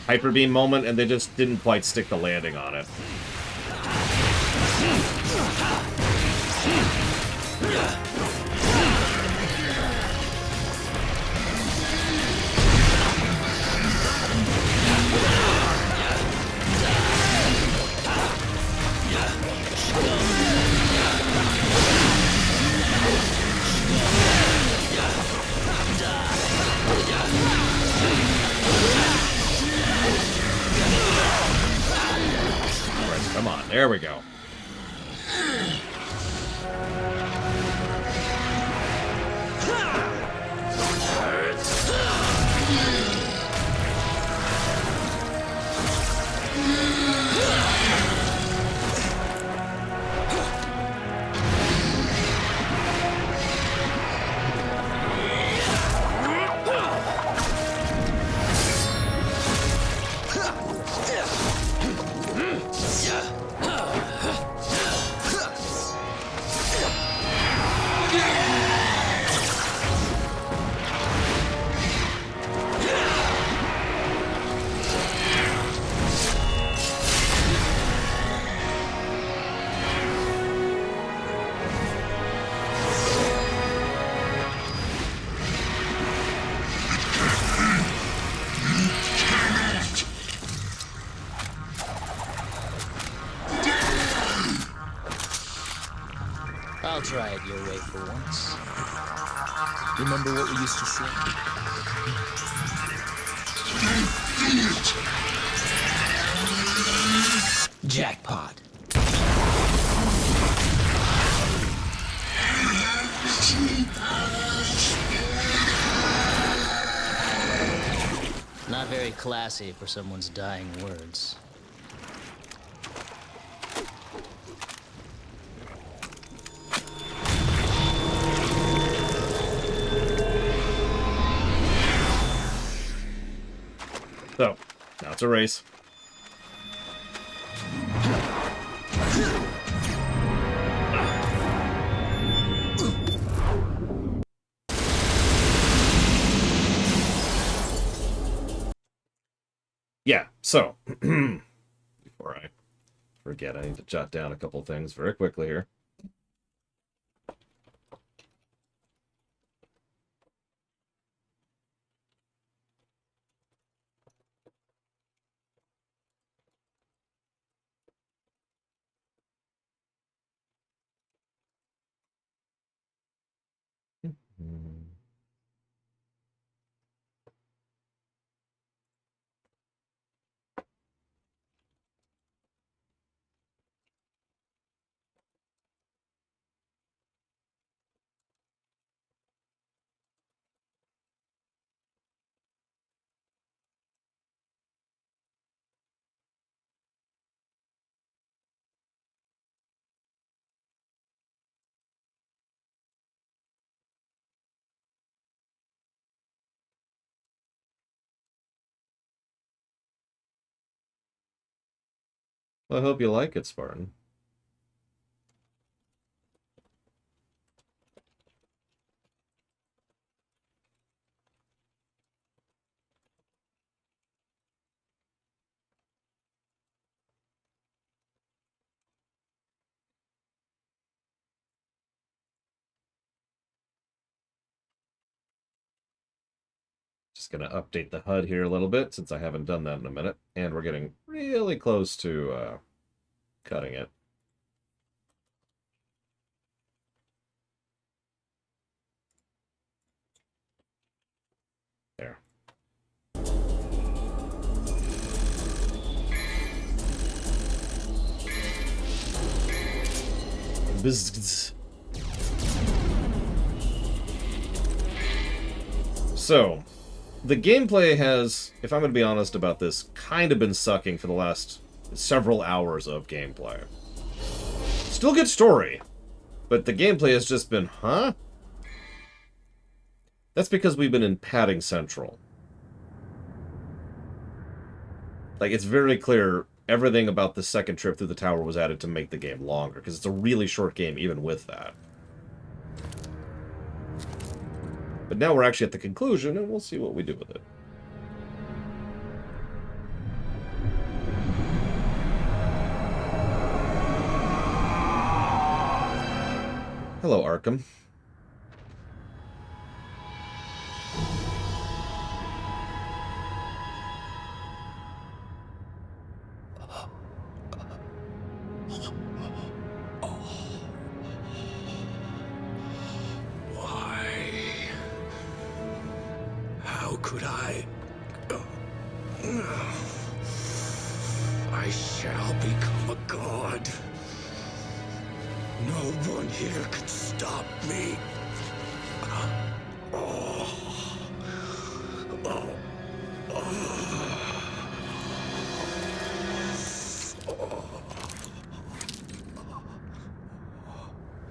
Hyper Beam moment, and they just didn't quite stick the landing on it. Come on, there we go. I'll try it your way for once. Remember what we used to say? Jackpot. Not very classy for someone's dying words. So, now it's a race. Yeah, so, before I forget, I need to jot down a couple things very quickly here. Well, I hope you like it, Spartan. Just going to update the HUD here a little bit, since I haven't done that in a minute. And we're getting really close to cutting it. There. Bzzz. So, the gameplay has, if I'm going to be honest about this, kind of been sucking for the last several hours of gameplay. Still good story, but the gameplay has just been, huh? That's because we've been in padding central. Like, it's very clear everything about the second trip through the tower was added to make the game longer, because it's a really short game even with that. But now we're actually at the conclusion, and we'll see what we do with it. Hello, Arkham. How could I? I shall become a god. No one here can stop me.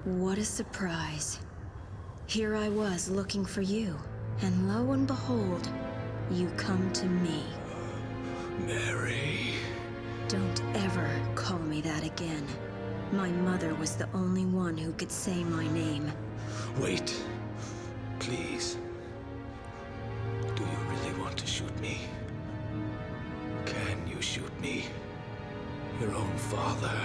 What a surprise. Here I was looking for you, and lo and behold, you come to me. Mary. Don't ever call me that again. My mother was the only one who could say my name. Wait. Please. Do you really want to shoot me? Can you shoot me? Your own father?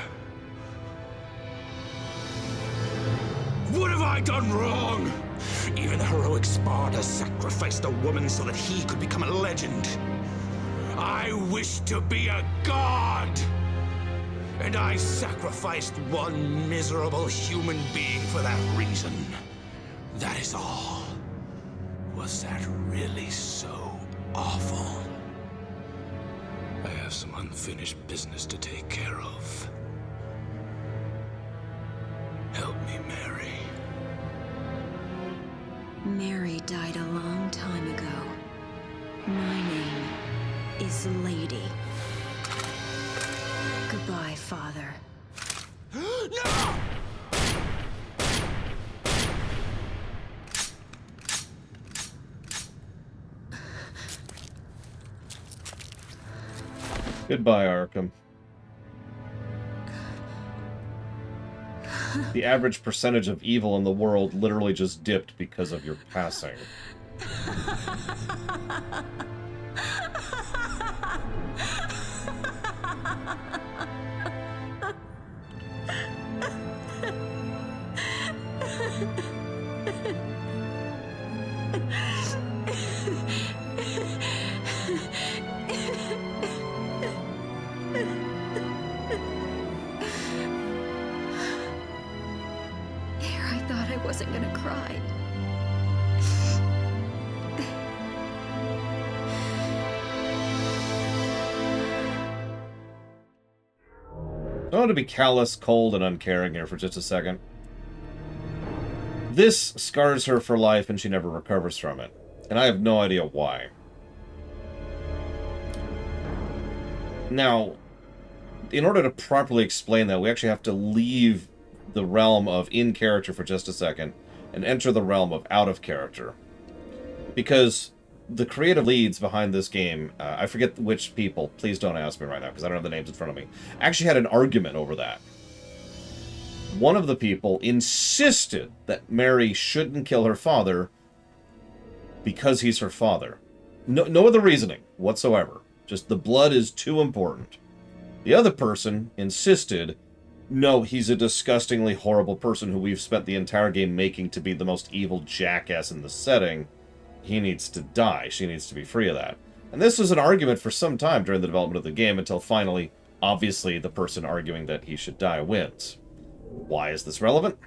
What have I done wrong? Even heroic Sparta sacrificed a woman so that he could become a legend. I wish to be a god! And I sacrificed one miserable human being for that reason. That is all. Was that really so awful? I have some unfinished business to take care of. Help me, Mary. Mary died a long time ago. My name is Lady. Goodbye, Father. No! Goodbye, Arkham. The average percentage of evil in the world literally just dipped because of your passing. I wasn't gonna cry. I want to be callous, cold, and uncaring here for just a second. This scars her for life and she never recovers from it. And I have no idea why. Now, in order to properly explain that, we actually have to leave the realm of in character for just a second and enter the realm of out of character. Because the creative leads behind this game, I forget which people, please don't ask me right now because I don't have the names in front of me, actually had an argument over that. One of the people insisted that Mary shouldn't kill her father because he's her father. No other reasoning whatsoever. Just the blood is too important. The other person insisted, no, he's a disgustingly horrible person who we've spent the entire game making to be the most evil jackass in the setting. he needs to die. She needs to be free of that. And this was an argument for some time during the development of the game until finally, obviously, the person arguing that he should die wins. Why is this relevant?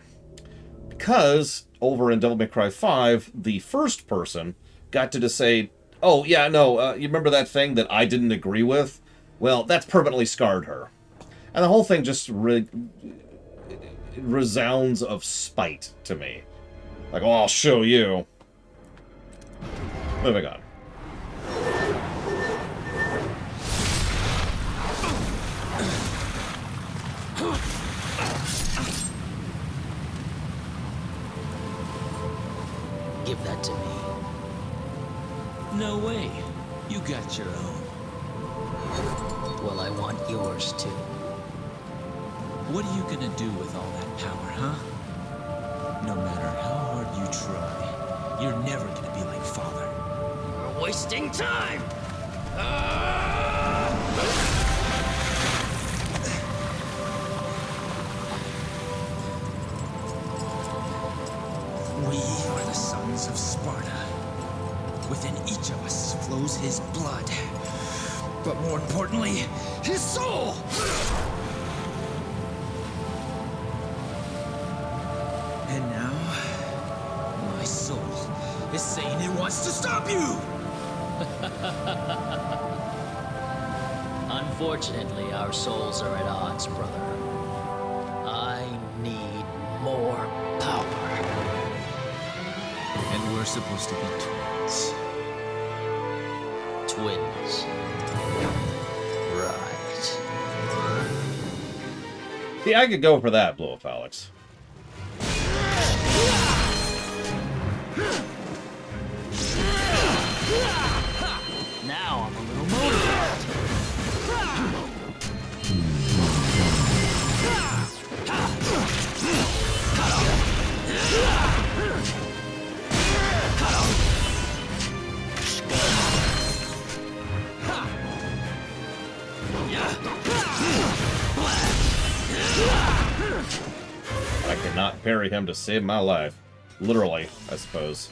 Because over in Devil May Cry 5, the first person got to just say, oh, yeah, no, you remember that thing that I didn't agree with? Well, that's permanently scarred her. And the whole thing just resounds of spite to me. Like, oh, I'll show you. Moving on. Give that to me. No way. You got your own. Well, I want yours too. What are you gonna do with all that power, huh? No matter how hard you try, you're never gonna be like Father. We're wasting time! We are the sons of Sparta. Within each of us flows his blood. But more importantly, his soul! And now, my soul is saying it wants to stop you! Unfortunately, our souls are at odds, brother. I need more power. And we're supposed to be twins. Twins. Right. Yeah, I could go for that, Blow Up Alex. Now I'm a little motivated. I cannot parry him to save my life. Literally, I suppose.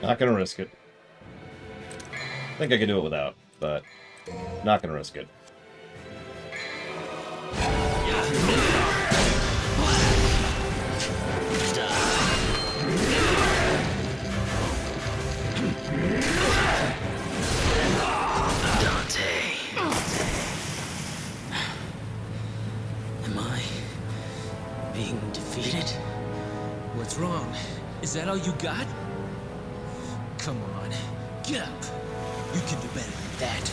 Not gonna risk it. I think I could do it without, but not gonna risk it. being defeated? What's wrong? Is that all you got? Come on, get up. You can do better than that.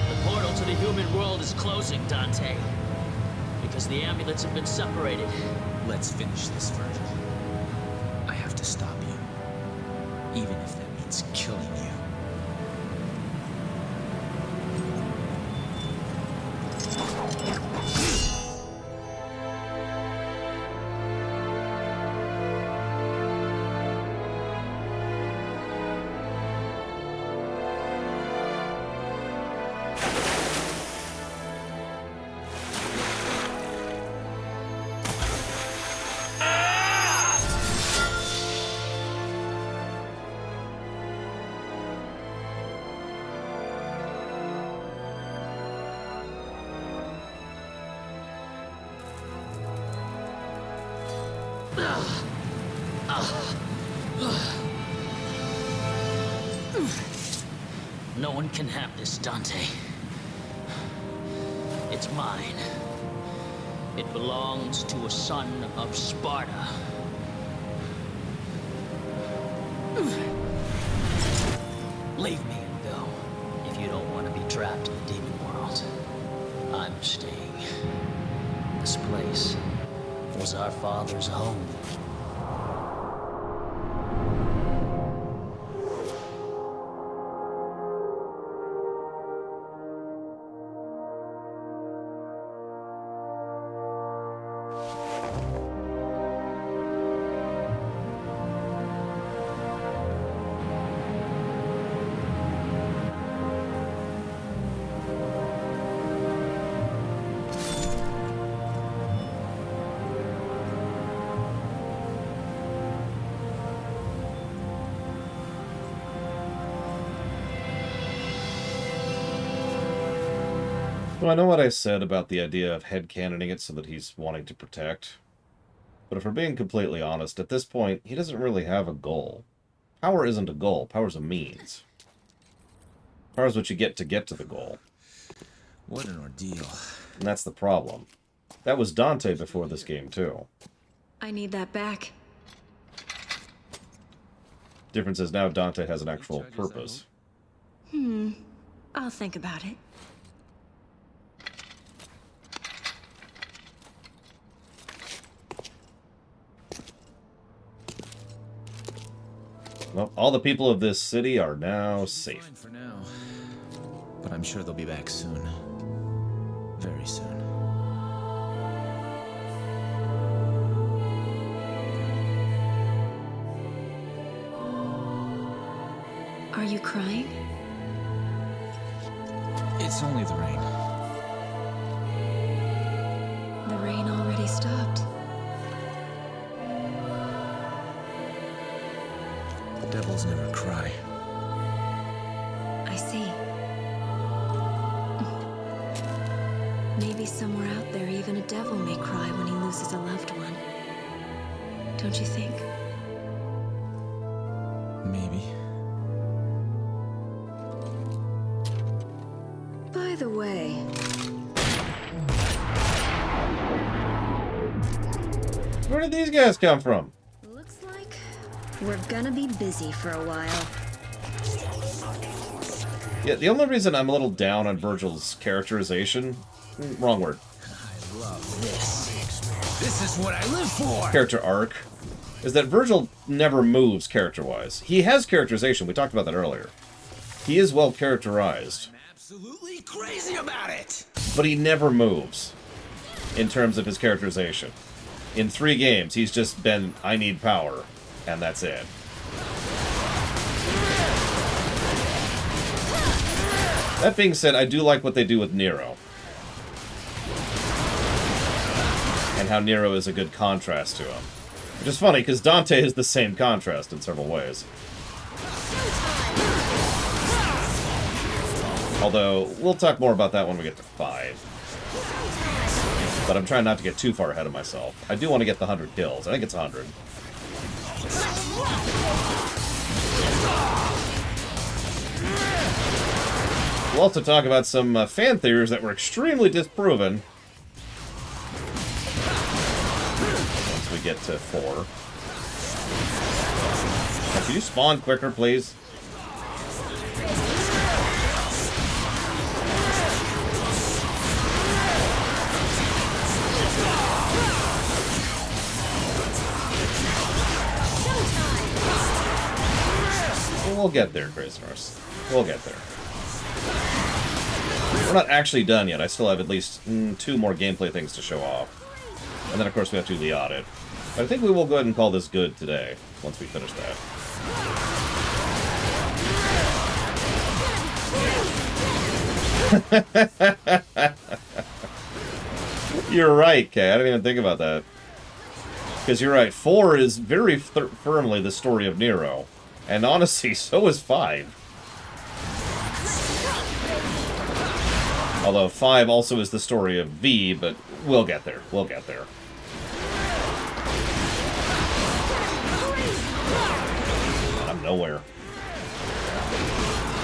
The portal to the human world is closing, Dante. Because the amulets have been separated. Let's finish this, Virgil. I have to stop you. Even if that means killing you. No one can have this, Dante. It's mine. It belongs to a son of Sparta. Leave me and go, if you don't want to be trapped in the demon world. I'm staying. This place was our father's home. Well, I know what I said about the idea of headcanoning it so that he's wanting to protect. But if we're being completely honest, at this point, he doesn't really have a goal. Power isn't a goal. Power's a means. Power is what you get to the goal. What an ordeal. And that's the problem. That was Dante before this game, too. I need that back. Difference is now Dante has an actual purpose. I'll think about it. Well, all the people of this city are now safe. Fine for now. But I'm sure they'll be back soon. Very soon. Are you crying? It's only the rain. The rain already stopped. Devils never cry. I see. Maybe somewhere out there, even a devil may cry when he loses a loved one. Don't you think? Maybe. By the way, Where did these guys come from? looks like we're gonna be busy for a while. Yeah, the only reason I'm a little down on Virgil's characterization... Wrong word. I love this. This is what I live for! Character arc. Is that Virgil never moves character-wise. He has characterization. We talked about that earlier. He is well characterized. I'm absolutely crazy about it! But he never moves. In terms of his characterization. In 3 games, he's just been, I need power. And that's it. That being said, I do like what they do with Nero. And how Nero is a good contrast to him. Which is funny, because Dante is the same contrast in several ways. Although, we'll talk more about that when we get to 5. But I'm trying not to get too far ahead of myself. I do want to get the 100 kills. I think it's 100. We'll also talk about some fan theories that were extremely disproven. Once we get to 4. Now, can you spawn quicker, please? We'll get there, Prisoners. We'll get there. We're not actually done yet. I still have at least 2 more gameplay things to show off. And then, of course, we have to do the audit. But I think we will go ahead and call this good today, once we finish that. You're right, Kay. I didn't even think about that. Because you're right. 4 is very firmly the story of Nero. And honestly, so is 5. Although 5 also is the story of V, but we'll get there. We'll get there. I'm nowhere.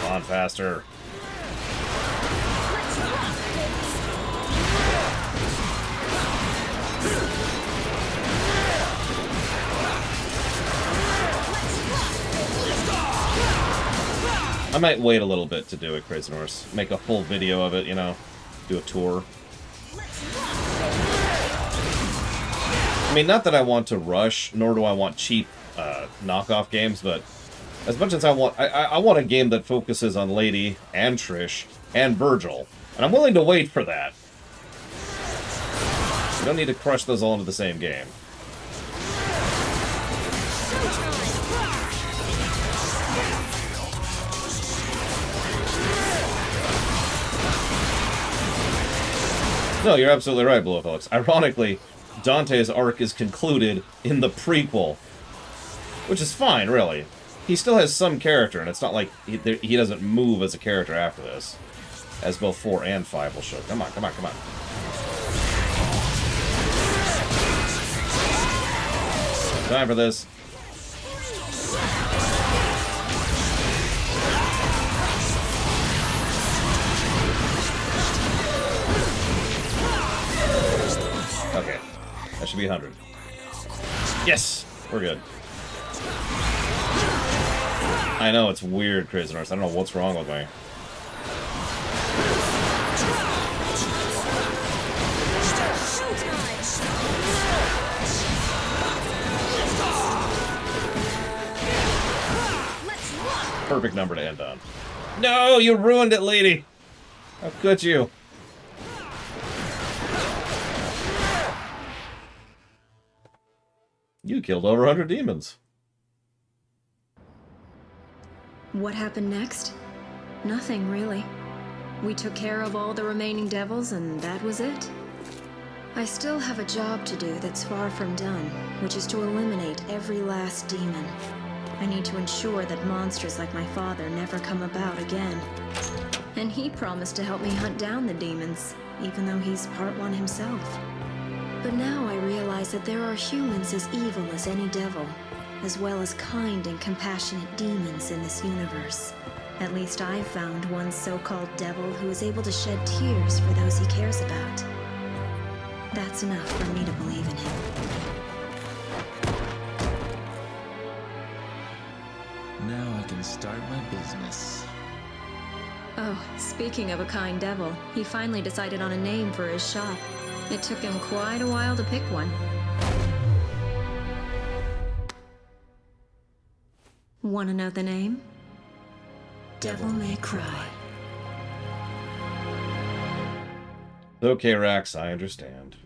Come on, faster. I might wait a little bit to do it, Crazy Norse. Make a full video of it, you know. Do a tour. I mean, not that I want to rush, nor do I want cheap knockoff games, but as much as I want a game that focuses on Lady and Trish and Virgil. And I'm willing to wait for that. You don't need to crush those all into the same game. No, you're absolutely right, Blue Felix. Ironically, Dante's arc is concluded in the prequel. Which is fine, really. He still has some character, and it's not like he doesn't move as a character after this. As both 4 and 5 will show. Come on, come on, come on. Time for this. Okay. That should be 100. Yes! We're good. I know, it's weird, Crazy Norse. I don't know what's wrong with me. Perfect number to end on. No, you ruined it, lady! How could you? You killed over 100 demons. What happened next? Nothing, really. We took care of all the remaining devils, and that was it. I still have a job to do that's far from done, which is to eliminate every last demon. I need to ensure that monsters like my father never come about again. And he promised to help me hunt down the demons, even though he's part one himself. But now I realize that there are humans as evil as any devil, as well as kind and compassionate demons in this universe. At least I've found one so-called devil who is able to shed tears for those he cares about. That's enough for me to believe in him. Now I can start my business. Oh, speaking of a kind devil, he finally decided on a name for his shop. It took him quite a while to pick one. Wanna know the name? Devil May Cry. Okay, Rax, I understand.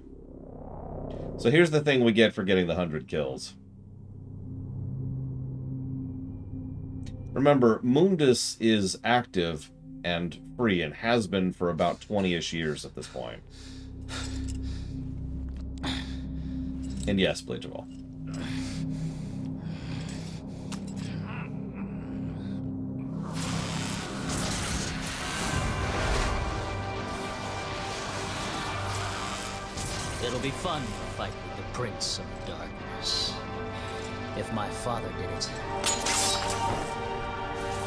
So here's the thing we get for getting the 100 kills. Remember, Mundus is active and free and has been for about 20-ish years at this point. And yes, Bleachable. It'll be fun to fight with the Prince of Darkness. If my father did it,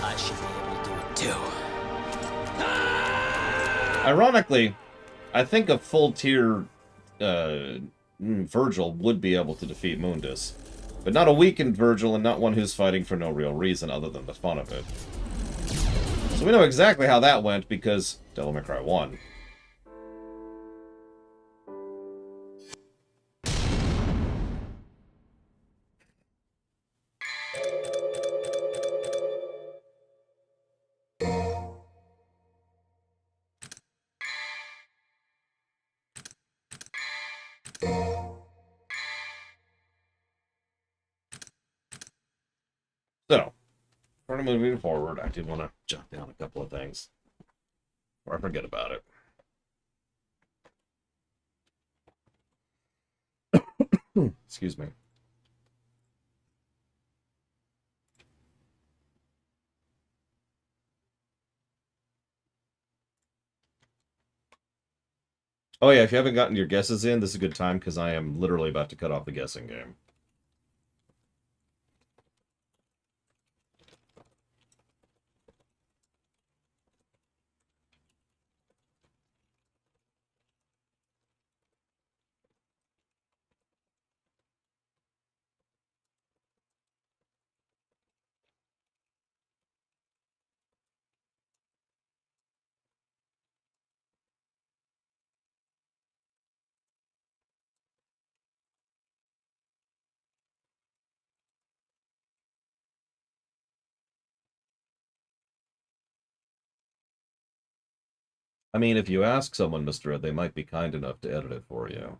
I should be able to do it too. Ironically, I think a full tier Virgil would be able to defeat Mundus. But not a weakened Virgil, and not one who's fighting for no real reason other than the fun of it. So we know exactly how that went, because Devil May Cry 1. So, for moving forward, I did want to jot down a couple of things, or I forget about it. Excuse me. Oh yeah, if you haven't gotten your guesses in, this is a good time, because I am literally about to cut off the guessing game. I mean, if you ask someone, Mr. Ed, they might be kind enough to edit it for you.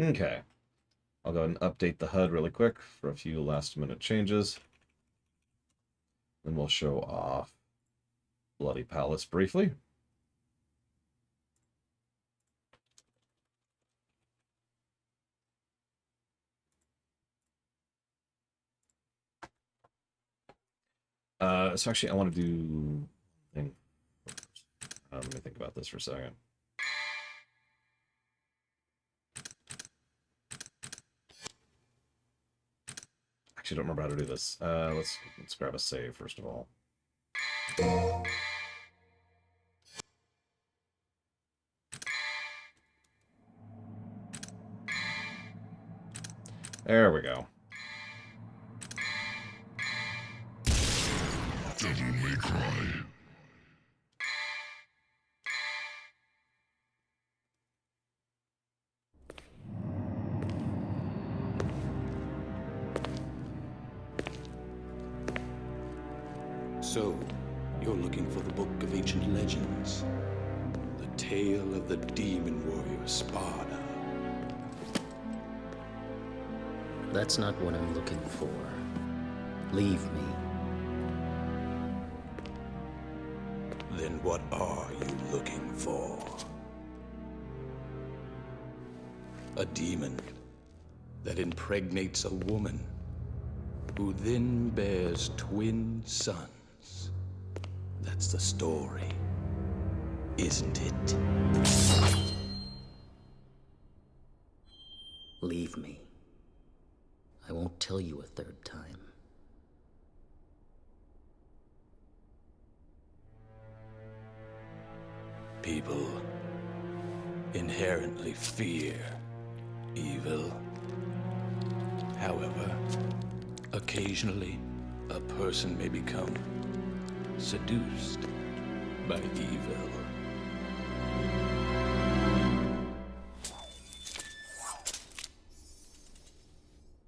Okay. I'll go ahead and update the HUD really quick for a few last-minute changes. Then we'll show off Bloody Palace briefly. So actually, I want to do... let me think about this for a second. Actually, don't remember how to do this. Let's grab a save first of all. There we go. Devil May Cry. So, you're looking for the Book of Ancient Legends. The tale of the demon warrior Sparda. That's not what I'm looking for. Leave me. Then what are you looking for? A demon that impregnates a woman who then bears twin sons. That's the story, isn't it? Leave me. I won't tell you a third time. People inherently fear evil. However, occasionally, a person may become seduced by evil.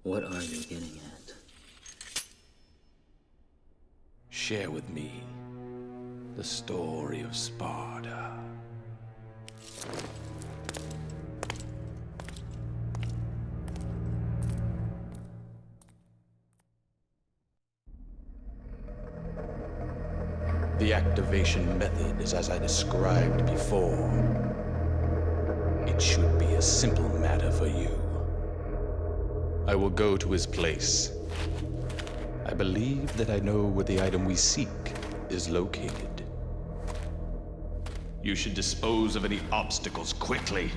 What are you getting at? share with me the story of Sparta? The activation method is as I described before. It should be a simple matter for you. I will go to his place. I believe that I know where the item we seek is located. You should dispose of any obstacles quickly.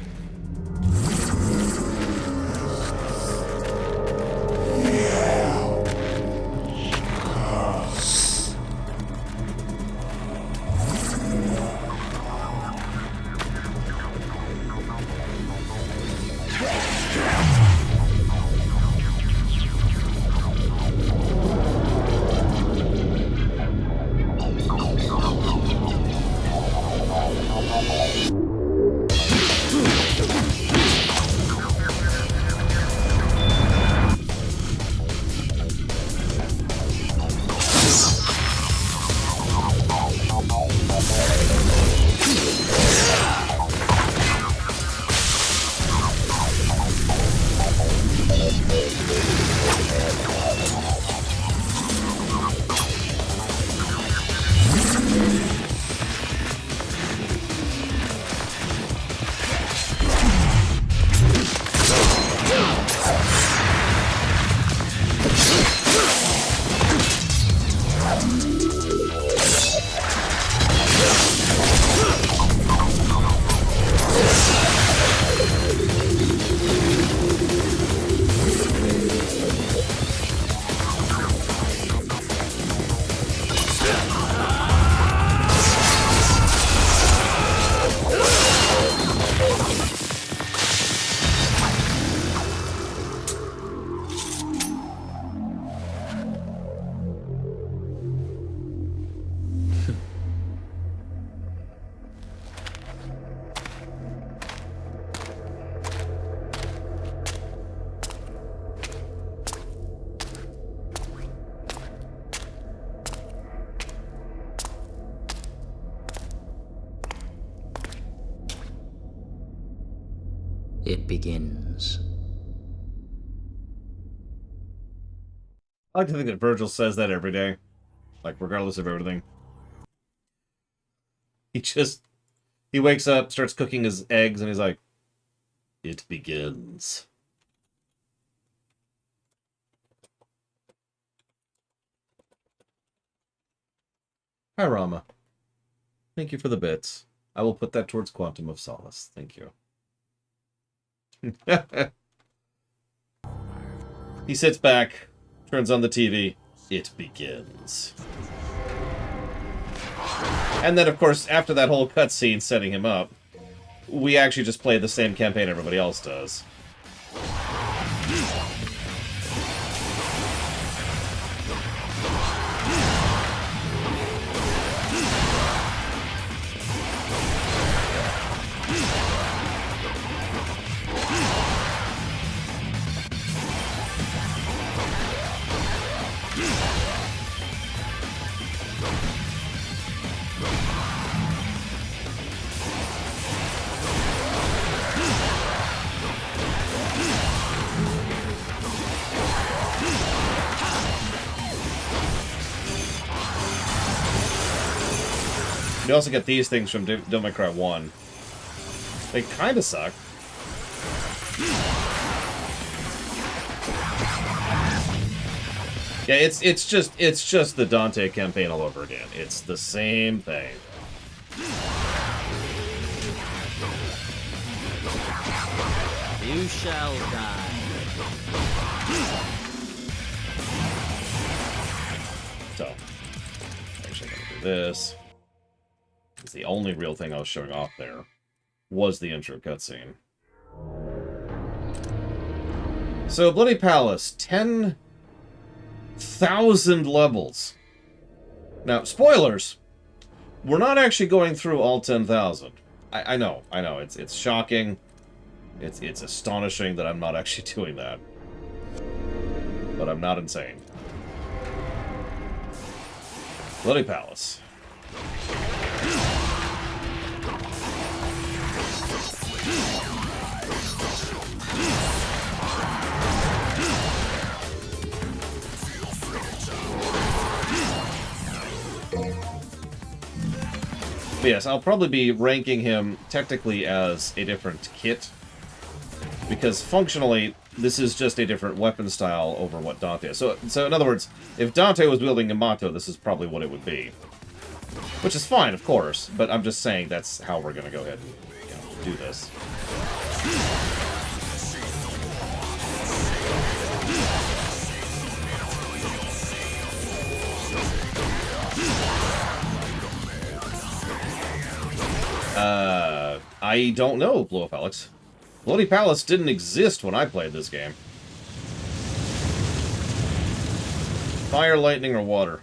It begins. I like to think that Virgil says that every day. Like, regardless of everything. He wakes up, starts cooking his eggs, and he's like, it begins. Hi, Rama. Thank you for the bits. I will put that towards Quantum of Solace. Thank you. He sits back, turns on the TV. It begins. And then, of course, after that whole cutscene setting him up, we actually just play the same campaign everybody else does. You also get these things from Devil May Cry 1. They kind of suck. Yeah, it's just the Dante campaign all over again. It's the same thing. You shall die. So, actually, I'm gonna do this. Because the only real thing I was showing off there was the intro cutscene. So, Bloody Palace, 10,000 levels. Now, spoilers. We're not actually going through all 10,000. I know. It's shocking. It's astonishing that I'm not actually doing that. But I'm not insane. Bloody Palace. But yes, I'll probably be ranking him technically as a different kit, because functionally, this is just a different weapon style over what Dante is. So in other words, if Dante was wielding Yamato, this is probably what it would be. Which is fine, of course, but I'm just saying that's how we're going to go ahead and do this. I don't know, Blow Up Alex. Bloody Palace didn't exist when I played this game. Fire, lightning, or water?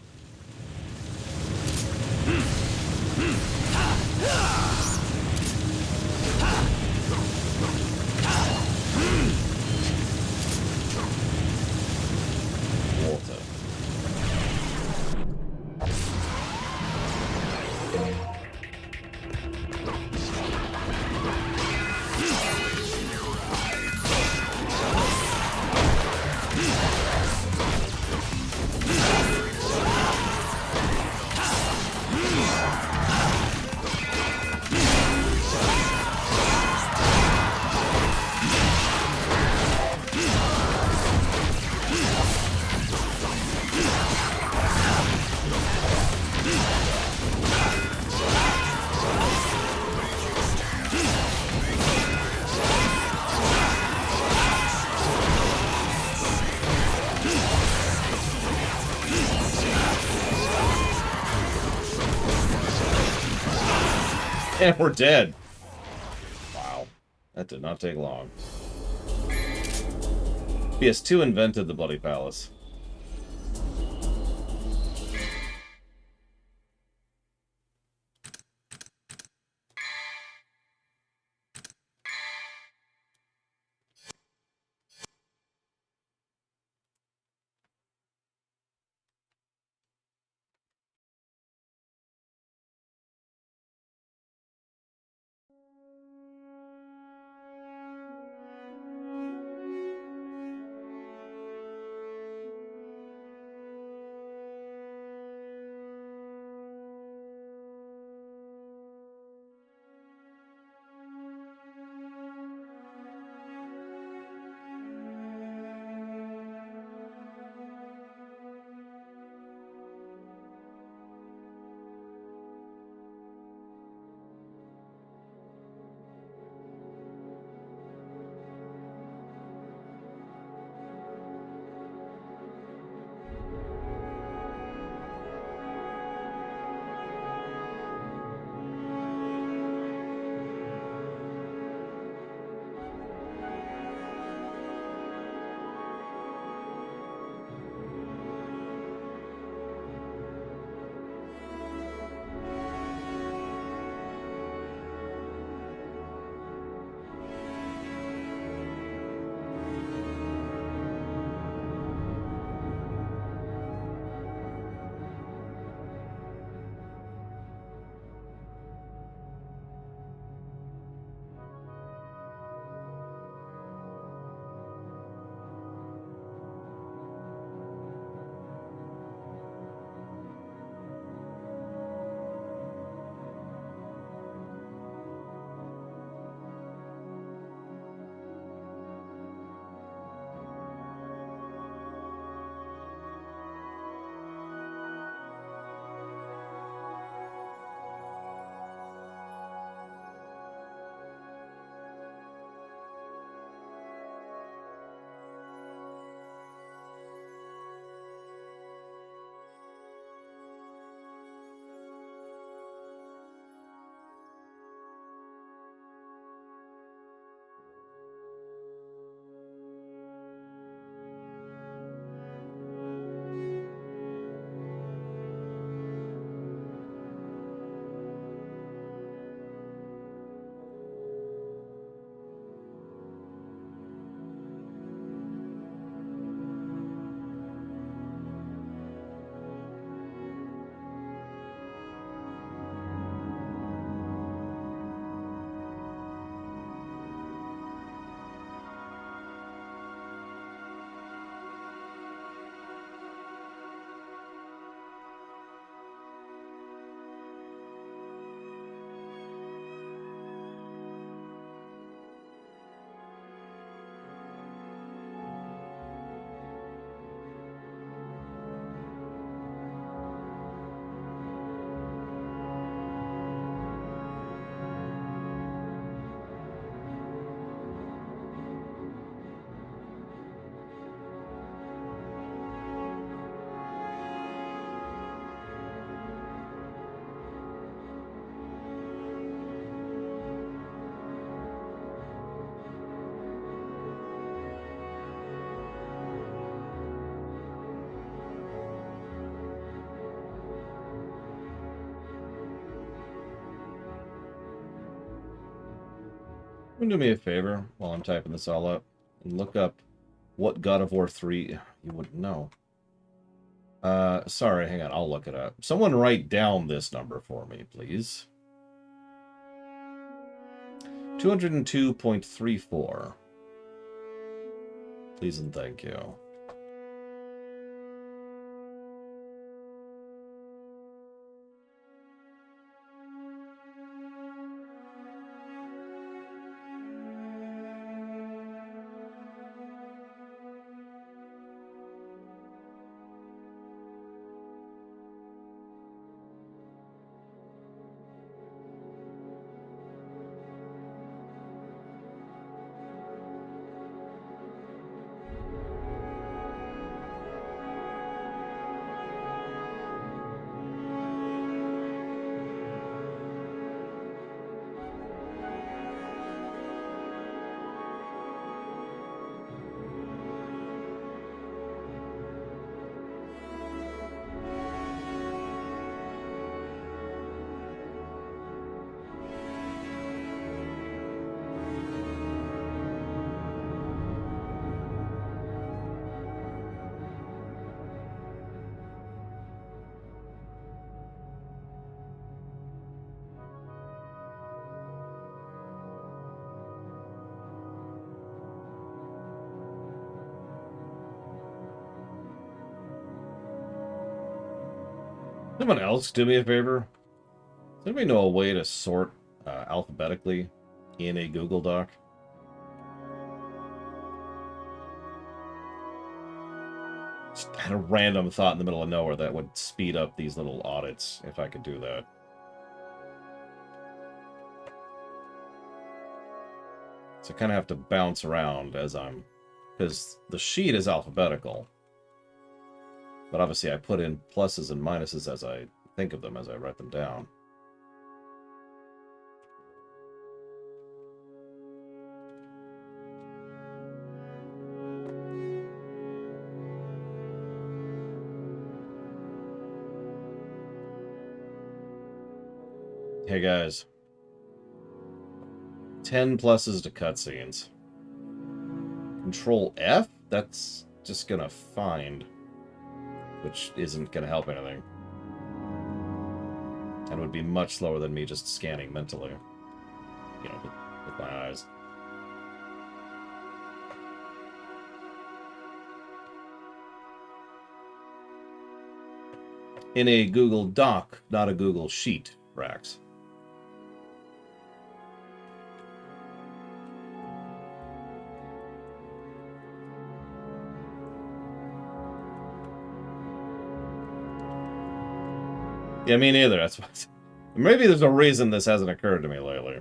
Water. And we're dead. Wow. That did not take long. PS2 invented the Bloody Palace. Do me a favor while I'm typing this all up and look up what God of War 3 you wouldn't know. Sorry, hang on, I'll look it up. Someone write down this number for me, please. 202.34. Please and thank you. Someone else do me a favor. Does anybody know a way to sort alphabetically in a Google Doc? Just had a random thought in the middle of nowhere that would speed up these little audits if I could do that. So I kind of have to bounce around as I'm... because the sheet is alphabetical. But obviously I put in pluses and minuses as I think of them, as I write them down. Hey guys. 10 pluses to cutscenes. Control F? That's just gonna find, which isn't gonna help anything. And would be much slower than me just scanning mentally. You know, with my eyes. In a Google Doc, not a Google Sheet, Rax. Yeah, me neither. That's what. Maybe there's a reason this hasn't occurred to me lately.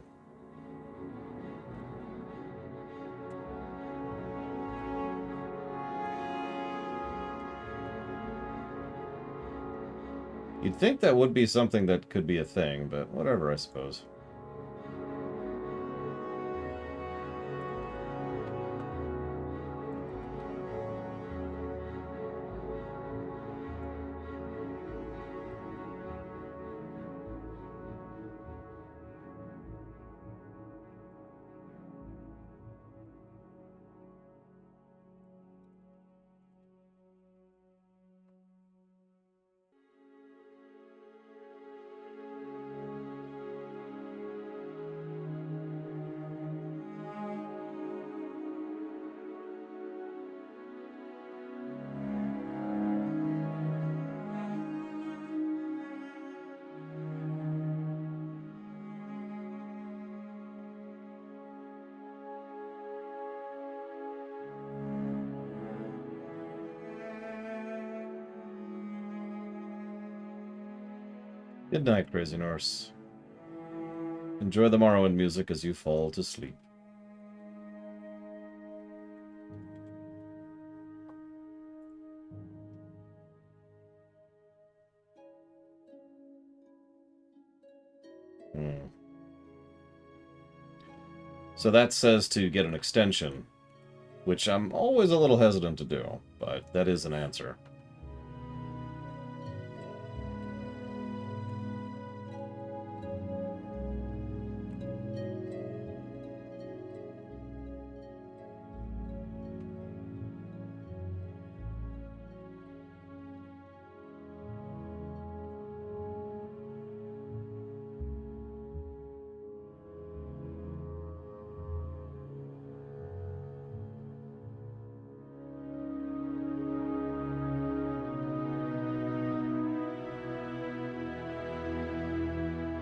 You'd think that would be something that could be a thing, but whatever, I suppose. Good night, Crazy Norse. Enjoy the Morrowind music as you fall to sleep. So that says to get an extension, which I'm always a little hesitant to do, but that is an answer.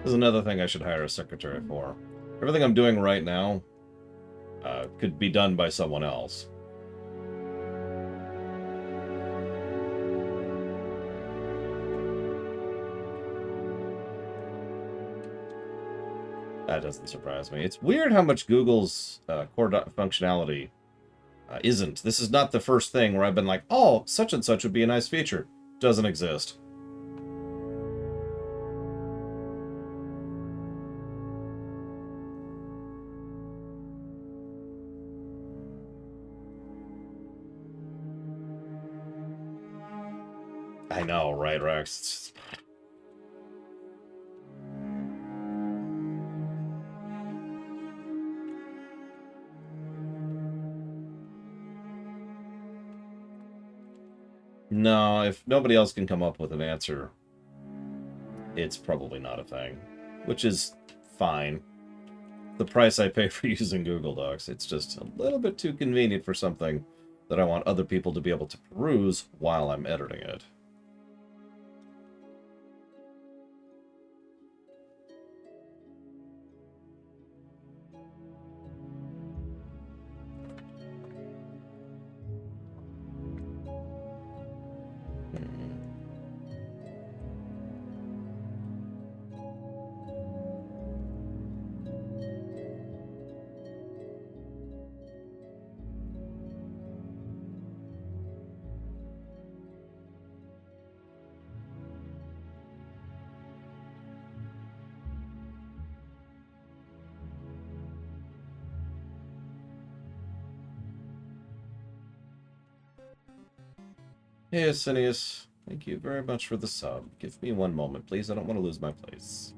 This is another thing I should hire a secretary for. Everything I'm doing right now could be done by someone else. That doesn't surprise me. It's weird how much Google's core functionality isn't. This is not the first thing where I've been like, oh, such and such would be a nice feature. Doesn't exist. I know, right, Rex? No, if nobody else can come up with an answer, it's probably not a thing. Which is fine. The price I pay for using Google Docs. It's just a little bit too convenient for something that I want other people to be able to peruse while I'm editing it. Hey, Asinius. Thank you very much for the sub. Give me one moment, please. I don't want to lose my place.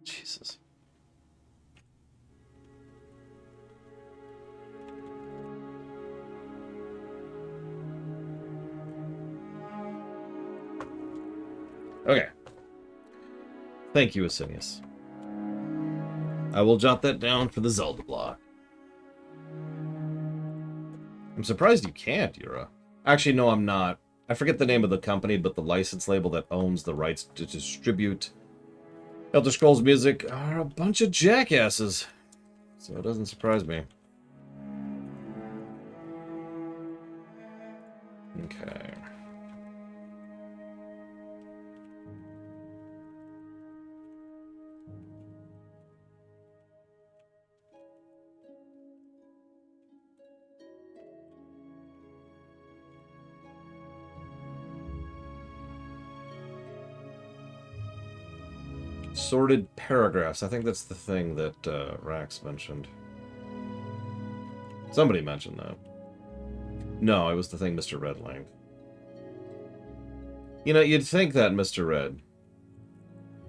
Jesus. Okay. Thank you, Asinius. I will jot that down for the Zelda block. I'm surprised you can't, Yura. Actually, no, I'm not. I forget the name of the company, but the license label that owns the rights to distribute Elder Scrolls music are a bunch of jackasses. So it doesn't surprise me. Okay. Sorted paragraphs. I think that's the thing that Rax mentioned. Somebody mentioned that. No, it was the thing Mr. Red linked. You know, you'd think that, Mr. Red.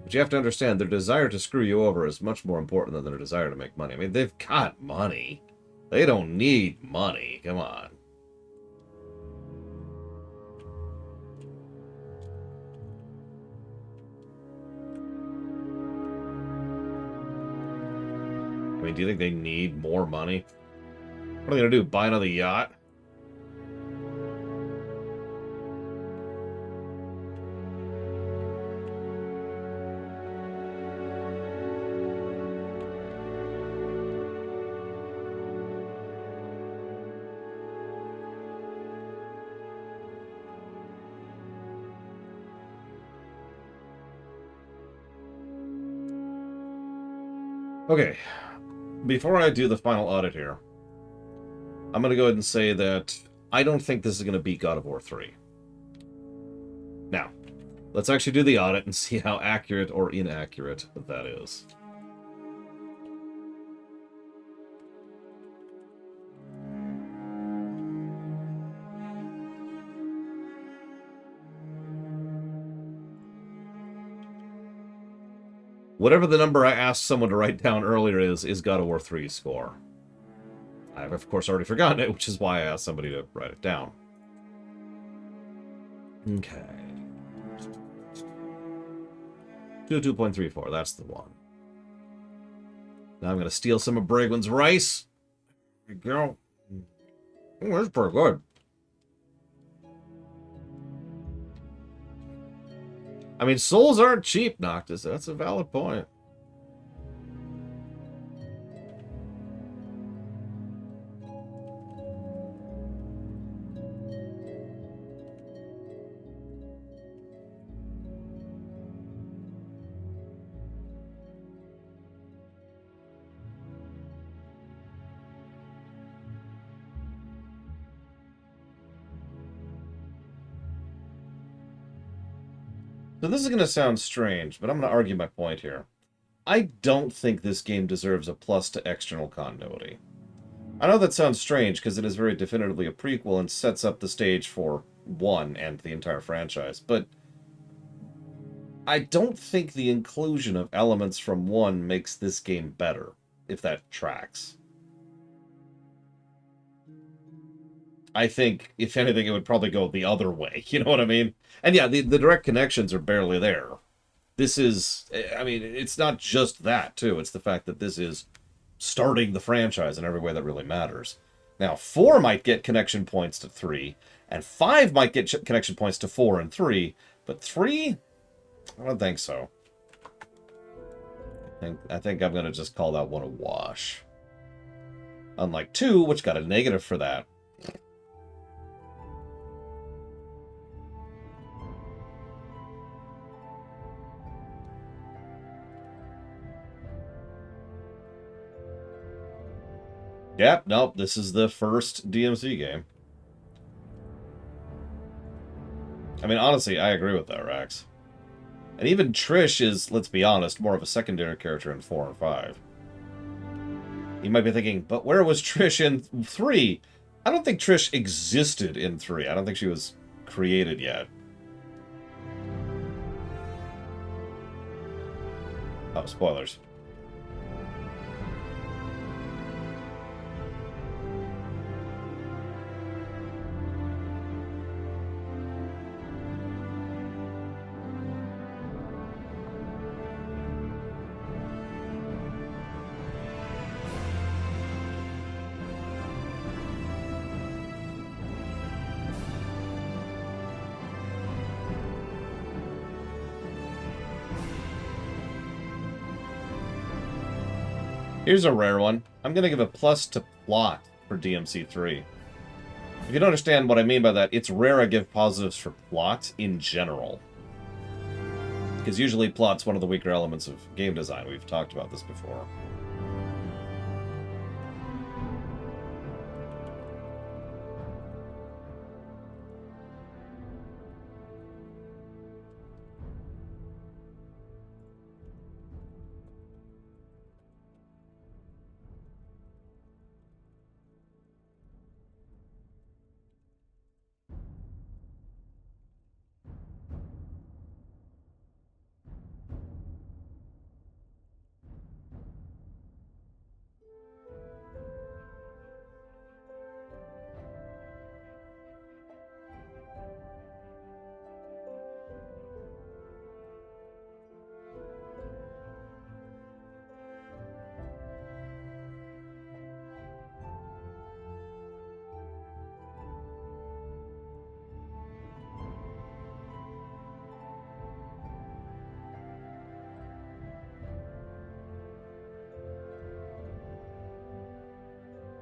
But you have to understand, their desire to screw you over is much more important than their desire to make money. I mean, they've got money. They don't need money. Come on. I mean, do you think they need more money? What are they gonna do? Buy another yacht? Okay. Before I do the final audit here, I'm going to go ahead and say that I don't think this is going to beat God of War 3. Now, let's actually do the audit and see how accurate or inaccurate that is. Whatever the number I asked someone to write down earlier is God of War 3's score. I've, of course, already forgotten it, which is why I asked somebody to write it down. Okay. 2.34, that's the one. Now I'm going to steal some of Bragwin's rice. There you go. Oh, that's pretty good. I mean, souls aren't cheap, Noctis. That's a valid point. So this is going to sound strange, but I'm going to argue my point here. I don't think this game deserves a plus to external continuity. I know that sounds strange because it is very definitively a prequel and sets up the stage for 1 and the entire franchise, but I don't think the inclusion of elements from 1 makes this game better, if that tracks. I think, if anything, it would probably go the other way, you know what I mean? And yeah, the direct connections are barely there. This is, I mean, it's not just that, too. It's the fact that this is starting the franchise in every way that really matters. Now, 4 might get connection points to 3, and 5 might get connection points to 4 and 3, but 3? I don't think so. I think I'm going to just call that one a wash. Unlike 2, which got a negative for that. Yep, nope, this is the first DMC game. I mean, honestly, I agree with that, Rax. And even Trish is, let's be honest, more of a secondary character in 4 and 5. You might be thinking, but where was Trish in 3? I don't think Trish existed in 3. I don't think she was created yet. Oh, spoilers. Here's a rare one. I'm going to give a plus to plot for DMC 3. If you don't understand what I mean by that, it's rare I give positives for plot in general. Because usually plot's one of the weaker elements of game design. We've talked about this before.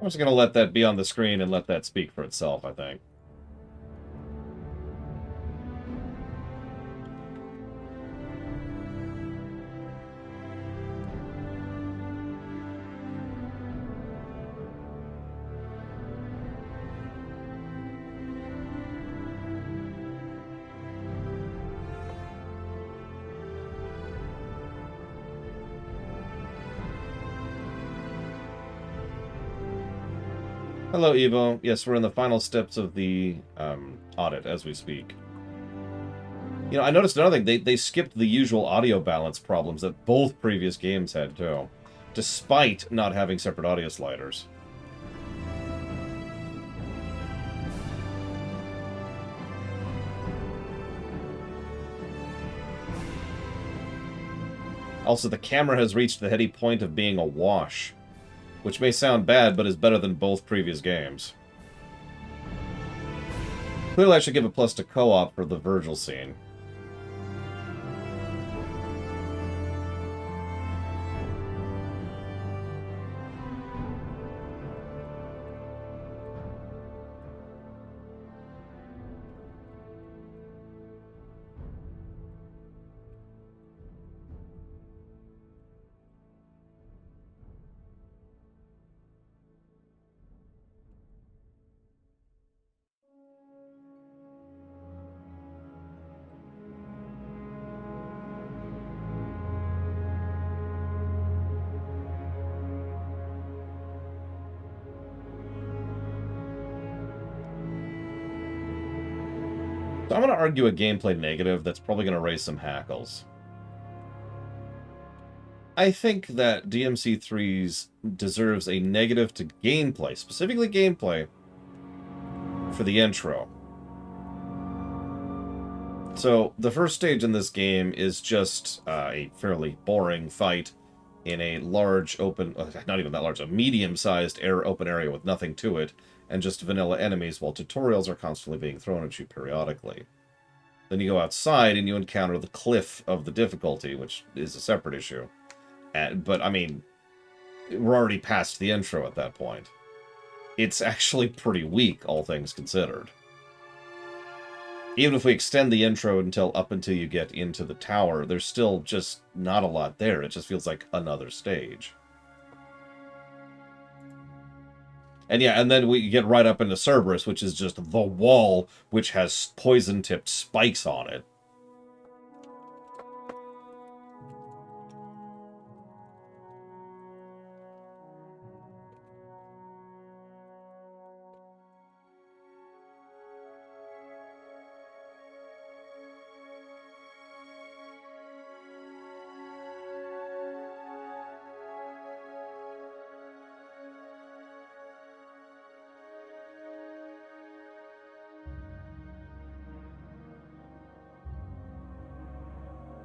I'm just going to let that be on the screen and let that speak for itself, I think. Hello, Evo. Yes, we're in the final steps of the audit as we speak. You know, I noticed another thing. They skipped the usual audio balance problems that both previous games had, too. Despite not having separate audio sliders. Also, the camera has reached the heady point of being awash, which may sound bad, but is better than both previous games. Clearly, I should give a plus to co-op for the Virgil scene. So I'm going to argue a gameplay negative that's probably going to raise some hackles. I think that DMC3's deserves a negative to gameplay, specifically gameplay, for the intro. So, the first stage in this game is just a fairly boring fight in a large open, not even that large, a medium-sized open area with nothing to it, and just vanilla enemies, while tutorials are constantly being thrown at you periodically. Then you go outside and you encounter the cliff of the difficulty, which is a separate issue. But, I mean, we're already past the intro at that point. It's actually pretty weak, all things considered. Even if we extend the intro up until you get into the tower, there's still just not a lot there. It just feels like another stage. And yeah, and then we get right up into Cerberus, which is just the wall, which has poison-tipped spikes on it.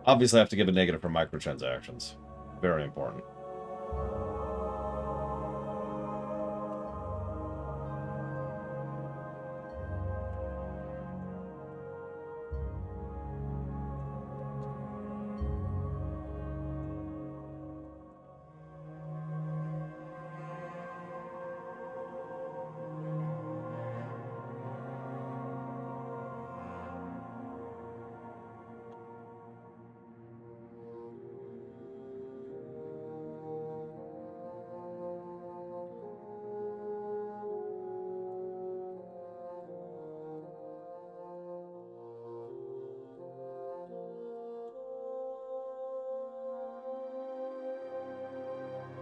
Obviously, I have to give a negative for microtransactions. Very important.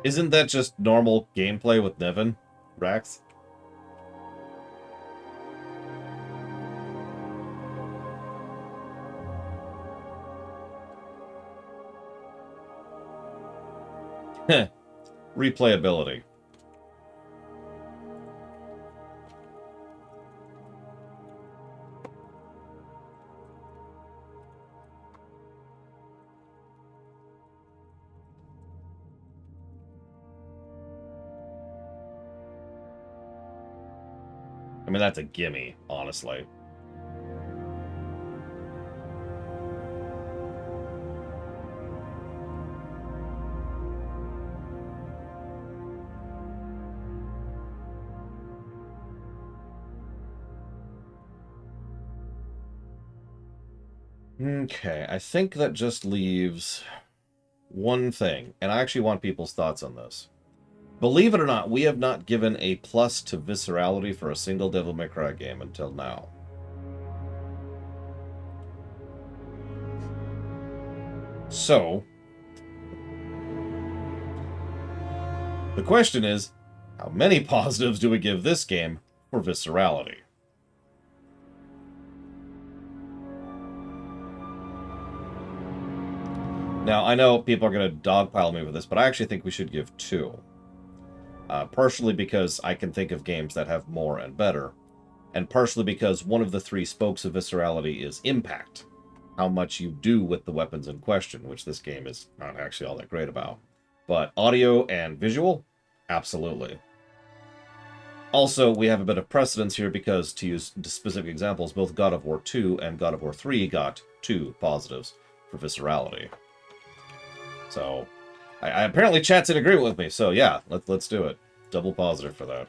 Isn't that just normal gameplay with Nevin, Rax? Heh. Replayability. I mean, that's a gimme, honestly. Okay, I think that just leaves one thing, and I actually want people's thoughts on this. Believe it or not, we have not given a plus to viscerality for a single Devil May Cry game until now. So, the question is, how many positives do we give this game for viscerality? Now, I know people are going to dogpile me with this, but I actually think we should give 2. Partially because I can think of games that have more and better, and partially because one of the 3 spokes of viscerality is impact. how much you do with the weapons in question, which this game is not actually all that great about. But audio and visual, absolutely. Also, we have a bit of precedence here because, to use specific examples, both God of War 2 and God of War 3 got 2 positives for viscerality. So, I apparently chat's in agreement with me, so yeah, let's do it. Double positive for that.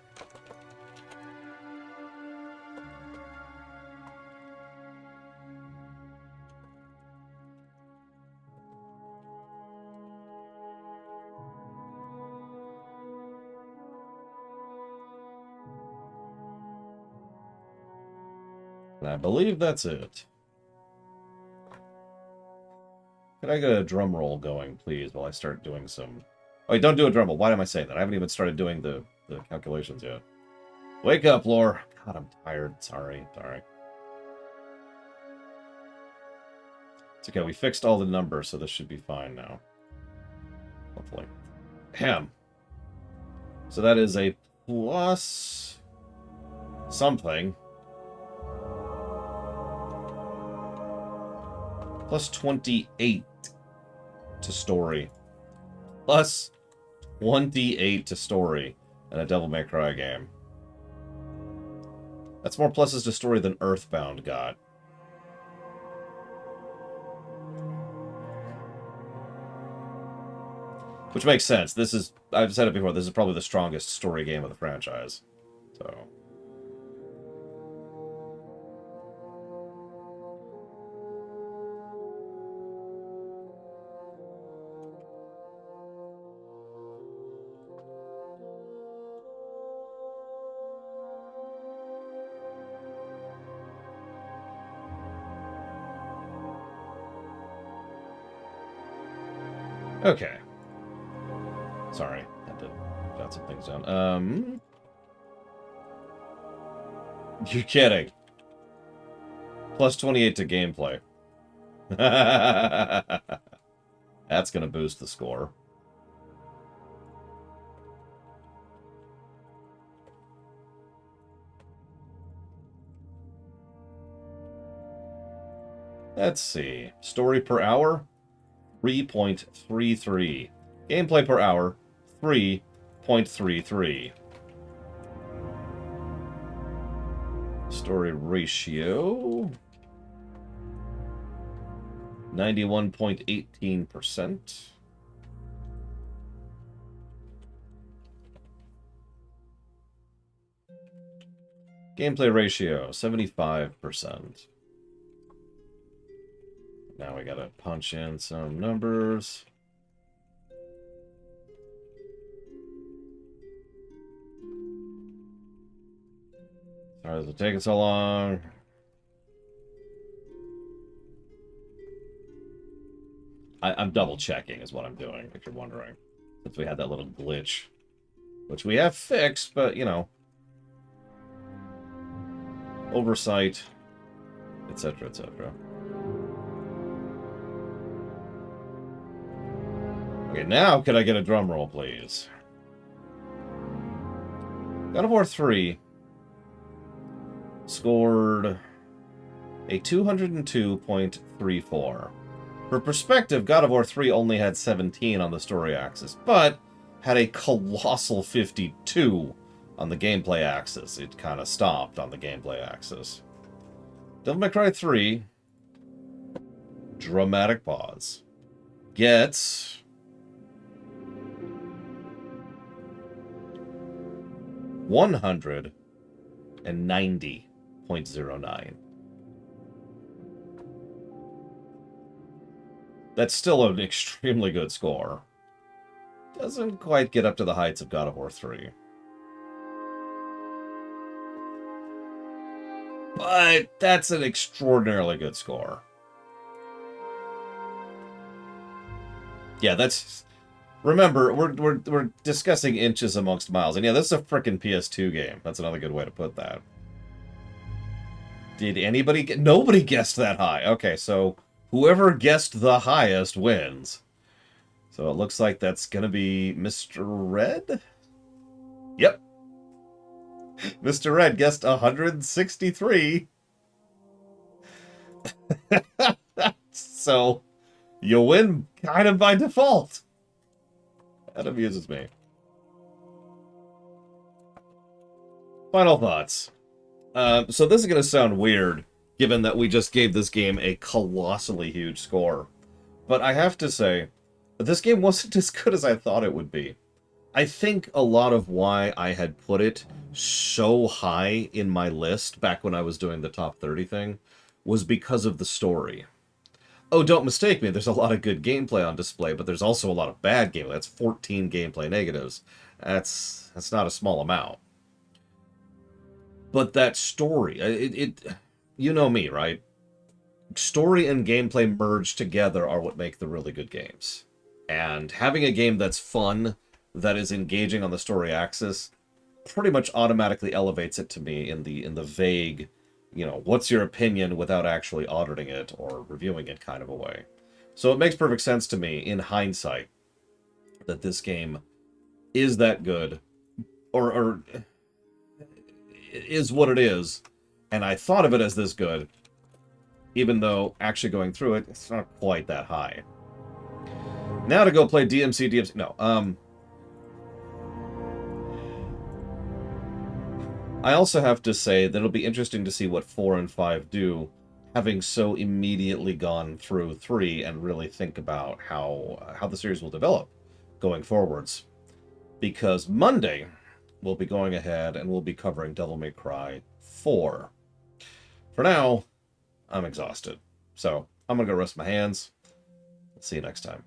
And I believe that's it. Could I get a drum roll going, please, while I start doing some... Oh, wait, don't do a drum roll. Why am I saying that? I haven't even started doing the calculations yet. Wake up, Lore. God, I'm tired. Sorry. It's okay, we fixed all the numbers, so this should be fine now. Hopefully. Ham. So that is a plus... something. Plus 28 to story. Plus 28 to story in a Devil May Cry game. That's more pluses to story than Earthbound got. Which makes sense. This is, I've said it before, this is probably the strongest story game of the franchise. So... Okay. Sorry, had to jot some things down. You're kidding. Plus 28 to gameplay. That's gonna boost the score. Let's see. Story per hour, 3.33. Gameplay per hour, 3.33. Story ratio, 91.18%. Gameplay ratio, 75%. Now we gotta punch in some numbers. Sorry, is it taking so long? I'm double checking is what I'm doing, if you're wondering. Since we had that little glitch. Which we have fixed, but, you know. Oversight, etc., etc. Okay, now could I get a drum roll, please? God of War 3 scored a 202.34. For perspective, God of War 3 only had 17 on the story axis, but had a colossal 52 on the gameplay axis. It kind of stopped on the gameplay axis. Devil May Cry 3, dramatic pause, gets 190.09. That's still an extremely good score. Doesn't quite get up to the heights of God of War 3. But that's an extraordinarily good score. Yeah, that's... Remember, we're discussing inches amongst miles. And yeah, this is a frickin' PS2 game. That's another good way to put that. Did anybody get... Nobody guessed that high. Okay, so whoever guessed the highest wins. So it looks like that's gonna be Mr. Red? Yep. Mr. Red guessed 163. So, you win kind of by default. That amuses me. Final thoughts. So this is going to sound weird, given that we just gave this game a colossally huge score. But I have to say, this game wasn't as good as I thought it would be. I think a lot of why I had put it so high in my list back when I was doing the top 30 thing was because of the story. Oh, don't mistake me, there's a lot of good gameplay on display, but there's also a lot of bad gameplay. That's 14 gameplay negatives. That's not a small amount. But that story, you know me, right? Story and gameplay merged together are what make the really good games. And having a game that's fun, that is engaging on the story axis, pretty much automatically elevates it to me in the vague, you know, what's your opinion without actually auditing it or reviewing it kind of a way. So it makes perfect sense to me, in hindsight, that this game is that good, or is what it is, and I thought of it as this good, even though actually going through it, it's not quite that high. Now to go play DMC. No, I also have to say that it'll be interesting to see what 4 and 5 do, having so immediately gone through 3 and really think about how the series will develop going forwards. Because Monday, we'll be going ahead and we'll be covering Devil May Cry 4. For now, I'm exhausted. So, I'm going to go rest my hands. See you next time.